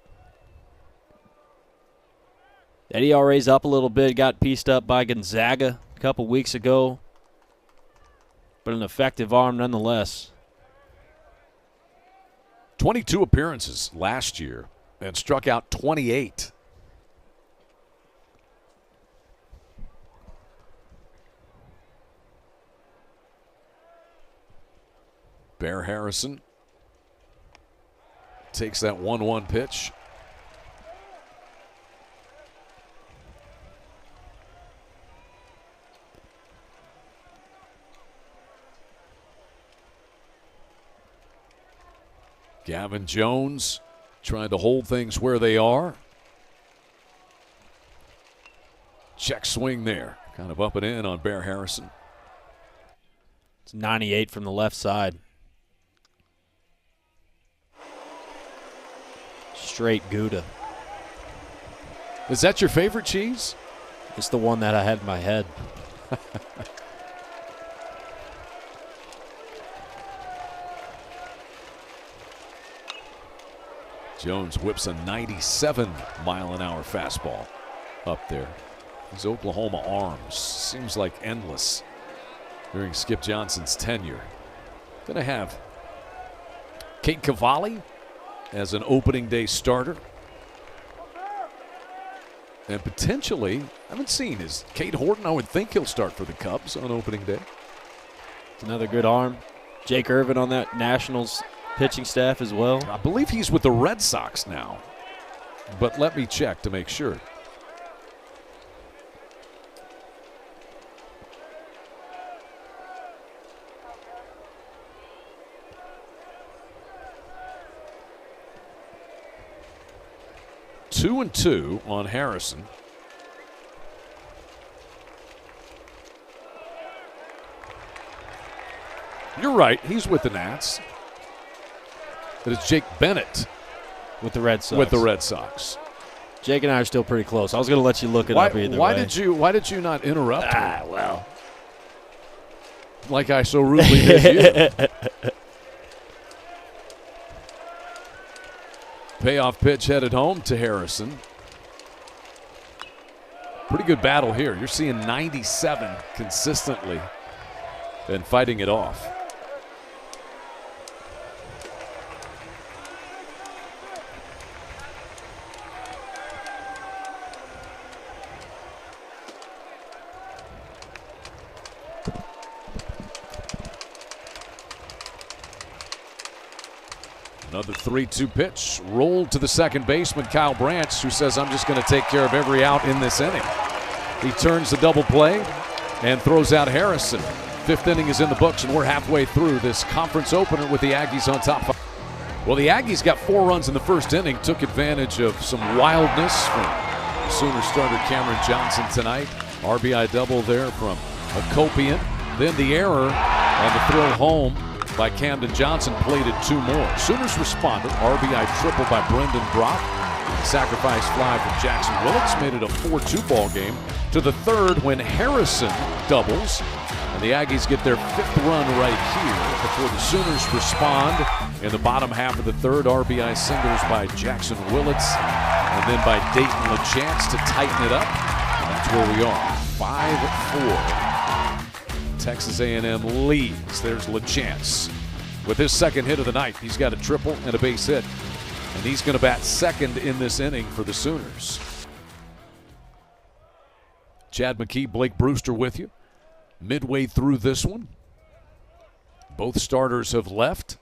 That ERA's up a little bit, got pieced up by Gonzaga a couple weeks ago, but an effective arm nonetheless. 22 appearances last year and struck out 28. Bear Harrison takes that 1-1 pitch. Gavin Jones trying to hold things where they are. Check swing there. Kind of up and in on Bear Harrison. It's 98 from the left side. Straight Gouda. Is that your favorite cheese? It's the one that I had in my head. Jones whips a 97-mile-an-hour fastball up there. These Oklahoma arms seems like endless during Skip Johnson's tenure. Going to have Kate Cavalli as an opening day starter. And potentially, I haven't seen, is Cade Horton? I would think he'll start for the Cubs on opening day. It's another good arm. Jake Irvin on that Nationals pitching staff as well. I believe he's with the Red Sox now, but let me check to make sure. Two and 2 on Harrison. You're right, he's with the Nats. It is Jake Bennett with the Red Sox. With the Red Sox. Jake and I are still pretty close. I was going to let you look it up either why way. Why did you not interrupt? Well, like I so rudely did you. Payoff pitch headed home to Harrison. Pretty good battle here. You're seeing 97 consistently and fighting it off. Another 3-2 pitch rolled to the second baseman, Kyle Branch, who says, I'm just going to take care of every out in this inning. He turns the double play and throws out Harrison. Fifth inning is in the books, and we're halfway through this conference opener with the Aggies on top. Well, the Aggies got 4 runs in the first inning, took advantage of some wildness from Sooner starter Cameron Johnson tonight. RBI double there from Hakopian. Then the error and the throw home by Camden Johnson plated 2 more. Sooners responded. RBI triple by Brendan Brock. Sacrifice fly from Jackson Willits made it a 4-2 ball game. To the third when Harrison doubles. And the Aggies get their 5th run right here before the Sooners respond. In the bottom half of the third, RBI singles by Jackson Willits and then by Dayton LaChance to tighten it up. And that's where we are, 5-4. Texas A&M leads. There's LaChance with his second hit of the night. He's got a triple and a base hit. And he's going to bat second in this inning for the Sooners. Chad McKee, Blake Brewster with you. Midway through this one, both starters have left,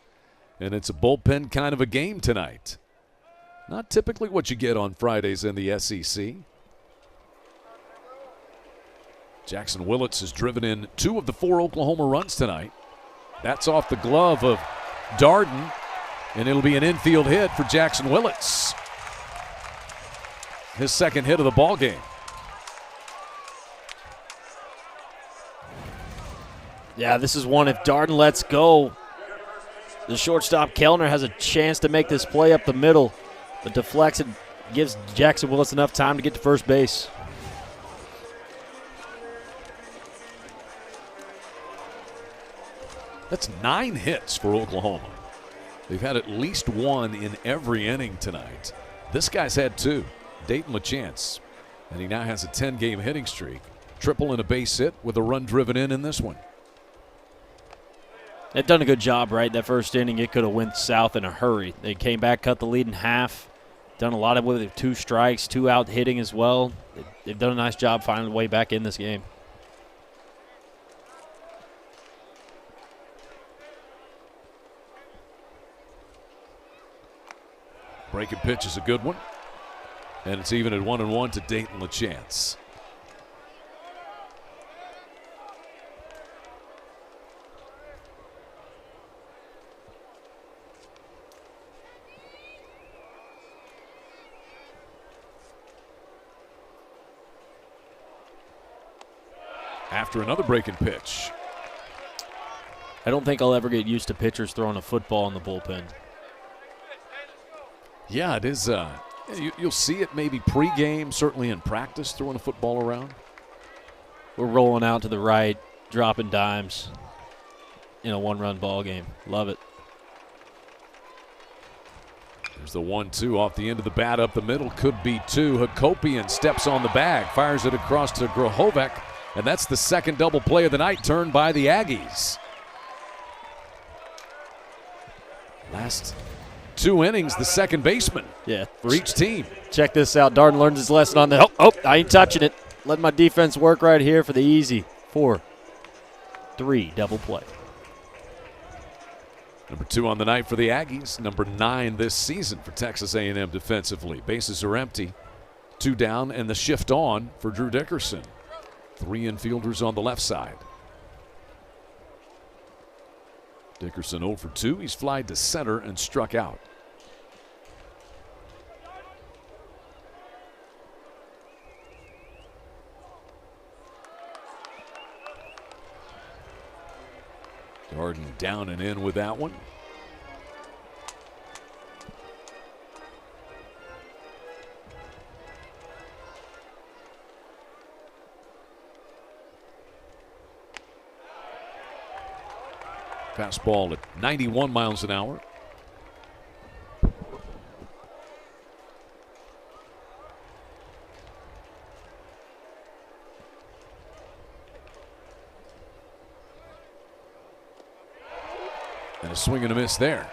and it's a bullpen kind of a game tonight. Not typically what you get on Fridays in the SEC. Jackson Willits has driven in 2 of the 4 Oklahoma runs tonight. That's off the glove of Darden, and it'll be an infield hit for Jackson Willits. His second hit of the ball game. Yeah, this is one if Darden lets go, the shortstop Kellner has a chance to make this play up the middle, but deflects it, gives Jackson Willits enough time to get to first base. That's 9 hits for Oklahoma. They've had at least 1 in every inning tonight. This guy's had 2, Dayton LaChance, and he now has a 10-game hitting streak. Triple and a base hit with a run driven in this one. They've done a good job, right? That first inning, it could have went south in a hurry. They came back, cut the lead in half. Done a lot of with 2 strikes, 2 out hitting as well. They've done a nice job finding a way back in this game. Breaking pitch is a good one. And it's even at 1-1 to Dayton LaChance. After another breaking pitch. I don't think I'll ever get used to pitchers throwing a football in the bullpen. Yeah, it is. You'll see it maybe pregame, certainly in practice, throwing a football around. We're rolling out to the right, dropping dimes in a 1-run ball game. Love it. There's the 1-2 off the end of the bat up the middle. Could be 2. Hakopian steps on the bag, fires it across to Grahovec, and that's the second double play of the night turned by the Aggies. Last 2 innings, the second baseman for each team. Check this out. Darden learns his lesson on the I ain't touching it. Let my defense work right here for the easy 4-3 double play. Number 2 on the night for the Aggies. Number 9 this season for Texas A&M defensively. Bases are empty. 2 down and the shift on for Drew Dickerson. 3 infielders on the left side. Dickerson 0 for 2. He's flied to center and struck out. Darden down and in with that one. Fastball at 91 miles an hour. And a swing and a miss there.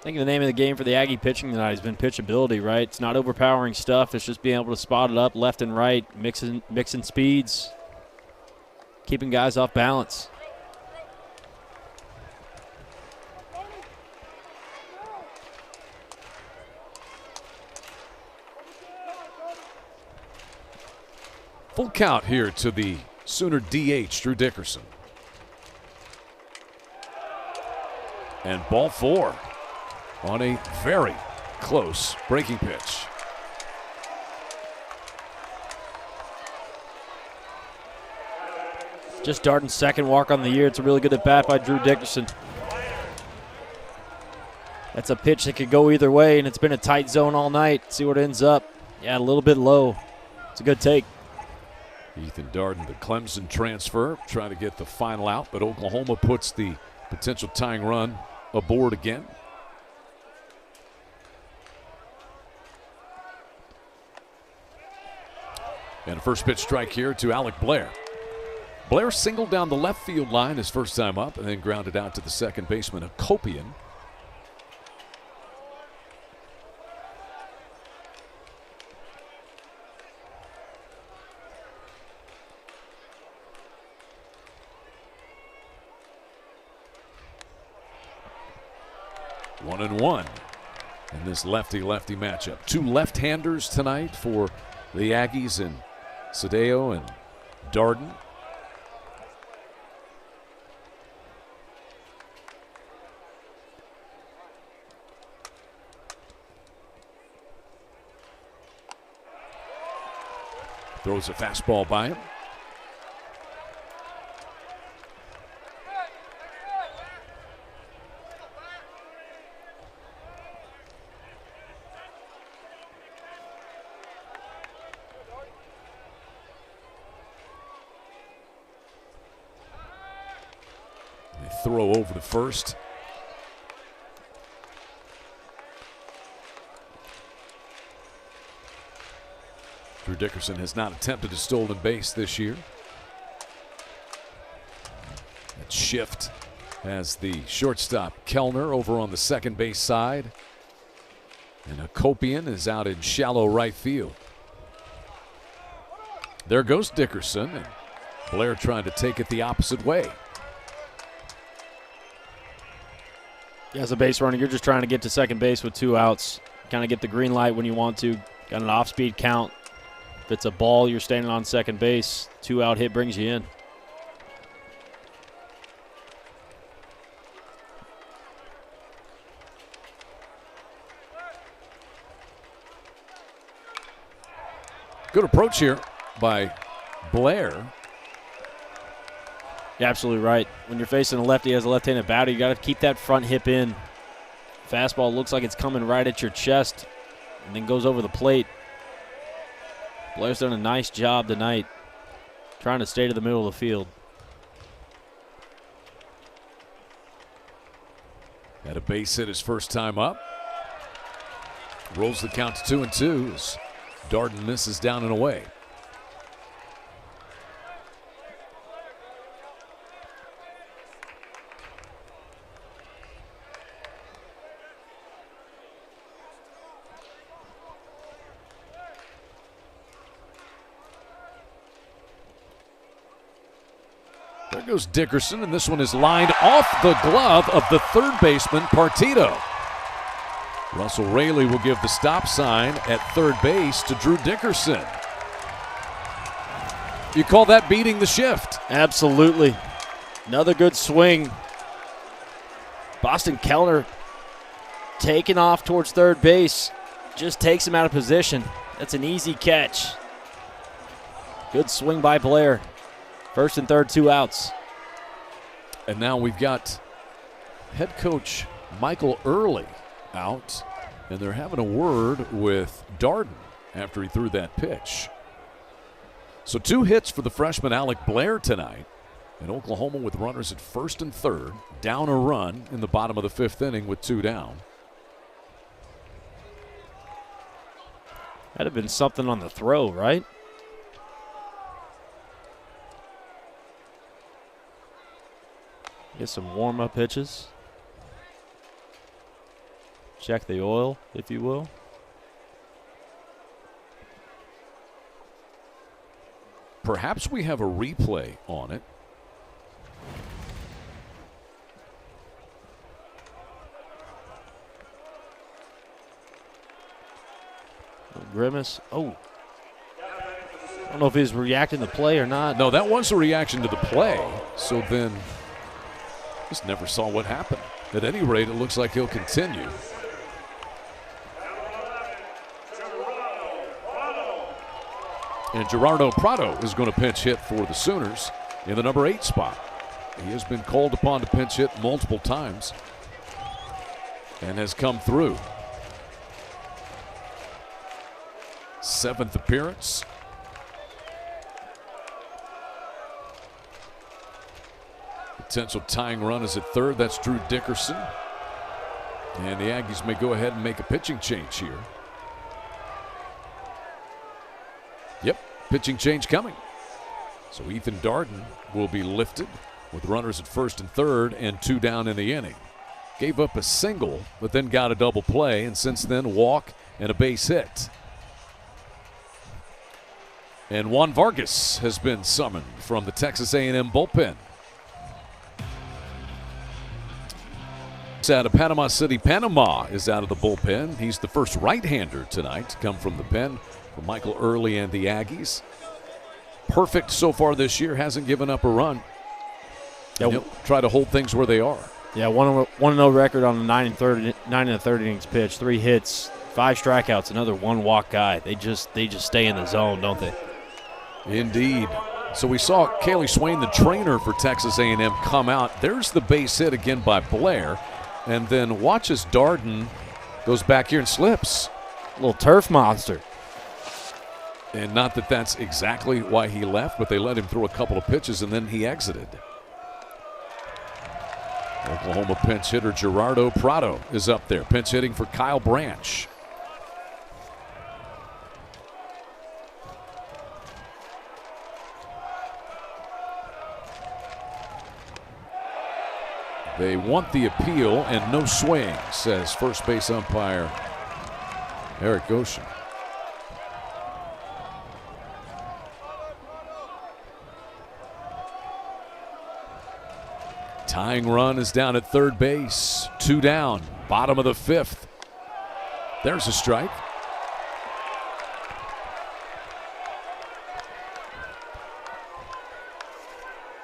think the name of the game for the Aggie pitching tonight has been pitchability, right? It's not overpowering stuff. It's just being able to spot it up left and right, mixing speeds, keeping guys off balance. Full count here to the Sooner DH, Drew Dickerson. And ball 4 on a very close breaking pitch. Just Darden's second walk on the year. It's a really good at bat by Drew Dickerson. That's a pitch that could go either way, and it's been a tight zone all night. See what ends up. Yeah, a little bit low. It's a good take. Ethan Darden, the Clemson transfer, trying to get the final out, but Oklahoma puts the potential tying run aboard again. And a first pitch strike here to Alec Blair. Blair singled down the left field line his first time up and then grounded out to the second baseman, Akopian. One and one in this lefty-lefty matchup. Two left-handers tonight for the Aggies and Sadeo and Darden. Throws a fastball by him. Throw over to first. Drew Dickerson has not attempted a stolen base this year. That shift has the shortstop Kellner over on the second base side. And Akopian is out in shallow right field. There goes Dickerson, and Blair trying to take it the opposite way. As a base runner, you're just trying to get to second base with 2 outs. Kind of get the green light when you want to. Got an off-speed count. If it's a ball, you're standing on second base. 2-out hit brings you in. Good approach here by Blair. You're absolutely right. When you're facing a lefty as a left-handed batter, you got to keep that front hip in. Fastball looks like it's coming right at your chest and then goes over the plate. Blair's done a nice job tonight trying to stay to the middle of the field. Had a base hit his first time up. Rolls the count to 2-2 as Darden misses down and away. There goes Dickerson, and this one is lined off the glove of the third baseman, Partido. Russell Raley will give the stop sign at third base to Drew Dickerson. You call that beating the shift? Absolutely. Another good swing. Boston Kellner taking off towards third base. Just takes him out of position. That's an easy catch. Good swing by Blair. First and third, 2 outs. And now we've got head coach Michael Early out, and they're having a word with Darden after he threw that pitch. So 2 hits for the freshman Alec Blair tonight, and Oklahoma with runners at first and third, down a run in the bottom of the 5th inning with 2 down. That'd have been something on the throw, right? Get some warm-up pitches. Check the oil, if you will. Perhaps we have a replay on it. Grimace. Oh. I don't know if he's reacting to play or not. No, that was a reaction to the play. So then, just never saw what happened. At any rate, it looks like he'll continue. And Gerardo Prado is going to pinch hit for the Sooners in the number 8 spot. He has been called upon to pinch hit multiple times and has come through. 7th appearance. Potential tying run is at third. That's Drew Dickerson. And the Aggies may go ahead and make a pitching change here. Yep, pitching change coming. So Ethan Darden will be lifted with runners at first and third and 2 down in the inning. Gave up a single, but then got a double play, and since then, walk and a base hit. And Juan Vargas has been summoned from the Texas A&M bullpen. It's out of Panama City, Panama is out of the bullpen. He's the first right-hander tonight to come from the pen for Michael Early and the Aggies. Perfect so far this year, hasn't given up a run. Yeah, He'll try to hold things where they are. Yeah, 1-0 record on the 9 and a third innings pitch, 3 hits, 5 strikeouts, another 1 walk guy. They just stay in the zone, don't they? Indeed. So we saw Kaylee Swain, the trainer for Texas A&M, come out. There's the base hit again by Blair. And then watch as Darden goes back here and slips. Little turf monster. And not that that's exactly why he left, but they let him throw a couple of pitches and then he exited. Oklahoma pinch hitter Gerardo Prado is up there, pinch hitting for Kyle Branch. They want the appeal and no swing, says first base umpire Eric Goshen. Tying run is down at third base. 2 down, bottom of the 5th. There's a strike.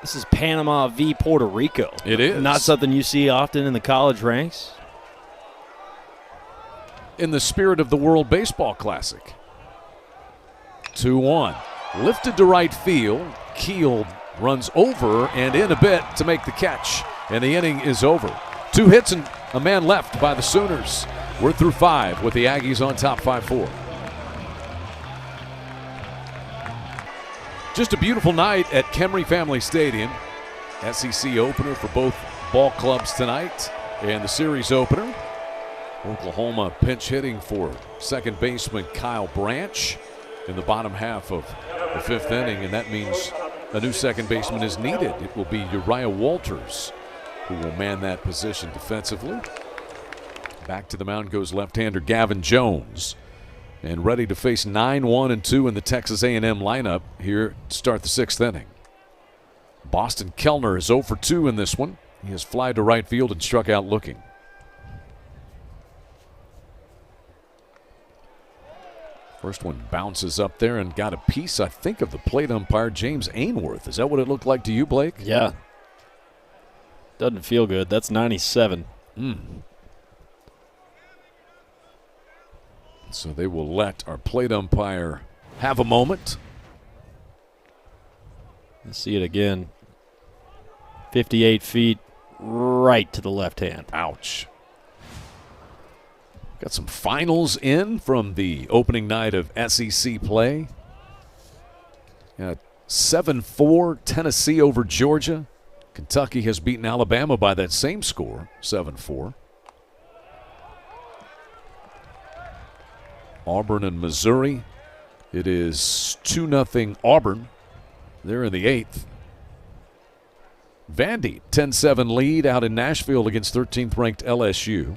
This is Panama v. Puerto Rico. It is. Not something you see often in the college ranks. In the spirit of the World Baseball Classic. 2-1. Lifted to right field. Keel runs over and in a bit to make the catch. And the inning is over. 2 hits and a man left by the Sooners. We're through 5 with the Aggies on top 5-4. Just a beautiful night at Kemry Family Stadium. SEC opener for both ball clubs tonight and the series opener. Oklahoma pinch hitting for second baseman Kyle Branch in the bottom half of the 5th inning, and that means a new second baseman is needed. It will be Uriah Walters who will man that position defensively. Back to the mound goes left-hander Gavin Jones. And ready to face 9-1-2 in the Texas A&M lineup here to start the 6th inning. Boston Kellner is 0 for 2 in this one. He has flied to right field and struck out looking. First one bounces up there and got a piece, I think, of the plate umpire, James Ainworth. Is that what it looked like to you, Blake? Yeah. Doesn't feel good. That's 97. So they will let our plate umpire have a moment. Let's see it again. 58 feet right to the left hand. Ouch. Got some finals in from the opening night of SEC play. 7-4 Tennessee over Georgia. Kentucky has beaten Alabama by that same score, 7-4. Auburn and Missouri. It is 2-0 Auburn. They're in the 8th. Vandy, 10-7 lead out in Nashville against 13th-ranked LSU.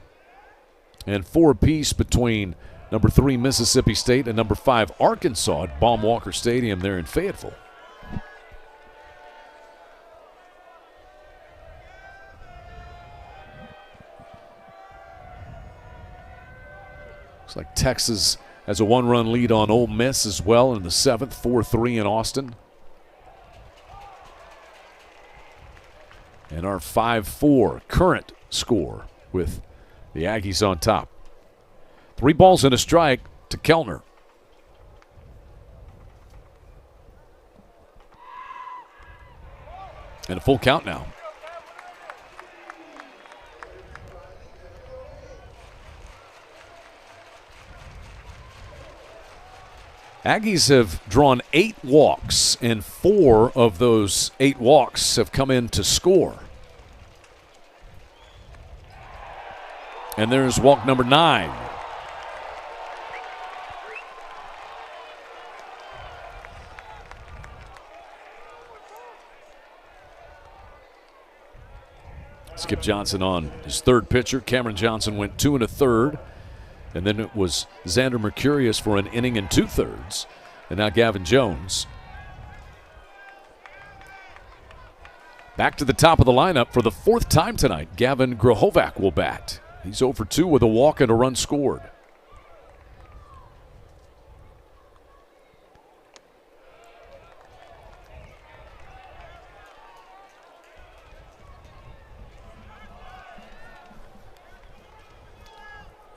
And 4 apiece between number 3 Mississippi State and number 5 Arkansas at Baum-Walker Stadium there in Fayetteville. Looks like Texas has a 1-run lead on Ole Miss as well in the 7th, 4-3 in Austin. And our 5-4 current score with the Aggies on top. 3 balls and a strike to Kellner. And a full count now. Aggies have drawn 8 walks, and 4 of those 8 walks have come in to score. And there's walk number 9. Skip Johnson on his 3rd pitcher. Cameron Johnson went 2 1/3. And then it was Xander Mercurius for an inning and 2/3. And now Gavin Jones. Back to the top of the lineup for the 4th time tonight. Gavin Grohovac will bat. He's 0 for 2 with a walk and a run scored.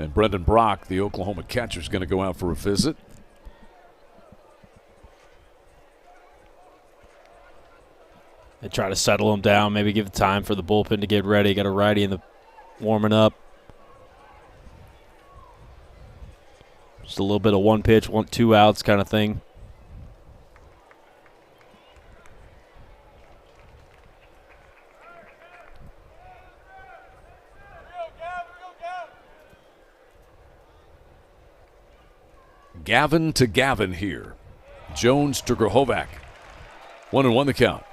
And Brendan Brock, the Oklahoma catcher, is going to go out for a visit. They try to settle him down, maybe give time for the bullpen to get ready. Got a righty in the warming up. Just a little bit of 1 pitch, 2 outs kind of thing. Gavin to Gavin here. Jones to Grohovac. 1-1 the count.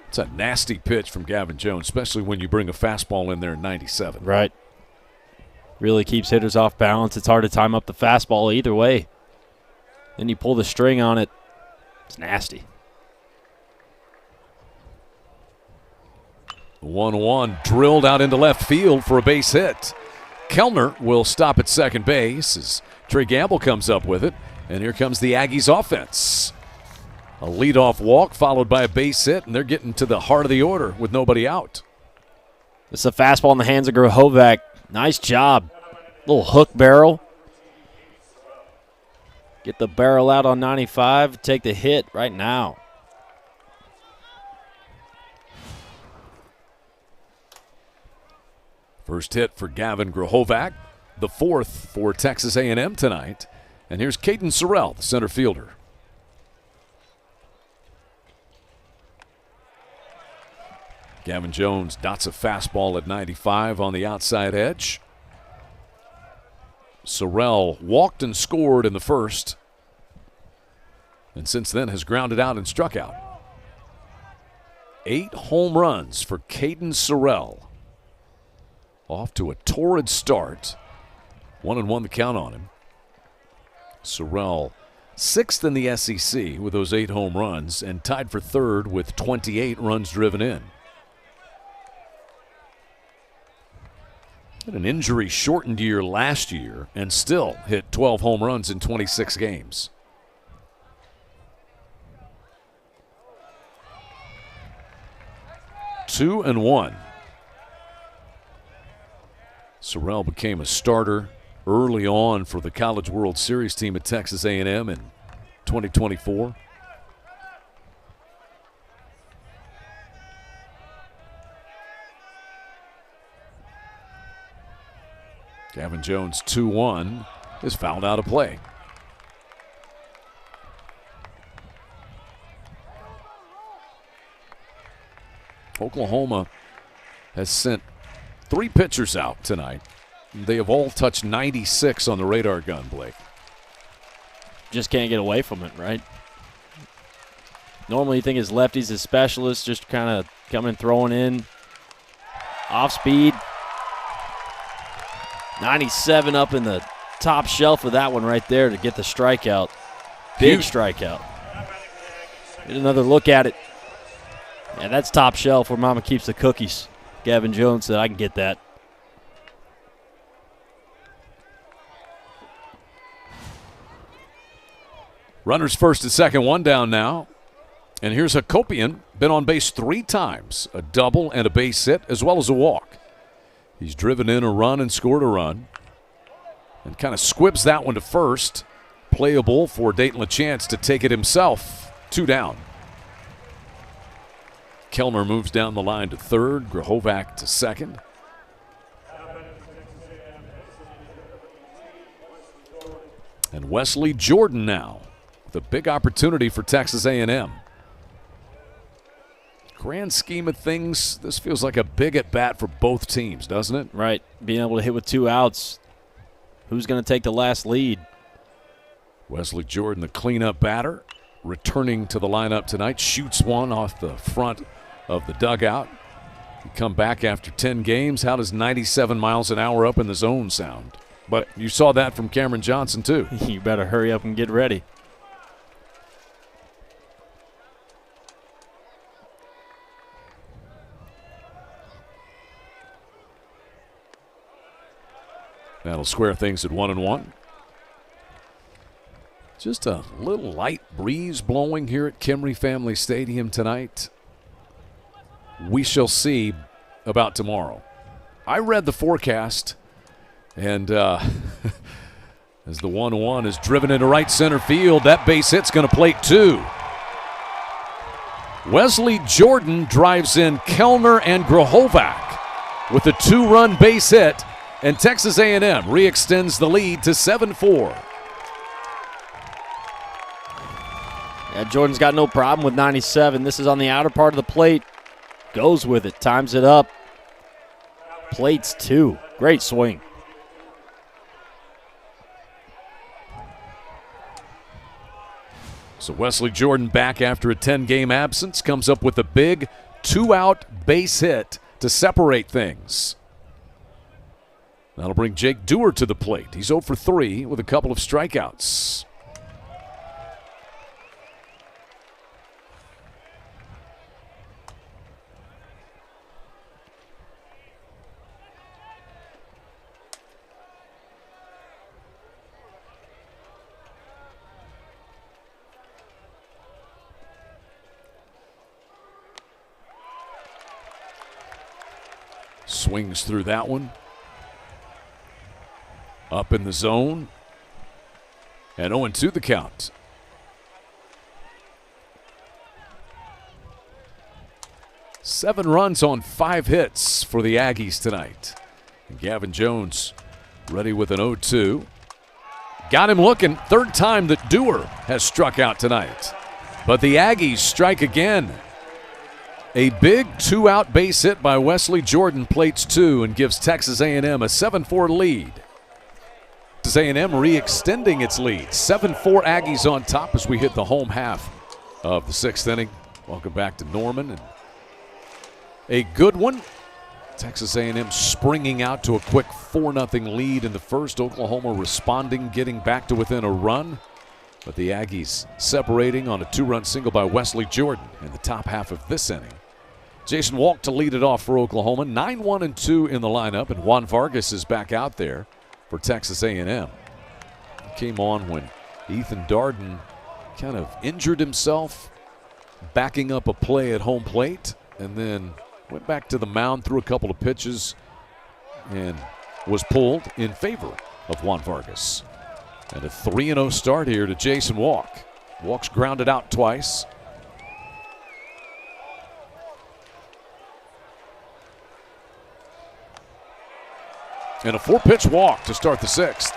It's a nasty pitch from Gavin Jones, especially when you bring a fastball in there in 97. Right. Really keeps hitters off balance. It's hard to time up the fastball either way. Then you pull the string on it. It's nasty. 1-1 drilled out into left field for a base hit. Kellner will stop at second base as Trey Gamble comes up with it. And here comes the Aggies offense. A leadoff walk followed by a base hit, and they're getting to the heart of the order with nobody out. It's a fastball in the hands of Grohovac. Nice job. Little hook barrel. Get the barrel out on 95. Take the hit right now. First hit for Gavin Grohovac, the 4th for Texas A&M tonight. And here's Caden Sorrell, the center fielder. Gavin Jones dots a fastball at 95 on the outside edge. Sorrell walked and scored in the 1st, and since then has grounded out and struck out. 8 home runs for Caden Sorrell. Off to a torrid start. 1-1 the count on him. Sorrell 6th in the SEC with those 8 home runs and tied for 3rd with 28 runs driven in. Had an injury-shortened year last year and still hit 12 home runs in 26 games. Two and 1. Sorrell became a starter early on for the College World Series team at Texas A&M in 2024. Gavin Jones 2-1 is fouled out of play. Oklahoma has sent 3 pitchers out tonight. They have all touched 96 on the radar gun, Blake. Just can't get away from it, right? Normally you think his lefties as specialists, just kind of coming throwing in off speed. 97 up in the top shelf of that one right there to get the strikeout. Big Huge. strikeout. Get another look at it. Yeah, that's top shelf where Mama keeps the cookies. Gavin Jones said, I can get that. Runners first and second, one down now. And here's Hakopian, been on base 3 times, a double and a base hit, as well as a walk. He's driven in a run and scored a run. And kind of squibs that one to first. Playable for Dayton LaChance to take it himself. 2 down. Kellner moves down the line to third. Grahovac to second. And Wesley Jordan now with a big opportunity for Texas A&M. Grand scheme of things, this feels like a big at-bat for both teams, doesn't it? Right. Being able to hit with 2 outs. Who's going to take the last lead? Wesley Jordan, the cleanup batter, returning to the lineup tonight, shoots one off the front of the dugout. You come back after 10 games. How does 97 miles an hour up in the zone sound? But you saw that from Cameron Johnson, too. You better hurry up and get ready. That'll square things at 1-1. Just a little light breeze blowing here at Kimry Family Stadium tonight. We shall see about tomorrow. I read the forecast, and as the 1-1 is driven into right center field, that base hit's going to plate 2. Wesley Jordan drives in Kellner and Grahovac with a 2-run base hit, and Texas A&M re-extends the lead to 7-4. Yeah, Jordan's got no problem with 97. This is on the outer part of the plate. Goes with it, times it up. Plates 2. Great swing. So Wesley Jordan back after a 10-game absence, comes up with a big 2-out base hit to separate things. That'll bring Jake Dewar to the plate. He's 0 for 3 with a couple of strikeouts. Swings through that one. Up in the zone. And 0-2 the count. Seven runs on 5 hits for the Aggies tonight. And Gavin Jones ready with an 0-2. Got him looking. 3rd time that Dewar has struck out tonight. But the Aggies strike again. A big 2-out base hit by Wesley Jordan plates 2 and gives Texas A&M a 7-4 lead. Texas A&M re-extending its lead. 7-4 Aggies on top as we hit the home half of the 6th inning. Welcome back to Norman. And a good one. Texas A&M springing out to a quick 4-0 lead in the first. Oklahoma responding, getting back to within a run. But the Aggies separating on a 2-run single by Wesley Jordan in the top half of this inning. Jason Walk to lead it off for Oklahoma. 9-1-2 in the lineup, and Juan Vargas is back out there for Texas A&M. He came on when Ethan Darden kind of injured himself, backing up a play at home plate, and then went back to the mound, threw a couple of pitches, and was pulled in favor of Juan Vargas. And a 3-0 start here to Jason Walk. Walk's grounded out twice. And a 4-pitch walk to start the 6th.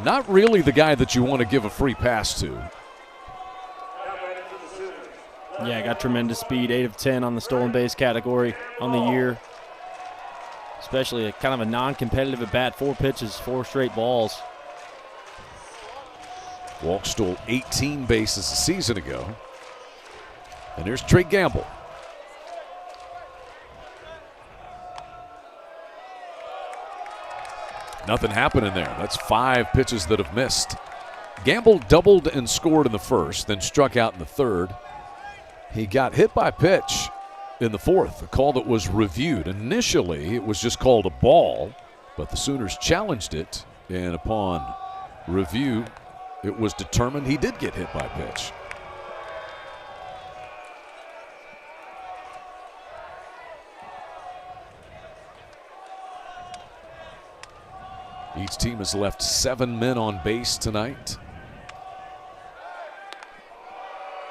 Not really the guy that you want to give a free pass to. Yeah, got tremendous speed. 8 of 10 on the stolen base category on the year. Especially a kind of a non-competitive at bat. 4 pitches, 4 straight balls. Walk stole 18 bases a season ago. And there's Trey Gamble. Nothing happening there. That's 5 pitches that have missed. Gamble doubled and scored in the first, then struck out in the third. He got hit by a pitch in the fourth, a call that was reviewed. Initially, it was just called a ball, but the Sooners challenged it, and upon review, it was determined he did get hit by a pitch. Each team has left 7 men on base tonight.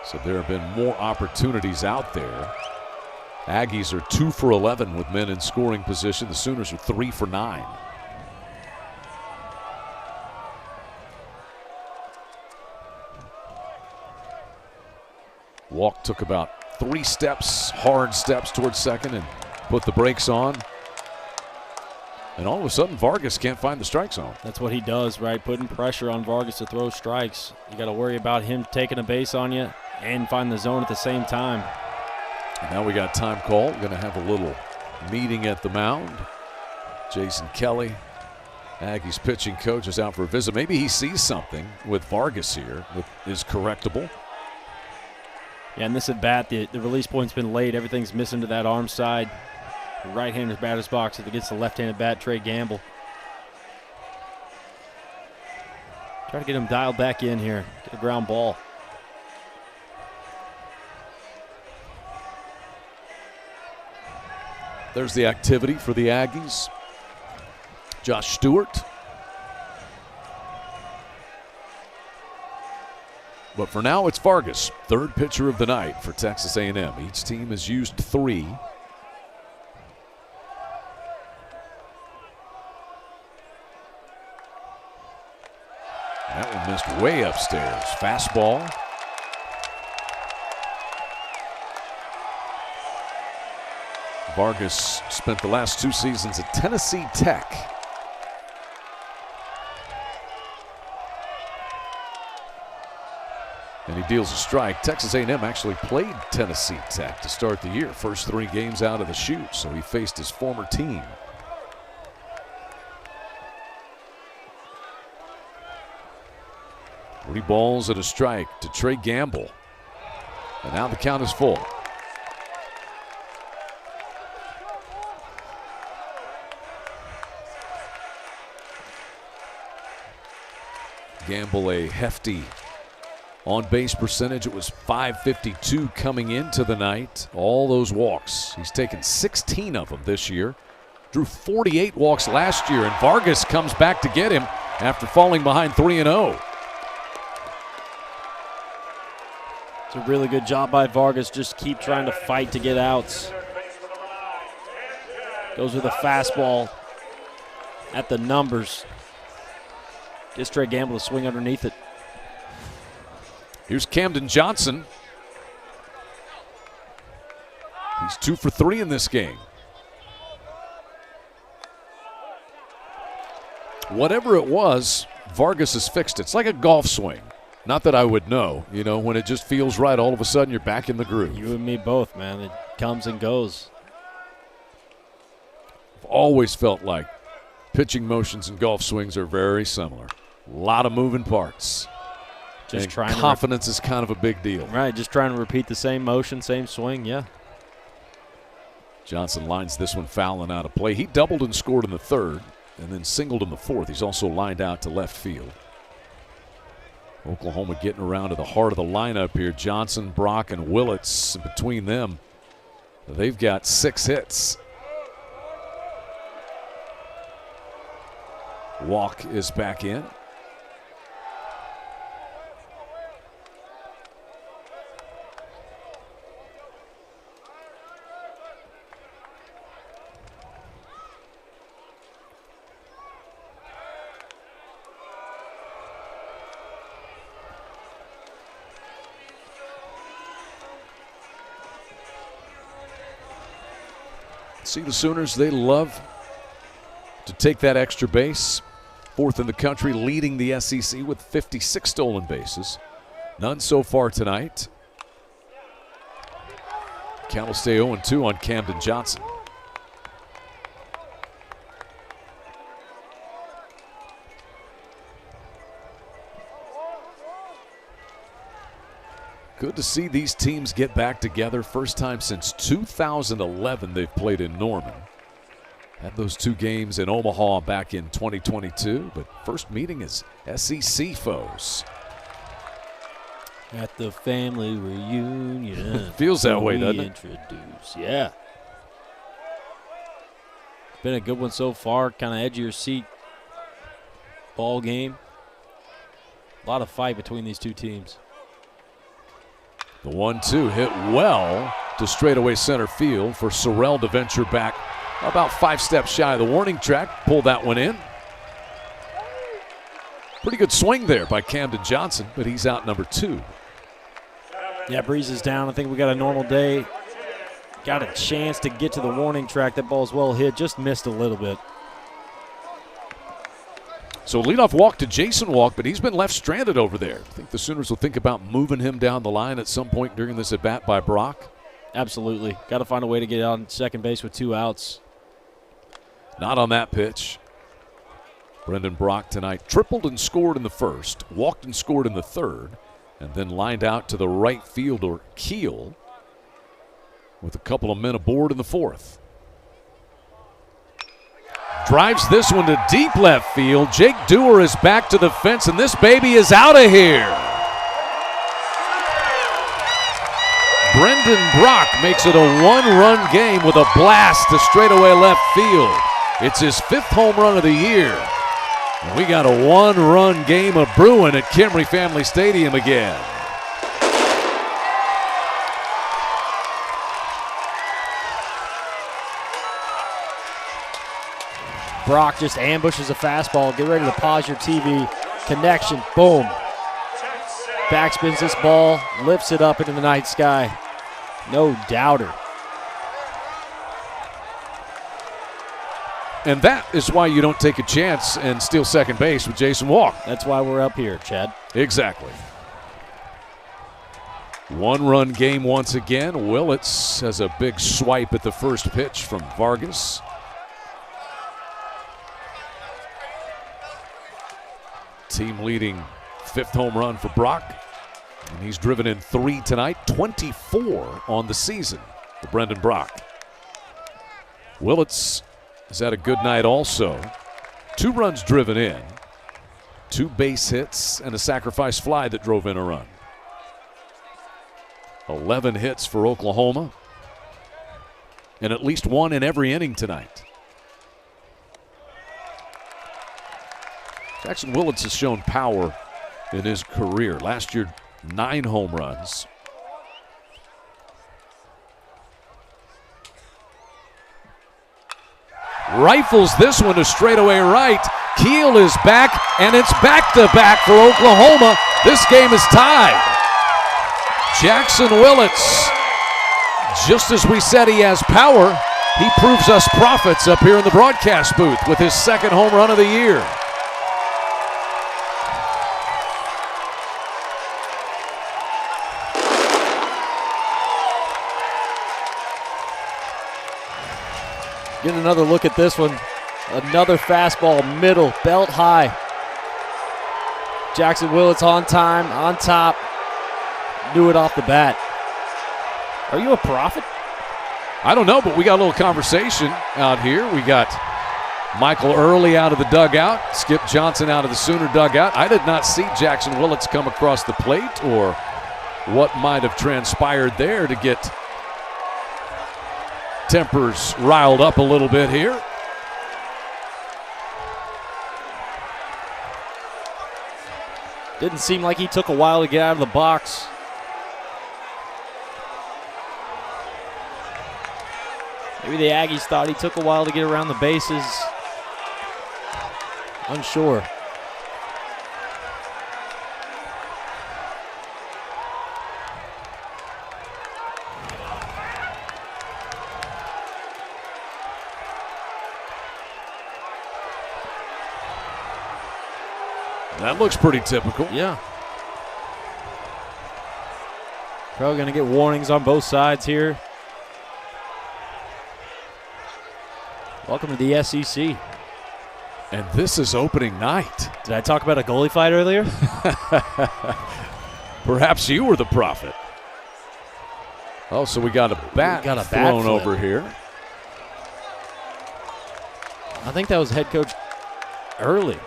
So there have been more opportunities out there. Aggies are 2 for 11 with men in scoring position. The Sooners are 3 for 9. Walk took about 3 steps, hard steps towards second, and put the brakes on. And all of a sudden, Vargas can't find the strike zone. That's what he does, right? Putting pressure on Vargas to throw strikes. You got to worry about him taking a base on you and find the zone at the same time. And now we got time call. We're going to have a little meeting at the mound. Jason Kelly, Aggies pitching coach, is out for a visit. Maybe he sees something with Vargas here that is correctable. Yeah, and this at bat, the release point's been late. Everything's missing to that arm side. The right-handed batter's box if it gets the left-handed bat, Trey Gamble. Try to get him dialed back in here. Get a ground ball. There's the activity for the Aggies. Josh Stewart. But for now, it's Vargas, third pitcher of the night for Texas A&M. Each team has used 3. That one missed way upstairs. Fastball. Vargas spent the last 2 seasons at Tennessee Tech. And he deals a strike. Texas A&M actually played Tennessee Tech to start the year. First 3 games out of the chute, so he faced his former team. Three balls and a strike to Trey Gamble. And now the count is full. Gamble a hefty on-base percentage. It was .552 coming into the night. All those walks. He's taken 16 of them this year. Drew 48 walks last year, and Vargas comes back to get him after falling behind 3-0. It's a really good job by Vargas. Just keep trying to fight to get outs. Goes with a fastball at the numbers. Gets Trey Gamble to swing underneath it. Here's Camden Johnson. He's 2 for 3 in this game. Whatever it was, Vargas has fixed it. It's like a golf swing. Not that I would know. You know, when it just feels right, all of a sudden you're back in the groove. You and me both, man. It comes and goes. I've always felt like pitching motions and golf swings are very similar. A lot of moving parts. Just and trying confidence is kind of a big deal. Right, just trying to repeat the same motion, same swing, yeah. Johnson lines this one foul and out of play. He doubled and scored in the third and then singled in the fourth. He's also lined out to left field. Oklahoma getting around to the heart of the lineup here. Johnson, Brock, and Willits. Between them, they've got 6 hits. Walk is back in. See the Sooners, they love to take that extra base. 4th in the country, leading the SEC with 56 stolen bases. None so far tonight. Count will stay 0-2 on Camden Johnson. Good to see these teams get back together. First time since 2011 they've played in Norman. Had those 2 games in Omaha back in 2022, but first meeting is SEC foes. At the family reunion. Feels that way, doesn't it? Introduce, yeah. Been a good one so far, kind of edge of your seat ball game. A lot of fight between these two teams. The 1-2 hit well to straightaway center field for Sorrell to venture back about 5 steps shy of the warning track. Pull that one in. Pretty good swing there by Camden Johnson, but he's out number 2. Yeah, breeze is down. I think we got a normal day. Got a chance to get to the warning track. That ball's well hit, just missed a little bit. So leadoff walk to Jason Walk, but he's been left stranded over there. I think the Sooners will think about moving him down the line at some point during this at-bat by Brock. Absolutely. Got to find a way to get on second base with 2 outs. Not on that pitch. Brendan Brock tonight tripled and scored in the first, walked and scored in the third, and then lined out to the right fielder Keel with a couple of men aboard in the fourth. Drives this one to deep left field. Jake Dewar is back to the fence, and this baby is out of here. Brendan Brock makes it a 1-run game with a blast to straightaway left field. It's his 5th home run of the year. And we got a 1-run game of brewing at Kimry Family Stadium again. Brock just ambushes a fastball. Get ready to pause your TV. Connection, boom. Backspins this ball, lifts it up into the night sky. No doubter. And that is why you don't take a chance and steal second base with Jason Walk. That's why we're up here, Chad. Exactly. 1-run game once again. Willits has a big swipe at the first pitch from Vargas. Team leading 5th home run for Brock. And he's driven in 3 tonight, 24 on the season for Brendan Brock. Willits has had a good night also. 2 runs driven in, 2 base hits, and a sacrifice fly that drove in a run. 11 hits for Oklahoma, and at least 1 in every inning tonight. Jackson Willits has shown power in his career. Last year, 9 home runs. Rifles this one to straightaway right. Keel is back, and it's back-to-back for Oklahoma. This game is tied. Jackson Willits, just as we said he has power, he proves us prophets up here in the broadcast booth with his 2nd home run of the year. Get another look at this one. Another fastball, middle, belt high. Jackson Willits on time, on top. Knew it off the bat. Are you a prophet? I don't know, but we got a little conversation out here. We got Michael Early out of the dugout, Skip Johnson out of the Sooner dugout. I did not see Jackson Willits come across the plate or what might have transpired there to get tempers riled up a little bit here. Didn't seem like he took a while to get out of the box. Maybe the Aggies thought he took a while to get around the bases. Unsure. That looks pretty typical. Yeah. Probably going to get warnings on both sides here. Welcome to the SEC. And this is opening night. Did I talk about a goalie fight earlier? Perhaps you were the prophet. Oh, so we got a bat, got a bat thrown flip over here. I think that was head coach Early.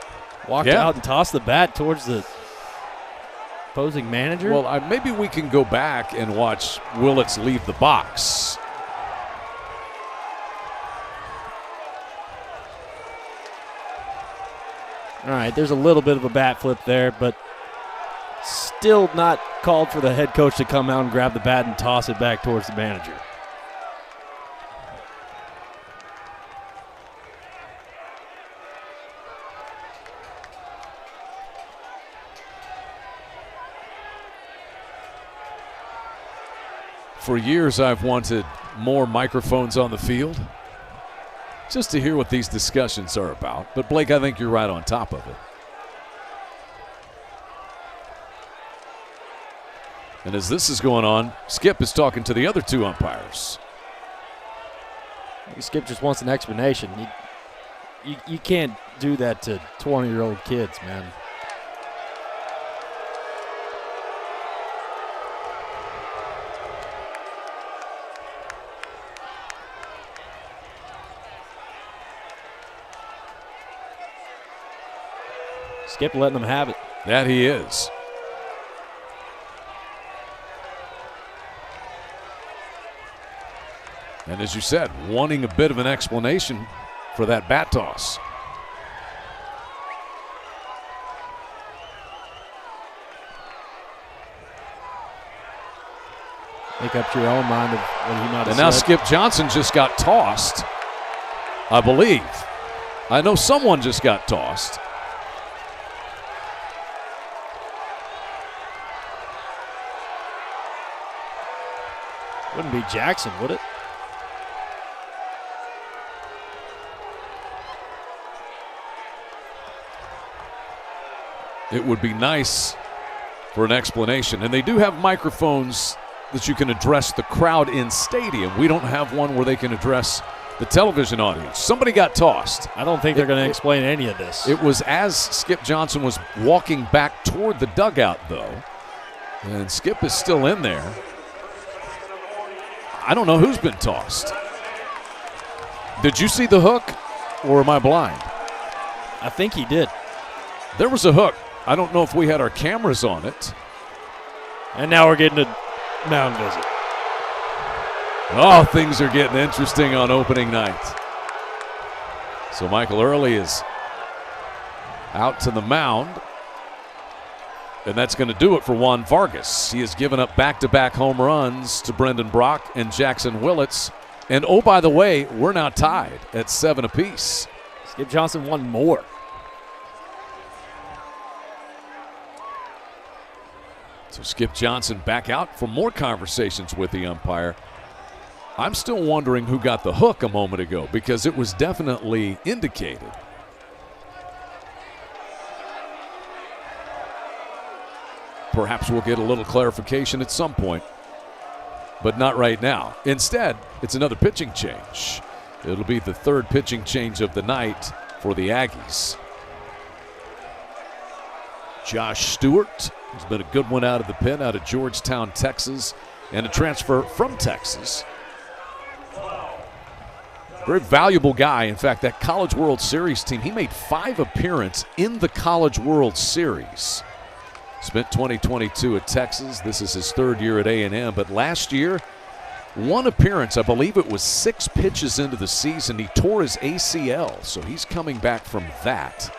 Walked Yeah. out and tossed the bat towards the opposing manager. Well, maybe we can go back and watch Willits leave the box. All right, there's a little bit of a bat flip there, but still not called for the head coach to come out and grab the bat and toss it back towards the manager. For years, I've wanted more microphones on the field just to hear what these discussions are about. But, Blake, I think you're right on top of it. And as this is going on, Skip is talking to the other two umpires. Skip just wants an explanation. You can't do that to 20-year-old kids, man. Skip letting them have it. That he is. And as you said, wanting a bit of an explanation for that bat toss. Make up to your own mind of what he might have And now said. Skip Johnson just got tossed, I believe. I know someone just got tossed. Wouldn't be Jackson, would it? It would be nice for an explanation. And they do have microphones that you can address the crowd in stadium. We don't have one where they can address the television audience. Somebody got tossed. I don't think they're going to explain any of this. It was as Skip Johnson was walking back toward the dugout, though. And Skip is still in there. I don't know who's been tossed. Did you see the hook, or am I blind? I think he did. There was a hook. I don't know if we had our cameras on it. And now we're getting a mound visit. Oh, things are getting interesting on opening night. So Michael Early is out to the mound. And that's going to do it for Juan Vargas. He has given up back-to-back home runs to Brendan Brock and Jackson Willits. And, oh, by the way, we're now tied at 7 apiece. Skip Johnson won more. So Skip Johnson back out for more conversations with the umpire. I'm still wondering who got the hook a moment ago because it was definitely indicated. Perhaps we'll get a little clarification at some point, but not right now. Instead, it's another pitching change. It'll be the third pitching change of the night for the Aggies. Josh Stewart has been a good one out of the pen, out of Georgetown, Texas, and a transfer from Texas. Very valuable guy. In fact, that College World Series team, he made 5 appearances in the College World Series. Spent 2022 at Texas. This is his 3rd year at A&M. But last year, 1 appearance, I believe it was 6 pitches into the season. He tore his ACL, so he's coming back from that.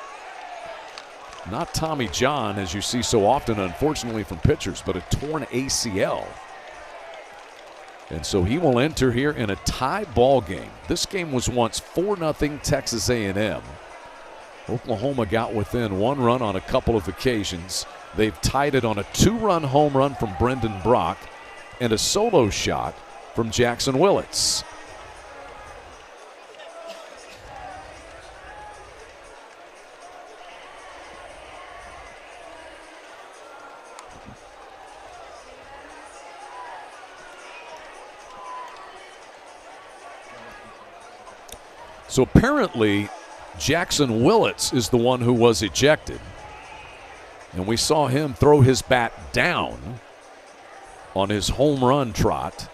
Not Tommy John, as you see so often, unfortunately, from pitchers, but a torn ACL. And so he will enter here in a tie ball game. This game was once 4-0 Texas A&M. Oklahoma got within 1 run on a couple of occasions. They've tied it on a 2-run home run from Brendan Brock and a solo shot from Jackson Willits. So apparently, Jackson Willits is the one who was ejected. And we saw him throw his bat down on his home run trot.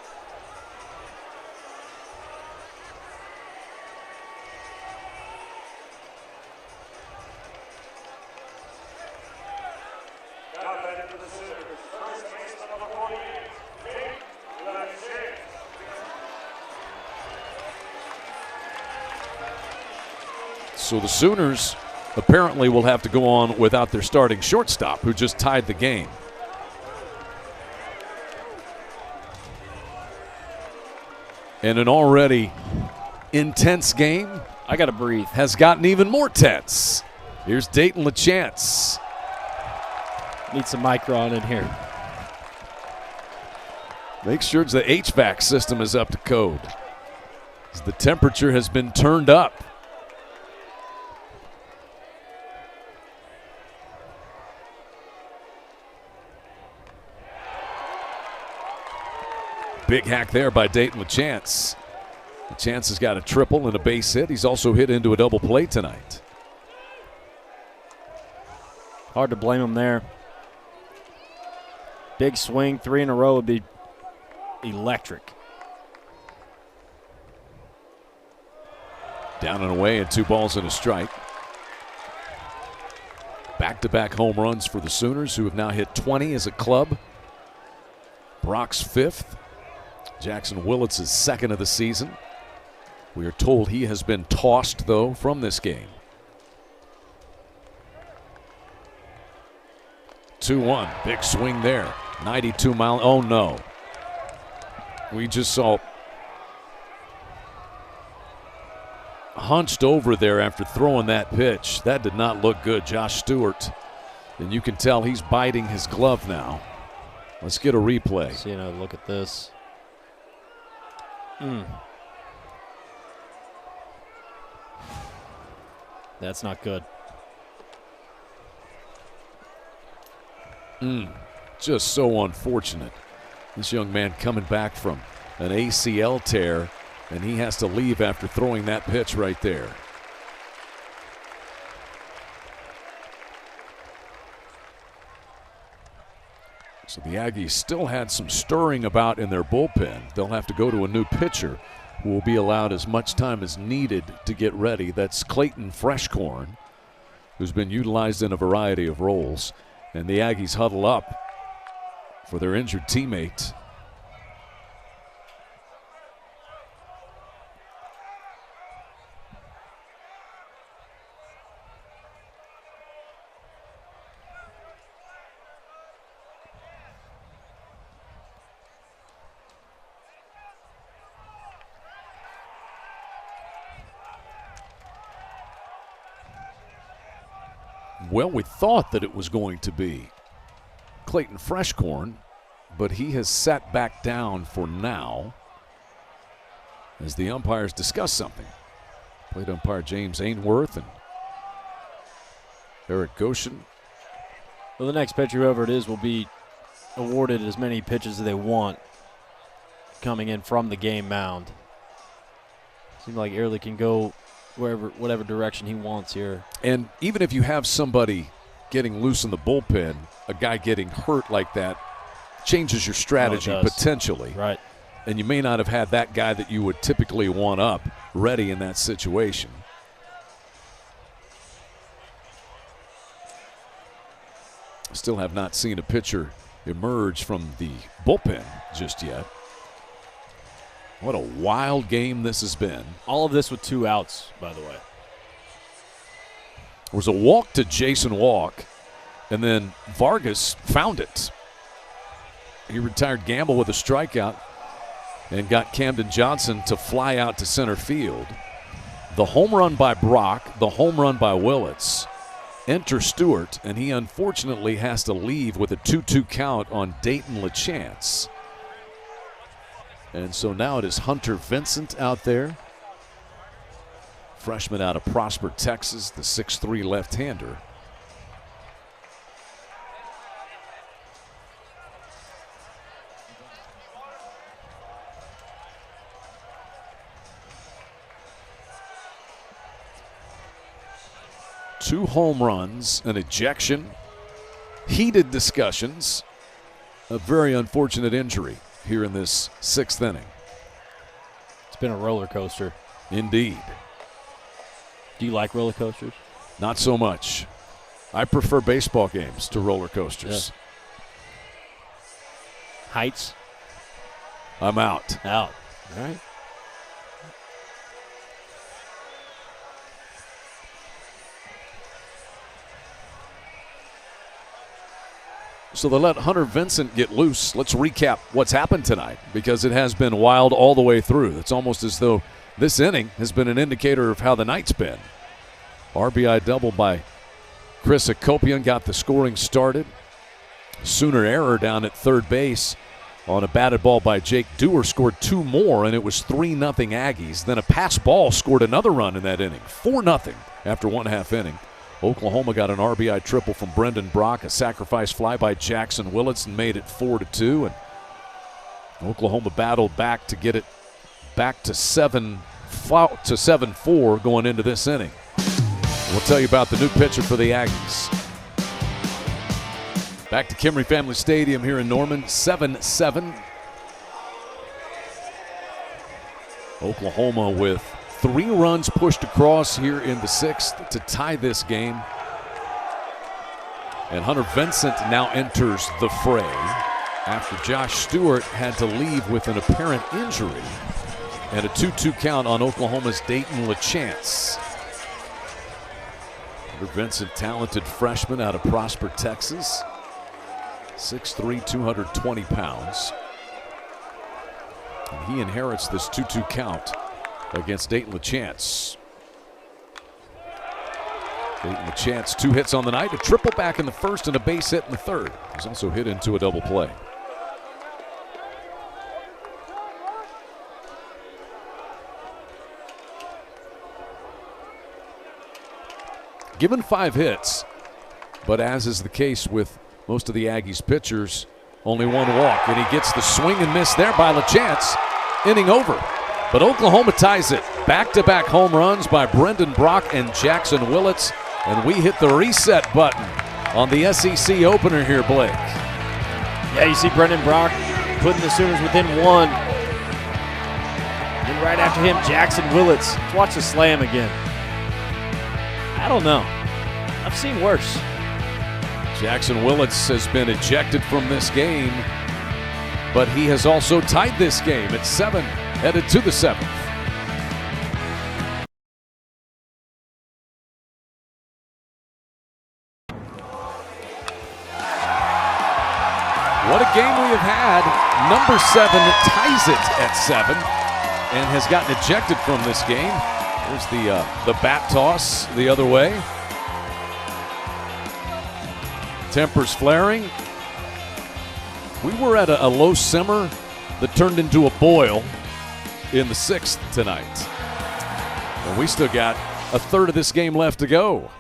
So the Sooners apparently will have to go on without their starting shortstop, who just tied the game. And an already intense game, I got to breathe, has gotten even more tense. Here's Dayton LaChance. Need some Micron in here. Make sure the HVAC system is up to code, as the temperature has been turned up. Big hack there by Dayton LaChance. LaChance has got a triple and a base hit. He's also hit into a double play tonight. Hard to blame him there. Big swing, 3 in a row would be electric. Down and away and 2 balls and a strike. Back-to-back home runs for the Sooners, who have now hit 20 as a club. Brock's 5th. Jackson Willits is 2nd of the season. We are told he has been tossed, though, from this game. 2-1. Big swing there. 92 mile. Oh, no. We just saw hunched over there after throwing that pitch. That did not look good. Josh Stewart. And you can tell he's biting his glove now. Let's get a replay. See another look at this. That's not good. Just so unfortunate. This young man coming back from an ACL tear, and he has to leave after throwing that pitch right there. So the Aggies still had some stirring about in their bullpen. They'll have to go to a new pitcher who will be allowed as much time as needed to get ready. That's Clayton Freshcorn, who's been utilized in a variety of roles. And the Aggies huddle up for their injured teammate. Well, we thought that it was going to be Clayton Freshcorn, but he has sat back down for now as the umpires discuss something. Plate umpire James Ainsworth and Eric Goshen. Well, the next pitcher, whoever it is, will be awarded as many pitches as they want coming in from the game mound. Seems like Early can go whatever direction he wants here. And even if you have somebody getting loose in the bullpen, a guy getting hurt like that changes your strategy potentially. Right. And you may not have had that guy that you would typically want up ready in that situation. Still have not seen a pitcher emerge from the bullpen just yet. What a wild game this has been. All of this with 2 outs, by the way. There was a walk to Jason Walk, and then Vargas found it. He retired Gamble with a strikeout and got Camden Johnson to fly out to center field. The home run by Brock, the home run by Willits. Enter Stewart, and he unfortunately has to leave with a 2-2 count on Dayton LaChance. And so now it is Hunter Vincent out there. Freshman out of Prosper, Texas, the 6'3" left-hander. Two home runs, an ejection, heated discussions, a very unfortunate injury here in this 6th inning. It's been a roller coaster. Indeed. Do you like roller coasters? Not so much. I prefer baseball games to roller coasters. Yeah. Heights? I'm out. Out. All right. So they let Hunter Vincent get loose. Let's recap what's happened tonight because it has been wild all the way through. It's almost as though this inning has been an indicator of how the night's been. RBI double by Chris Akopian got the scoring started. Sooner error down at third base on a batted ball by Jake Dewar scored 2 more, and it was 3-0 Aggies. Then a pass ball scored another run in that inning, 4-0 after 1/2 inning. Oklahoma got an RBI triple from Brendan Brock, a sacrifice fly by Jackson Willits, and made it 4-2. And Oklahoma battled back to get it back to 7-4 going into this inning. We'll tell you about the new pitcher for the Aggies. Back to Kimry Family Stadium here in Norman, 7-7. Oklahoma with 3 runs pushed across here in the 6th to tie this game. And Hunter Vincent now enters the fray after Josh Stewart had to leave with an apparent injury. And a 2-2 count on Oklahoma's Dayton LaChance. Hunter Vincent, talented freshman out of Prosper, Texas. 6'3", 220 pounds. And he inherits this 2-2 count against Dayton LaChance. Dayton LaChance, 2 hits on the night, a triple back in the first and a base hit in the third. He's also hit into a double play. Given 5 hits, but as is the case with most of the Aggies pitchers, only 1 walk, and he gets the swing and miss there by LaChance. Inning over. But Oklahoma ties it. Back-to-back home runs by Brendan Brock and Jackson Willits, and we hit the reset button on the SEC opener here, Blake. Yeah, you see Brendan Brock putting the Sooners within 1. Then right after him, Jackson Willits. Let's watch the slam again. I don't know. I've seen worse. Jackson Willits has been ejected from this game, but he has also tied this game at 7, headed to the 7th. What a game we have had. Number 7 ties it at 7 and has gotten ejected from this game. There's the bat toss the other way. Tempers flaring. We were at a low simmer that turned into a boil in the 6th tonight. And we still got a third of this game left to go.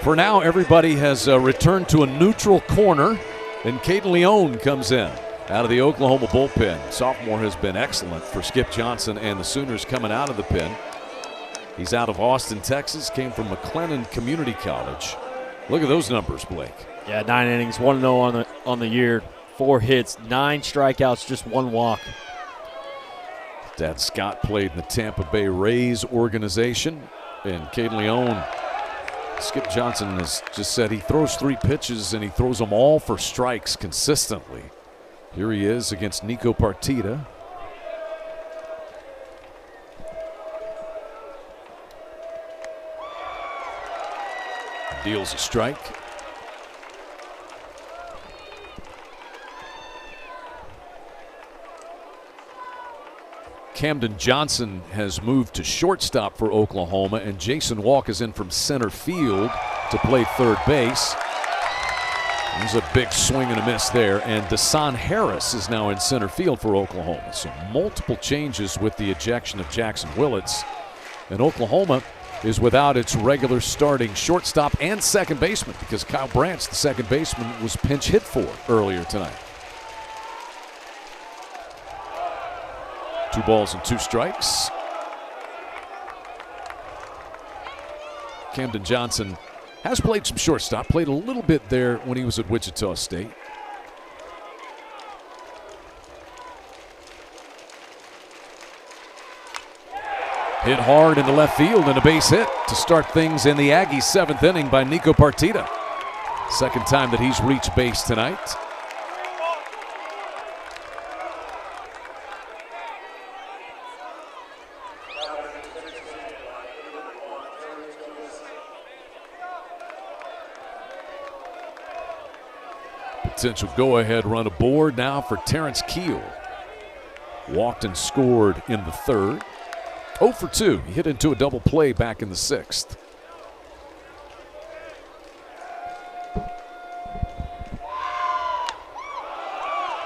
For now, everybody has returned to a neutral corner, and Caden Leone comes in out of the Oklahoma bullpen. Sophomore has been excellent for Skip Johnson and the Sooners coming out of the pen. He's out of Austin, Texas, came from McLennan Community College. Look at those numbers, Blake. Yeah, 9 innings, 1-0 on the year, 4 hits, 9 strikeouts, just 1 walk. Dad Scott played in the Tampa Bay Rays organization, and Caden Leone, Skip Johnson has just said he throws 3 pitches and he throws them all for strikes consistently. Here he is against Nico Partita. Deals a strike. Camden Johnson has moved to shortstop for Oklahoma, and Jason Walk is in from center field to play third base. There's a big swing and a miss there, and Dasan Harris is now in center field for Oklahoma. So multiple changes with the ejection of Jackson Willits, and Oklahoma is without its regular starting shortstop and second baseman because Kyle Branch, the second baseman, was pinch hit for earlier tonight. 2 balls and 2 strikes. Camden Johnson has played some shortstop, played a little bit there when he was at Wichita State. Hit hard in the left field and a base hit to start things in the Aggies' 7th inning by Nico Partita. Second time that he's reached base tonight. Potential go-ahead run aboard now for Terrence Keel. Walked and scored in the third. 0 for 2. He hit into a double play back in the sixth.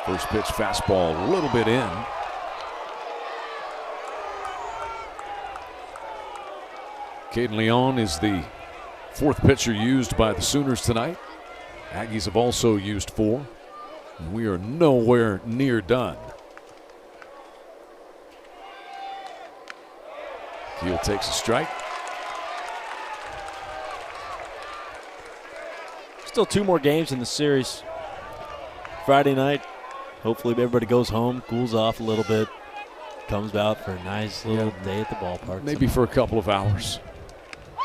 First pitch fastball a little bit in. Caden Leon is the fourth pitcher used by the Sooners tonight. Aggies have also used 4. And we are nowhere near done. Keel takes a strike. Still 2 more games in the series. Friday night, hopefully everybody goes home, cools off a little bit, comes out for a nice little day at the ballpark. Maybe for a couple of hours.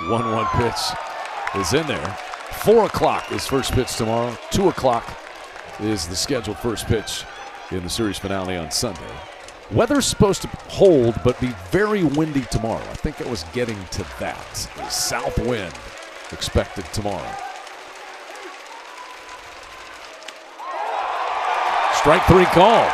1-1 pitch is in there. 4 o'clock is first pitch tomorrow. 2 o'clock is the scheduled first pitch in the series finale on Sunday. Weather's supposed to hold, but be very windy tomorrow. I think it was getting to that. A south wind expected tomorrow. Strike 3 called.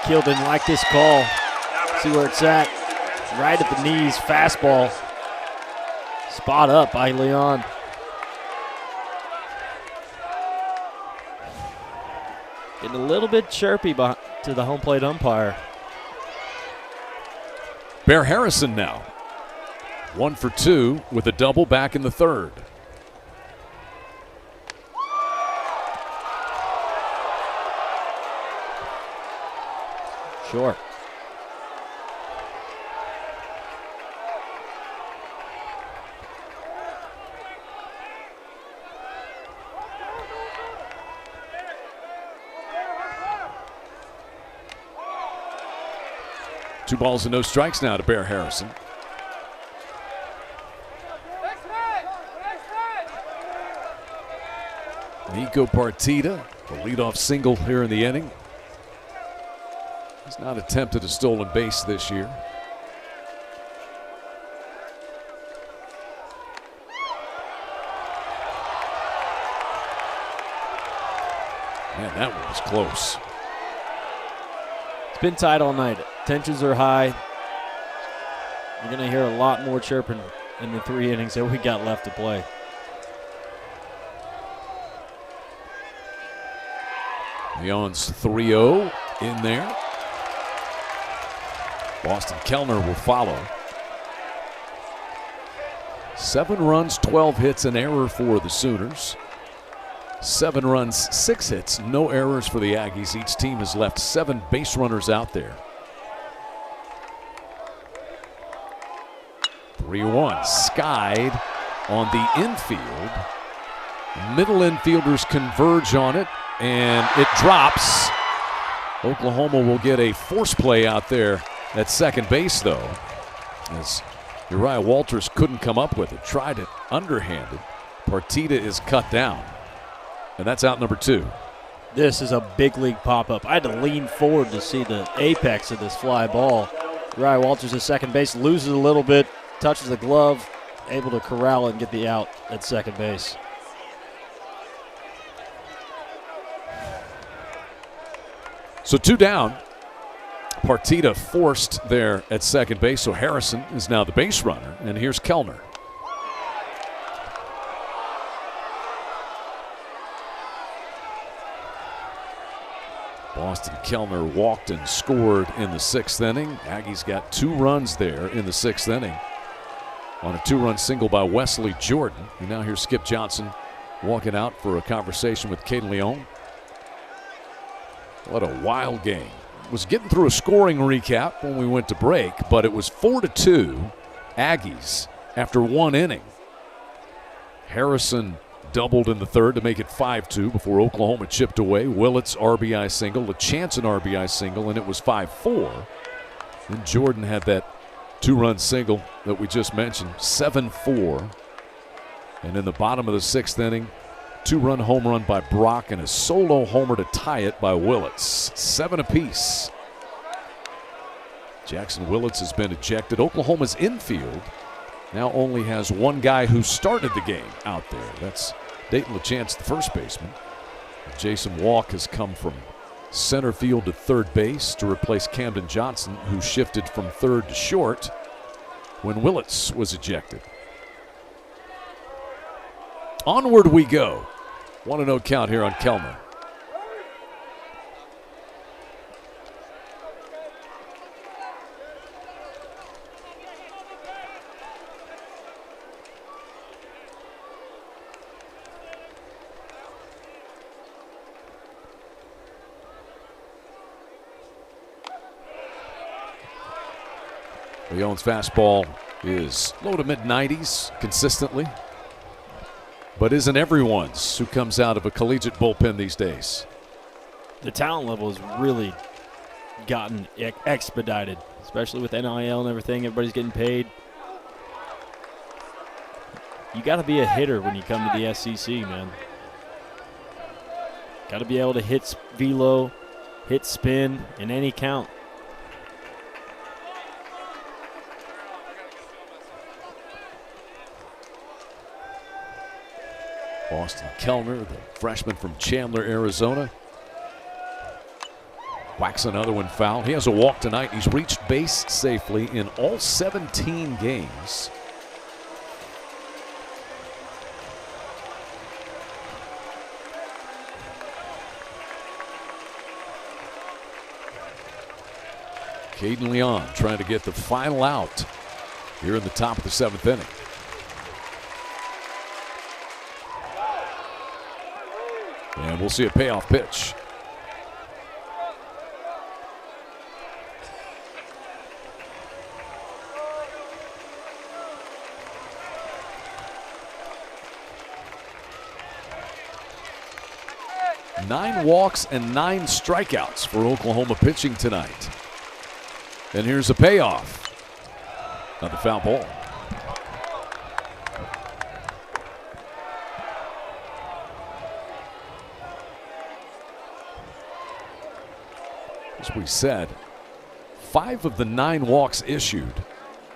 Keel didn't like this call. See where it's at. Right at the knees, fastball. Spot up by Leon. Getting a little bit chirpy to the home plate umpire. Bear Harrison now. 1 for 2 with a double back in the third. Sure. Two balls and no strikes now to Bear Harrison. Nico Partita, the leadoff single here in the inning. He's not attempted a stolen base this year. Man, that one was close. It's been tight all night. Tensions are high. You're going to hear a lot more chirping in the 3 innings that we got left to play. Leon's 3-0 in there. Boston Kellner will follow. 7 runs, 12 hits, an error for the Sooners. 7 runs, 6 hits, no errors for the Aggies. Each team has left 7 base runners out there. 3-1, skied on the infield. Middle infielders converge on it, and it drops. Oklahoma will get a force play out there at second base, though, as Uriah Walters couldn't come up with it. Tried it underhanded. Partita is cut down, and that's out number 2. This is a big league pop-up. I had to lean forward to see the apex of this fly ball. Uriah Walters at second base, loses a little bit, touches the glove, able to corral it and get the out at second base. So 2 down. Partita forced there at second base, so Harrison is now the base runner, and here's Kellner. Boston Kellner walked and scored in the 6th inning. Aggies got 2 runs there in the 6th inning on a 2-run single by Wesley Jordan. And now here's Skip Johnson walking out for a conversation with Caden Leon. What a wild game. Was getting through a scoring recap when we went to break, but it was 4-2 Aggies after 1 inning. Harrison doubled in the third to make it 5-2 before Oklahoma chipped away. Willett's RBI single, LeChanson RBI single, and it was 5-4. Then Jordan had that 2-run single that we just mentioned, 7-4. And in the bottom of the 6th inning, 2-run home run by Brock and a solo homer to tie it by Willits. 7 apiece. Jackson Willits has been ejected. Oklahoma's infield now only has one guy who started the game out there. That's Dayton LaChance, the first baseman. Jason Walk has come from center field to third base to replace Camden Johnson, who shifted from third to short when Willits was ejected. Onward we go. 1-0 count here on Kellner. Leon's fastball is low to mid-90s consistently, but isn't everyone's who comes out of a collegiate bullpen these days. The talent level has really gotten expedited, especially with NIL and everything. Everybody's getting paid. You got to be a hitter when you come to the SEC, man. Got to be able to hit velo, hit spin in any count. Austin Kellner, the freshman from Chandler, Arizona, whacks another one foul. He has a walk tonight. He's reached base safely in all 17 games. Caden Leon trying to get the final out here in the top of the 7th inning. And we'll see a payoff pitch. Nine walks and 9 strikeouts for Oklahoma pitching tonight. And here's a payoff. Another foul ball. As we said, 5 of the 9 walks issued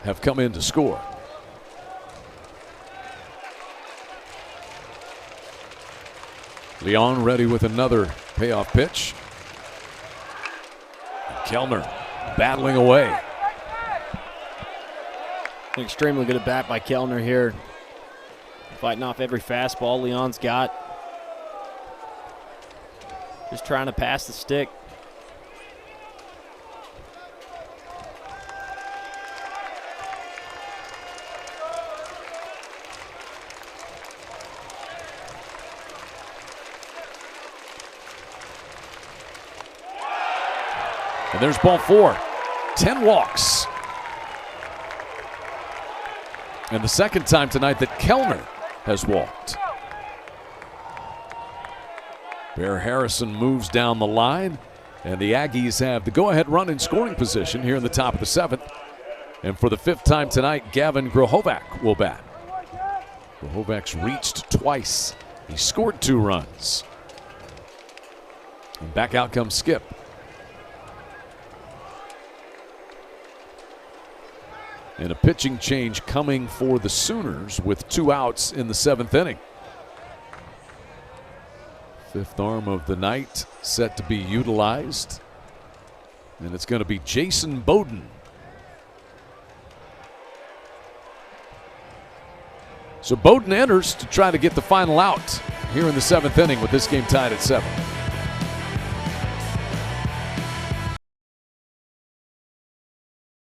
have come in to score. Leon ready with another payoff pitch. Kellner battling away. An extremely good at bat by Kellner here. Fighting off every fastball Leon's got. Just trying to pass the stick. And there's ball 4. 10 walks. And the second time tonight that Kellner has walked. Bear Harrison moves down the line, and the Aggies have the go-ahead run in scoring position here in the top of the 7th. And for the 5th time tonight, Gavin Grohovac will bat. Grohovac's reached twice. He scored 2 runs. And back out comes Skip. And a pitching change coming for the Sooners with 2 outs in the 7th inning. 5th arm of the night set to be utilized. And it's going to be Jason Bowden. So Bowden enters to try to get the final out here in the 7th inning with this game tied at 7.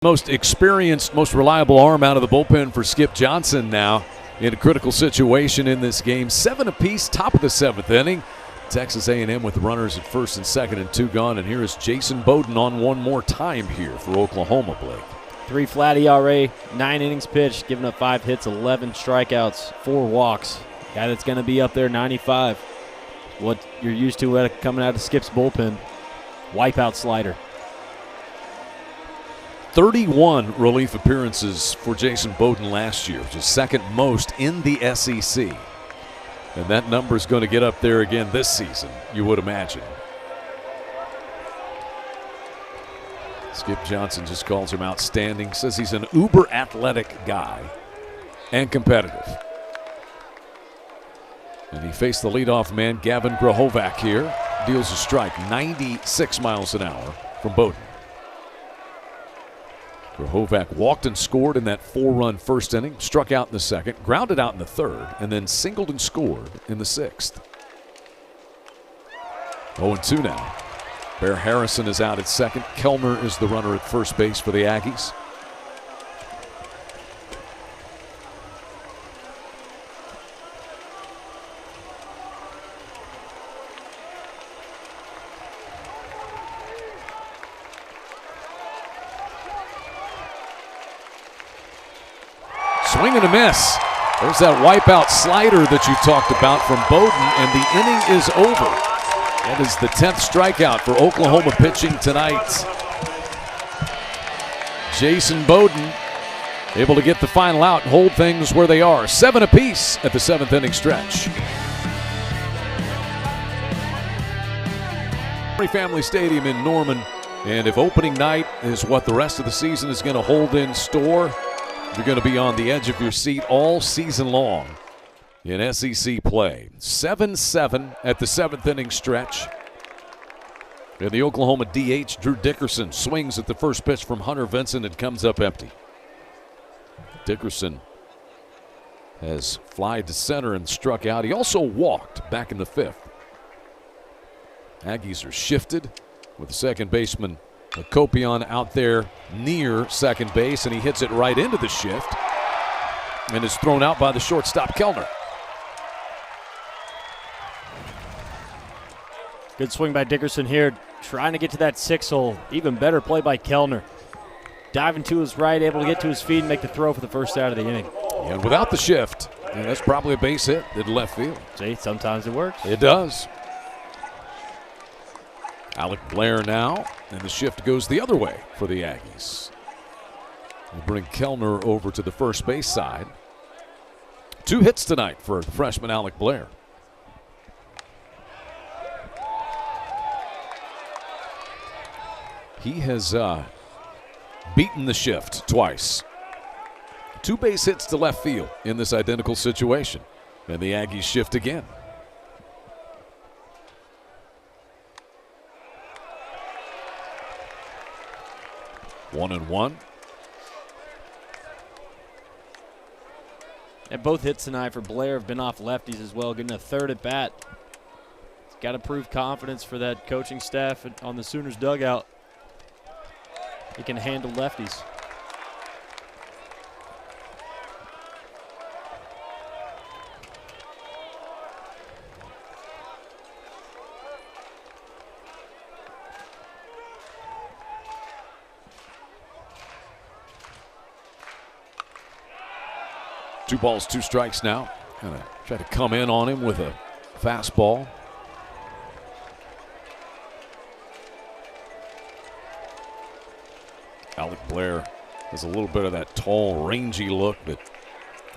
Most experienced, most reliable arm out of the bullpen for Skip Johnson now in a critical situation in this game. 7 apiece, top of the 7th inning. Texas A&M with runners at first and second and 2 gone. And here is Jason Bowden on one more time here for Oklahoma, Blake. 3 flat ERA, 9 innings pitched, giving up 5 hits, 11 strikeouts, 4 walks. Guy that's going to be up there 95. What you're used to coming out of Skip's bullpen. Wipeout slider. 31 relief appearances for Jason Bowden last year, which is second most in the SEC. And that number is going to get up there again this season, you would imagine. Skip Johnson just calls him outstanding, says he's an uber athletic guy and competitive. And he faced the leadoff man, Gavin Grahovac here. Deals a strike, 96 miles an hour from Bowden. Grahovac walked and scored in that 4-run first inning, struck out in the second, grounded out in the third, and then singled and scored in the sixth. 0-2 now. Bear Harrison is out at second. Kellner is the runner at first base for the Aggies. Swing and a miss. There's that wipeout slider that you talked about from Bowden, and the inning is over. That is the 10th strikeout for Oklahoma pitching tonight. Jason Bowden able to get the final out and hold things where they are. 7 apiece at the 7th inning stretch. Family Stadium in Norman, and if opening night is what the rest of the season is going to hold in store, you're going to be on the edge of your seat all season long in SEC play. 7-7 at the 7th inning stretch. And the Oklahoma DH, Drew Dickerson, swings at the first pitch from Hunter Vincent and comes up empty. Dickerson has flied to center and struck out. He also walked back in the 5th. Aggies are shifted with the second baseman Kopion out there near second base, and he hits it right into the shift and is thrown out by the shortstop Kellner. Good swing by Dickerson here, trying to get to that 6-hole. Even better play by Kellner. Diving to his right, able to get to his feet and make the throw for the first out of the inning. And without the shift, that's probably a base hit at left field. See, sometimes it works. It does. Alec Blair now, and the shift goes the other way for the Aggies. We'll bring Kellner over to the first base side. 2 hits tonight for the freshman Alec Blair. He has beaten the shift twice. 2 base hits to left field in this identical situation. And the Aggies shift again. 1-1. And both hits tonight for Blair have been off lefties as well, getting a third at bat. He's got to prove confidence for that coaching staff on the Sooners dugout. He can handle lefties. Two balls, 2 strikes now. Kind of try to come in on him with a fastball. Alec Blair has a little bit of that tall, rangy look that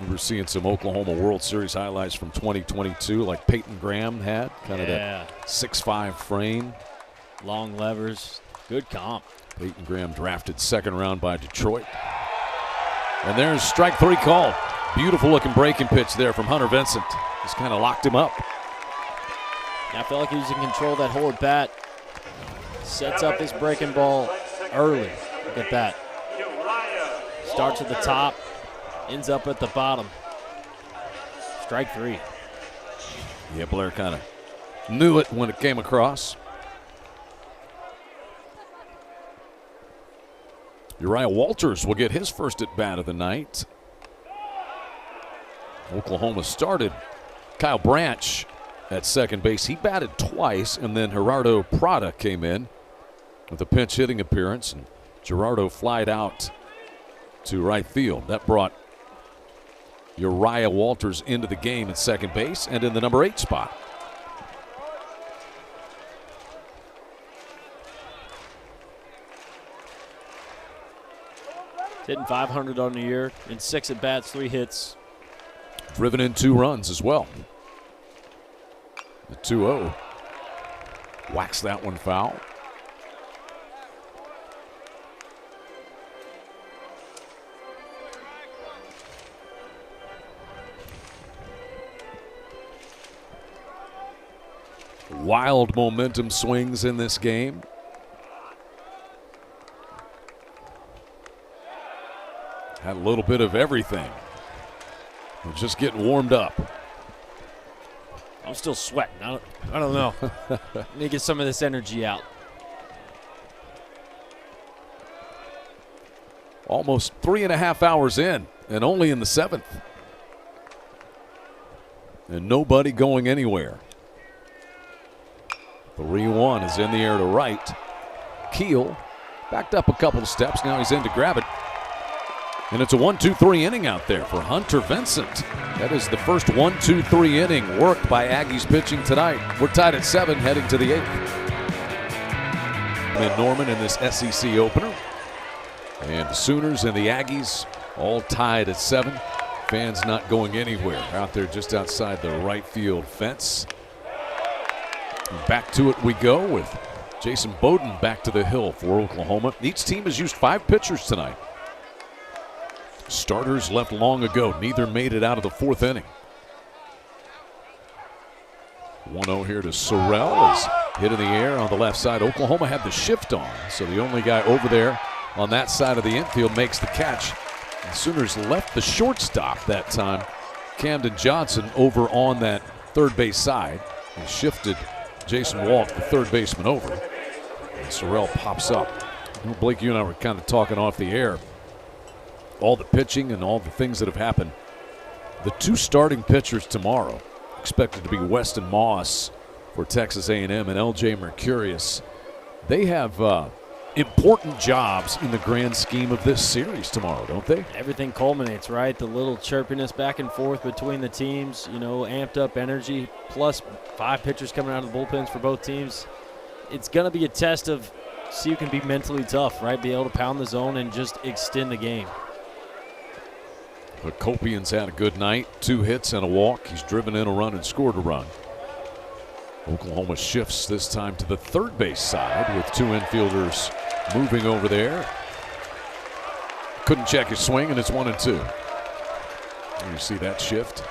we were seeing some Oklahoma World Series highlights from 2022, like Peyton Graham had. Kind of that 6'5" frame. Long levers. Good comp. Peyton Graham drafted 2nd round by Detroit. And there's strike 3 called. Beautiful looking breaking pitch there from Hunter Vincent. Just kind of locked him up. I felt like he was in control of that whole at bat. Sets up his breaking ball early. Look at that. Starts at the top, ends up at the bottom. Strike 3. Yeah, Blair kind of knew it when it came across. Uriah Walters will get his first at bat of the night. Oklahoma started Kyle Branch at second base. He batted twice, and then Gerardo Prada came in with a pinch hitting appearance, and Gerardo flied out to right field. That brought Uriah Walters into the game at second base and in the number 8 spot. Hitting .500 on the year in 6 at bats, 3 hits. Driven in 2 runs as well. The 2-0. Whacks that one foul. wild momentum swings in this game. Had a little bit of everything. We're just getting warmed up. I'm still sweating. I don't know. Need to get some of this energy out. Almost 3.5 hours in, and only in the 7th. And nobody going anywhere. 3-1 is in the air to right. Keel backed up a couple of steps. Now he's in to grab it. And it's a 1-2-3 inning out there for Hunter Vincent. That is the first 1-2-3 inning worked by Aggies pitching tonight. We're tied at 7, heading to the 8th. And Norman in this SEC opener. And the Sooners and the Aggies all tied at 7. Fans not going anywhere out there just outside the right field fence. And back to it we go with Jason Bowden back to the hill for Oklahoma. Each team has used 5 pitchers tonight. Starters left long ago. Neither made it out of the 4th inning. 1-0 here to Sorrell. Is hit in the air on the left side. Oklahoma had the shift on, so the only guy over there on that side of the infield makes the catch. The Sooners left the shortstop that time, Camden Johnson, over on that third base side and shifted Jason Walk, the third baseman, over. And Sorrell pops up. Blake, you and I were kind of talking off the air. All the pitching and all the things that have happened. The 2 starting pitchers tomorrow expected to be Weston Moss for Texas A&M and LJ Mercurius. They have important jobs in the grand scheme of this series tomorrow, don't they? Everything culminates, right? The little chirpiness back and forth between the teams, amped up energy, plus 5 pitchers coming out of the bullpens for both teams. It's going to be a test of see who can be mentally tough, right? Be able to pound the zone and just extend the game. Hakopian's had a good night. 2 hits and a walk. He's driven in a run and scored a run. Oklahoma shifts this time to the third base side with 2 infielders moving over there. Couldn't check his swing, and it's 1-2. You see that shift.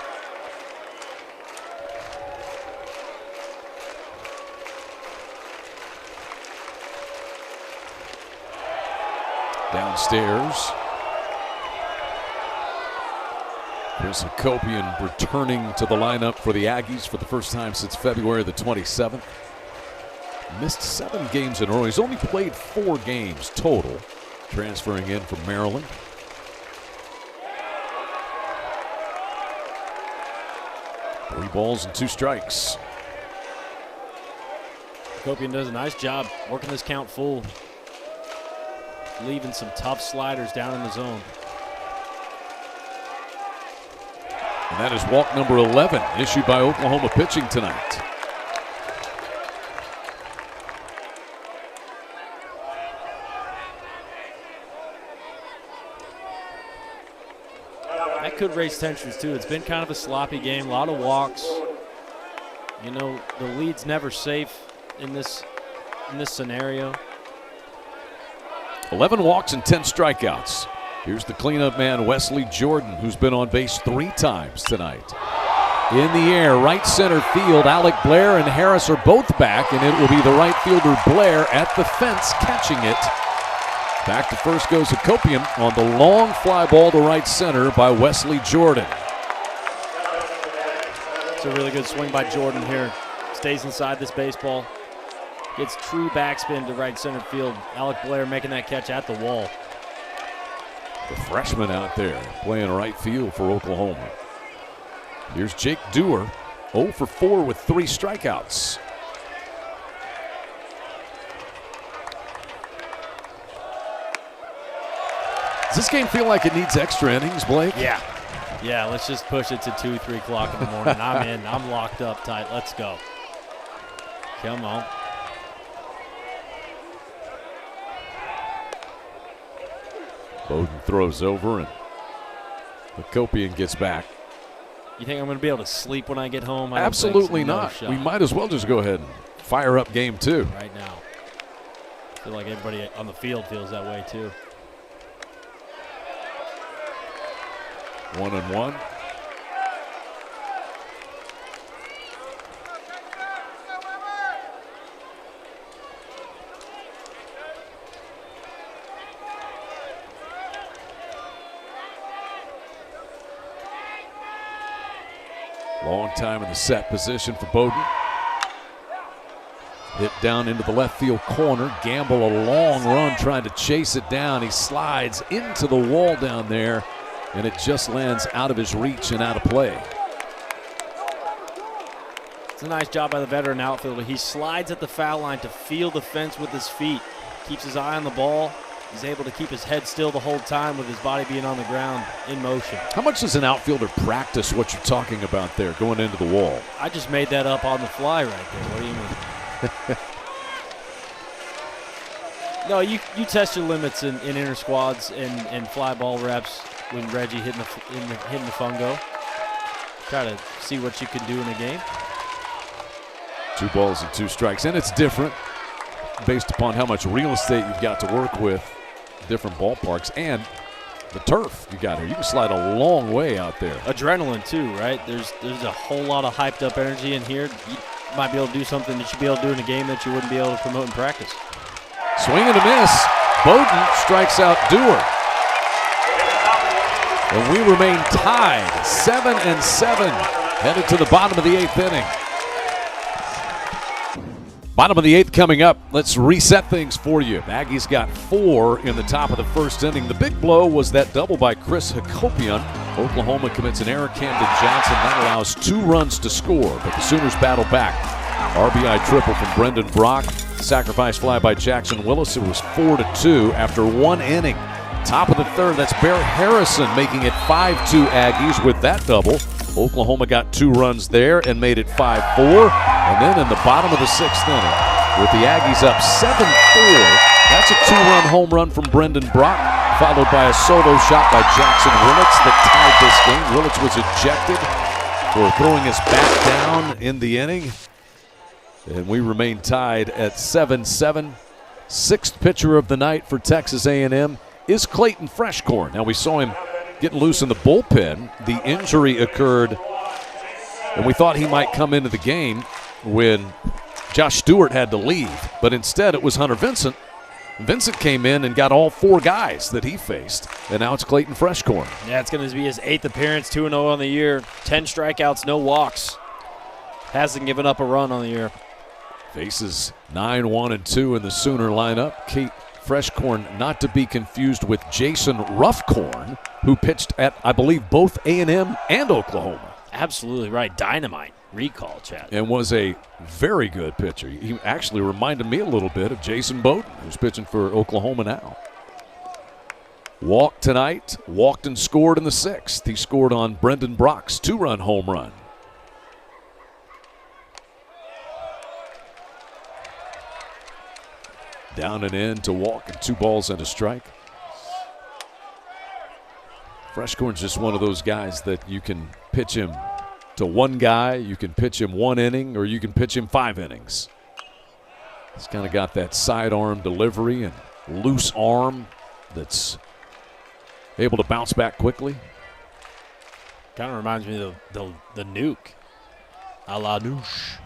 Downstairs. Chris Hakopian returning to the lineup for the Aggies for the first time since February the 27th. Missed 7 games in a row. He's only played 4 games total, transferring in from Maryland. Three balls and 2 strikes. Hakopian does a nice job working this count full, leaving some tough sliders down in the zone. And that is walk number 11 issued by Oklahoma pitching tonight. That could raise tensions too. It's been kind of a sloppy game, a lot of walks. The lead's never safe in this scenario. 11 walks and 10 strikeouts. Here's the cleanup man, Wesley Jordan, who's been on base 3 times tonight. In the air, right center field, Alec Blair and Harris are both back, and it will be the right fielder Blair at the fence catching it. Back to first goes Hakopian on the long fly ball to right center by Wesley Jordan. It's a really good swing by Jordan here. Stays inside this baseball. Gets true backspin to right center field. Alec Blair making that catch at the wall. The freshman out there playing right field for Oklahoma. Here's Jake Dewar, 0 for 4 with 3 strikeouts. Does this game feel like it needs extra innings, Blake? Yeah, let's just push it to 2, 3 o'clock in the morning. I'm in. I'm locked up tight. Let's go. Come on. Bowden throws over, and Hakopian gets back. You think I'm going to be able to sleep when I get home? Absolutely not. We might as well just go ahead and fire up game 2. Right now. I feel like everybody on the field feels that way too. 1-1. Long time in the set position for Bowden. Hit down into the left field corner. Gamble a long run trying to chase it down. He slides into the wall down there, and it just lands out of his reach and out of play. It's a nice job by the veteran outfielder. He slides at the foul line to feel the fence with his feet. Keeps his eye on the ball. He's able to keep his head still the whole time with his body being on the ground in motion. How much does an outfielder practice what you're talking about there, going into the wall? I just made that up on the fly right there. What do you mean? No, you test your limits in inter squads and fly ball reps when Reggie hitting the fungo. Try to see what you can do in a game. 2 balls and 2 strikes, and it's different based upon how much real estate you've got to work with, different ballparks, and the turf you got here. You can slide a long way out there. Adrenaline too, right? There's a whole lot of hyped up energy in here. You might be able to do something that you'd be able to do in a game that you wouldn't be able to promote in practice. Swing and a miss. Bowden strikes out Dewar. And we remain tied, 7-7, headed to the bottom of the 8th inning. Bottom of the 8th coming up. Let's reset things for you. Aggies got 4 in the top of the 1st inning. The big blow was that double by Chris Hakopian. Oklahoma commits an error. Camden Johnson. That allows 2 runs to score, but the Sooners battle back. RBI triple from Brendan Brock. Sacrifice fly by Jackson Willis. It was 4-2 after 1 inning. Top of the 3rd, that's Bear Harrison making it 5-2 Aggies with that double. Oklahoma got 2 runs there and made it 5-4. And then in the bottom of the 6th inning, with the Aggies up 7-4, that's a 2-run home run from Brendan Brock, followed by a solo shot by Jackson Willits that tied this game. Willits was ejected for throwing his bat down in the inning. And we remain tied at 7-7. 6th pitcher of the night for Texas A&M is Clayton Freshcorn. Now we saw him getting loose in the bullpen. The injury occurred, and we thought he might come into the game when Josh Stewart had to leave, but instead it was Hunter Vincent. Vincent came in and got all 4 guys that he faced, and now it's Clayton Freshcorn. Yeah, it's going to be his 8th appearance, 2-0 on the year, 10 strikeouts, no walks. Hasn't given up a run on the year. Faces 9-1-2 in the Sooner lineup. Kate Freshcorn, not to be confused with Jason Ruffcorn, who pitched at, I believe, both A&M and Oklahoma. Absolutely right. Dynamite recall, Chad. And was a very good pitcher. He actually reminded me a little bit of Jason Bowden, who's pitching for Oklahoma now. Walked tonight, walked and scored in the 6th. He scored on Brendan Brock's 2-run home run. Down and in to walk, and 2 balls and a strike. Freshcorn's just one of those guys that you can pitch him to one guy, you can pitch him 1 inning, or you can pitch him 5 innings. He's kind of got that sidearm delivery and loose arm that's able to bounce back quickly. Kind of reminds me of the nuke, a la Noosh.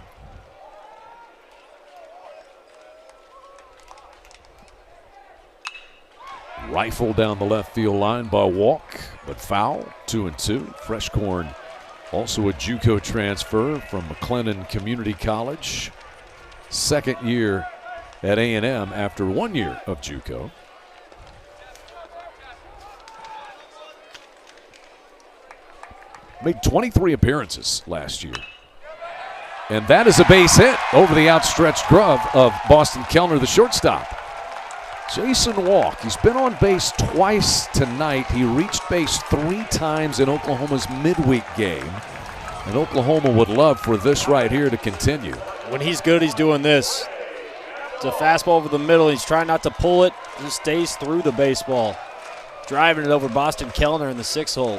Rifle down the left field line by Walk, but foul, 2-2. Freshcorn, also a JUCO transfer from McLennan Community College. 2nd year at A&M after 1 year of JUCO. Made 23 appearances last year. And that is a base hit over the outstretched glove of Boston Kellner, the shortstop. Jason Walk, he's been on base twice tonight. He reached base 3 times in Oklahoma's midweek game. And Oklahoma would love for this right here to continue. When he's good, he's doing this. It's a fastball over the middle. He's trying not to pull it. Just stays through the baseball. Driving it over Boston Kellner in the 6th hole.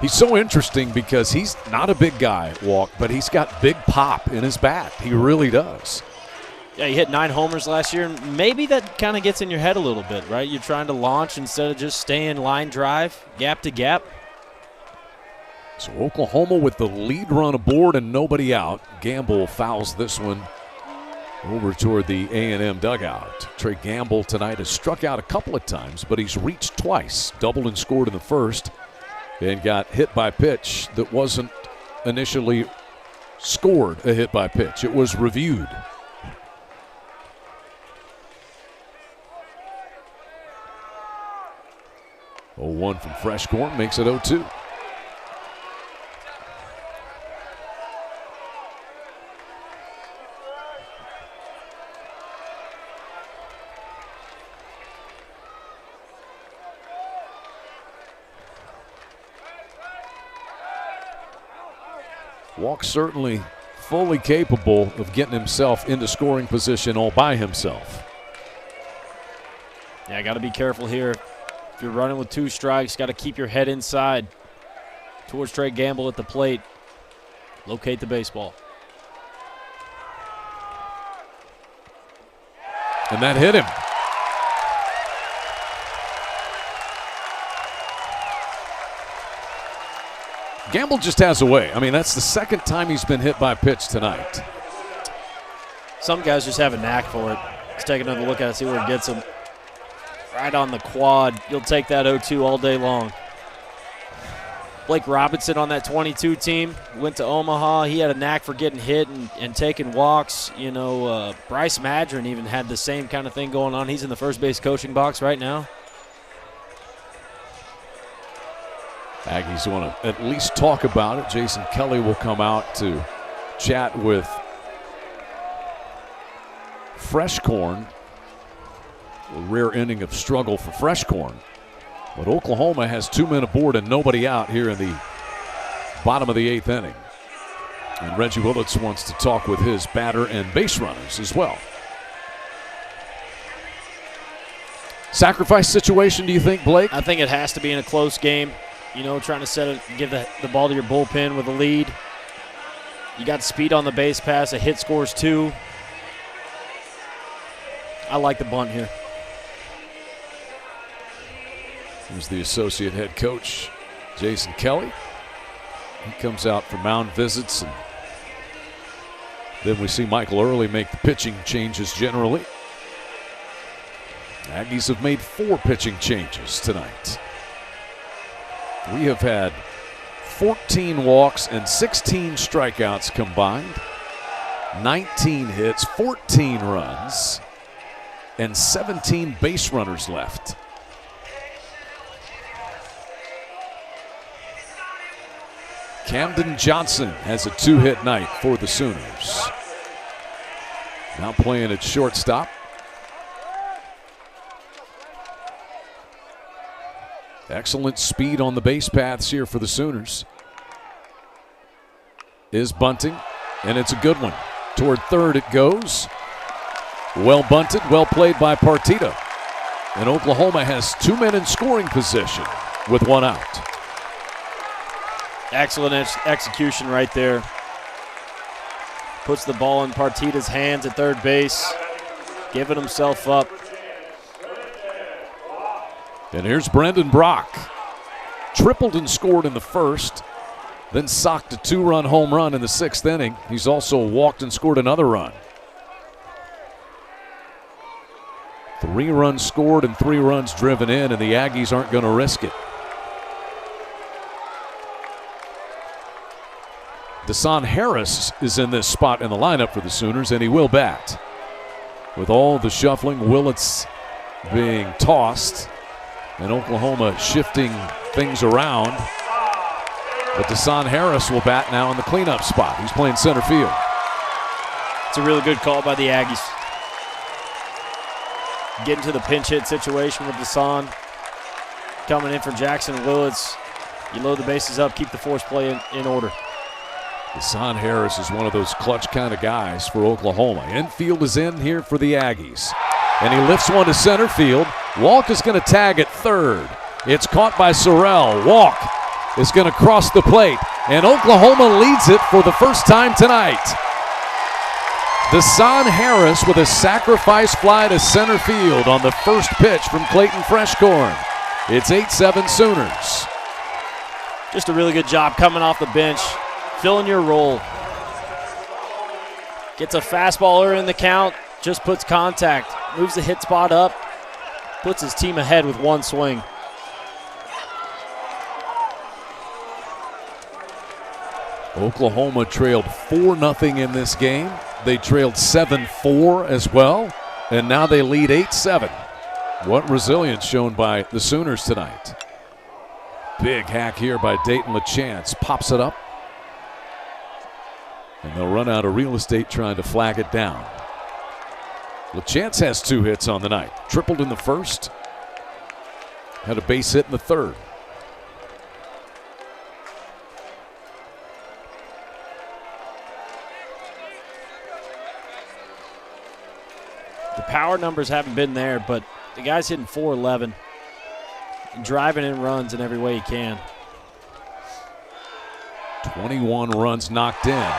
He's so interesting because he's not a big guy, Walk, but he's got big pop in his bat. He really does. Yeah, he hit 9 homers last year. Maybe that kind of gets in your head a little bit, right? You're trying to launch instead of just staying line drive, gap to gap. So Oklahoma with the lead run aboard and nobody out. Gamble fouls this one over toward the A&M dugout. Trey Gamble tonight has struck out a couple of times, but he's reached twice. Doubled and scored in the 1st and got hit by a pitch that wasn't initially scored a hit by pitch. It was reviewed. Oh, 1 from Freshcorn makes it 0-2. Walk certainly fully capable of getting himself into scoring position all by himself. Yeah, got to be careful here. If you're running with 2 strikes, got to keep your head inside towards Trey Gamble at the plate. Locate the baseball. And that hit him. Gamble just has a way. I mean, that's the second time he's been hit by a pitch tonight. Some guys just have a knack for it. Let's take another look at it, see where it gets him. Right on the quad. You'll take that 0-2 all day long. Blake Robinson on that 22 team went to Omaha. He had a knack for getting hit and taking walks. You know, Bryce Madron even had the same kind of thing going on. He's in the first base coaching box right now. Aggies want to at least talk about it. Jason Kelly will come out to chat with Freshcorn. A rare inning of struggle for Freshcorn. But Oklahoma has 2 men aboard and nobody out here in the bottom of the 8th inning. And Reggie Willits wants to talk with his batter and base runners as well. Sacrifice situation, do you think, Blake? I think it has to be in a close game. You know, trying to set it, give the ball to your bullpen with a lead. You got speed on the base pass. A hit scores 2. I like the bunt here. Here's the associate head coach, Jason Kelly. He comes out for mound visits. And then we see Michael Early make the pitching changes generally. Aggies have made 4 pitching changes tonight. We have had 14 walks and 16 strikeouts combined, 19 hits, 14 runs, and 17 base runners left. Camden Johnson has a 2-hit night for the Sooners. Now playing at shortstop. Excellent speed on the base paths here for the Sooners. Is bunting, and it's a good one. Toward third it goes. Well bunted, well played by Partita. And Oklahoma has 2 men in scoring position with 1 out. Excellent execution right there. Puts the ball in Partita's hands at third base, giving himself up. And here's Brendan Brock. Tripled and scored in the first, then socked a 2-run home run in the 6th inning. He's also walked and scored another run. 3 runs scored and 3 runs driven in, and the Aggies aren't going to risk it. Desan Harris is in this spot in the lineup for the Sooners, and he will bat. With all the shuffling, Willits being tossed, and Oklahoma shifting things around. But Desan Harris will bat now in the cleanup spot. He's playing center field. It's a really good call by the Aggies. Getting to the pinch hit situation with Desan. Coming in for Jackson Willits. You load the bases up, keep the force play in order. Desan Harris is one of those clutch kind of guys for Oklahoma. Infield is in here for the Aggies. And he lifts one to center field. Walk is going to tag at third. It's caught by Sorrell. Walk is going to cross the plate. And Oklahoma leads it for the first time tonight. Desan Harris with a sacrifice fly to center field on the first pitch from Clayton Freshcorn. It's 8-7 Sooners. Just a really good job coming off the bench, filling your role. Gets a fastball early in the count, just puts contact, moves the hit spot up, puts his team ahead with 1 swing. Oklahoma trailed 4-0 in this game. They trailed 7-4 as well, and now they lead 8-7. What resilience shown by the Sooners tonight. Big hack here by Dayton LaChance. Pops it up. And they'll run out of real estate trying to flag it down. LaChance has 2 hits on the night. Tripled in the first. Had a base hit in the third. The power numbers haven't been there, but the guy's hitting .411 and driving in runs in every way he can. 21 runs knocked in.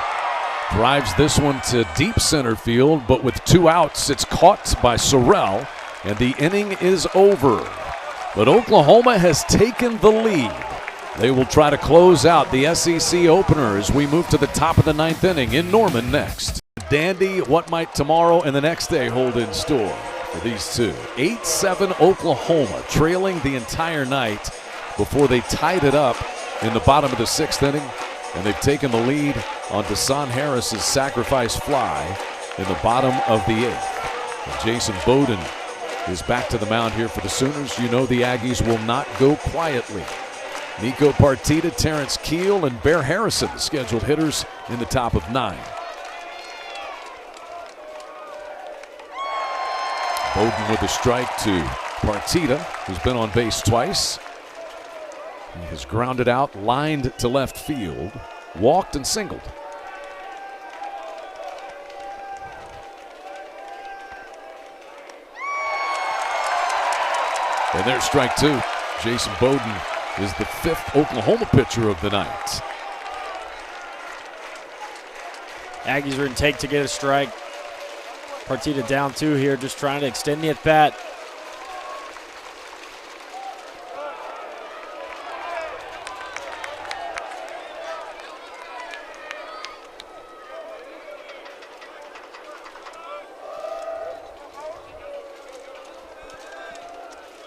Drives this one to deep center field, but with 2 outs, it's caught by Sorrell, and the inning is over. But Oklahoma has taken the lead. They will try to close out the SEC opener as we move to the top of the 9th inning in Norman next. Dandy, what might tomorrow and the next day hold in store for these two? 8-7 Oklahoma, trailing the entire night before they tied it up in the bottom of the 6th inning, and they've taken the lead on Deshaun Harris's sacrifice fly in the bottom of the 8th. And Jason Bowden is back to the mound here for the Sooners. You know the Aggies will not go quietly. Nico Partita, Terrence Keel, and Bear Harrison, the scheduled hitters in the top of 9. Bowden with a strike to Partita, who's been on base twice. He has grounded out, lined to left field, walked and singled. And there's strike 2. Jason Bowden is the 5th Oklahoma pitcher of the night. Aggies are in take to get a strike. Partita down 2 here, just trying to extend the at-bat.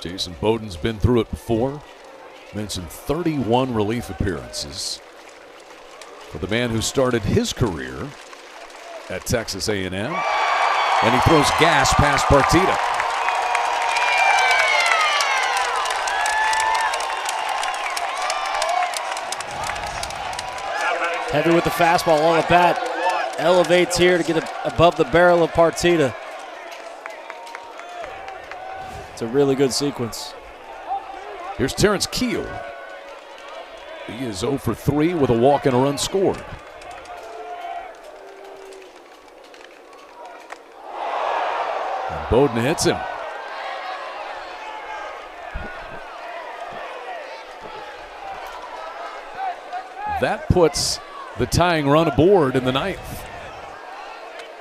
Jason Bowden's been through it before. Mentioned 31 relief appearances for the man who started his career at Texas A&M. And he throws gas past Partita. Heavy with the fastball on the bat. Elevates here to get above the barrel of Partita. It's a really good sequence. Here's Terrence Keel. He is 0 for 3 with a walk and a run scored. And Bowden hits him. That puts the tying run aboard in the 9th.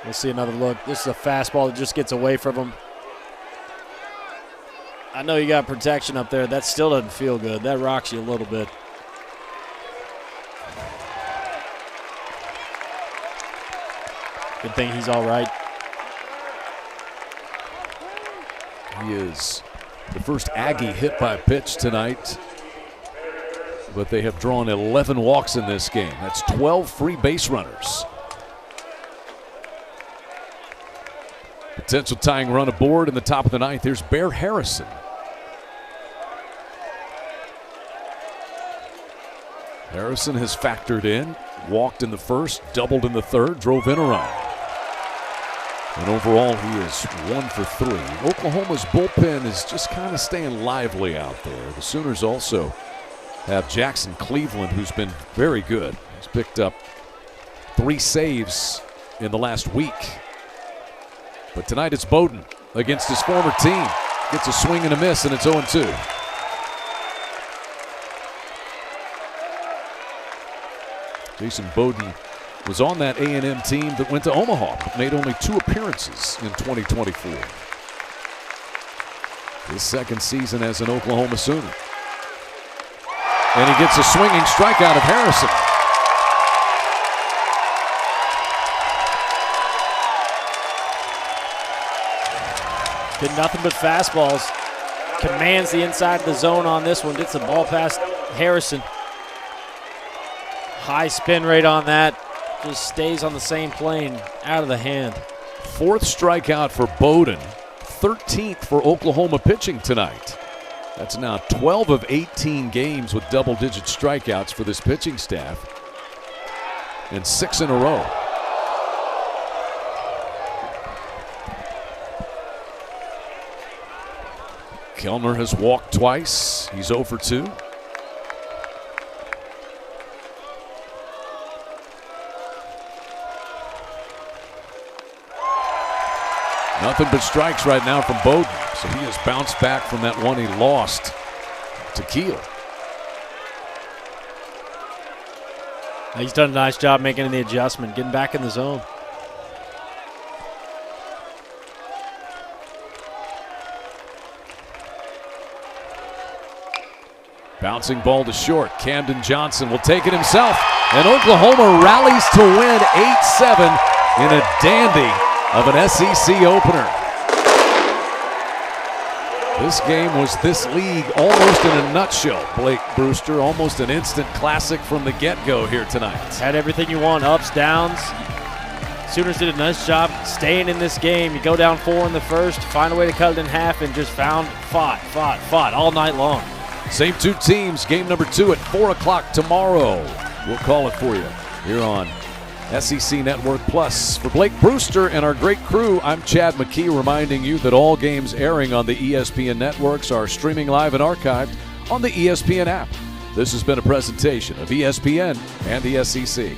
We'll see another look. This is a fastball that just gets away from him. I know you got protection up there. That still doesn't feel good. That rocks you a little bit. Good thing he's all right. He is the first Aggie hit by a pitch tonight. But they have drawn 11 walks in this game. That's 12 free base runners. Potential tying run aboard in the top of the 9th. Here's Bear Harrison. Harrison has factored in, walked in the first, doubled in the third, drove in a run. And overall, he is 1 for 3. Oklahoma's bullpen is just kind of staying lively out there. The Sooners also have Jackson Cleveland, who's been very good. He's picked up 3 saves in the last week. But tonight it's Bowden against his former team. Gets a swing and a miss, and it's 0-2. Jason Bowden was on that A&M team that went to Omaha, but made only 2 appearances in 2024. His second season as an Oklahoma Sooner. And he gets a swinging strikeout of Harrison. Did nothing but fastballs. Commands the inside of the zone on this one. Gets the ball past Harrison. High spin rate on that. Just stays on the same plane, out of the hand. 4th strikeout for Bowden. 13th for Oklahoma pitching tonight. That's now 12 of 18 games with double-digit strikeouts for this pitching staff. And 6 in a row. Kellner has walked twice. He's 0 for 2. Nothing but strikes right now from Bowden. So he has bounced back from that one he lost to Keel. He's done a nice job making the adjustment, getting back in the zone. Bouncing ball to short. Camden Johnson will take it himself. And Oklahoma rallies to win 8-7 in a dandy of an SEC opener. This game was this league almost in a nutshell. Blake Brewster, almost an instant classic from the get-go here tonight. Had everything you want, ups, downs. Sooners did a nice job staying in this game. You go down 4 in the first, find a way to cut it in half, and just fought all night long. Same 2 teams, game number 2 at 4 o'clock tomorrow. We'll call it for you here on SEC Network Plus. For Blake Brewster and our great crew, I'm Chad McKee, reminding you that all games airing on the ESPN networks are streaming live and archived on the ESPN app. This has been a presentation of ESPN and the SEC.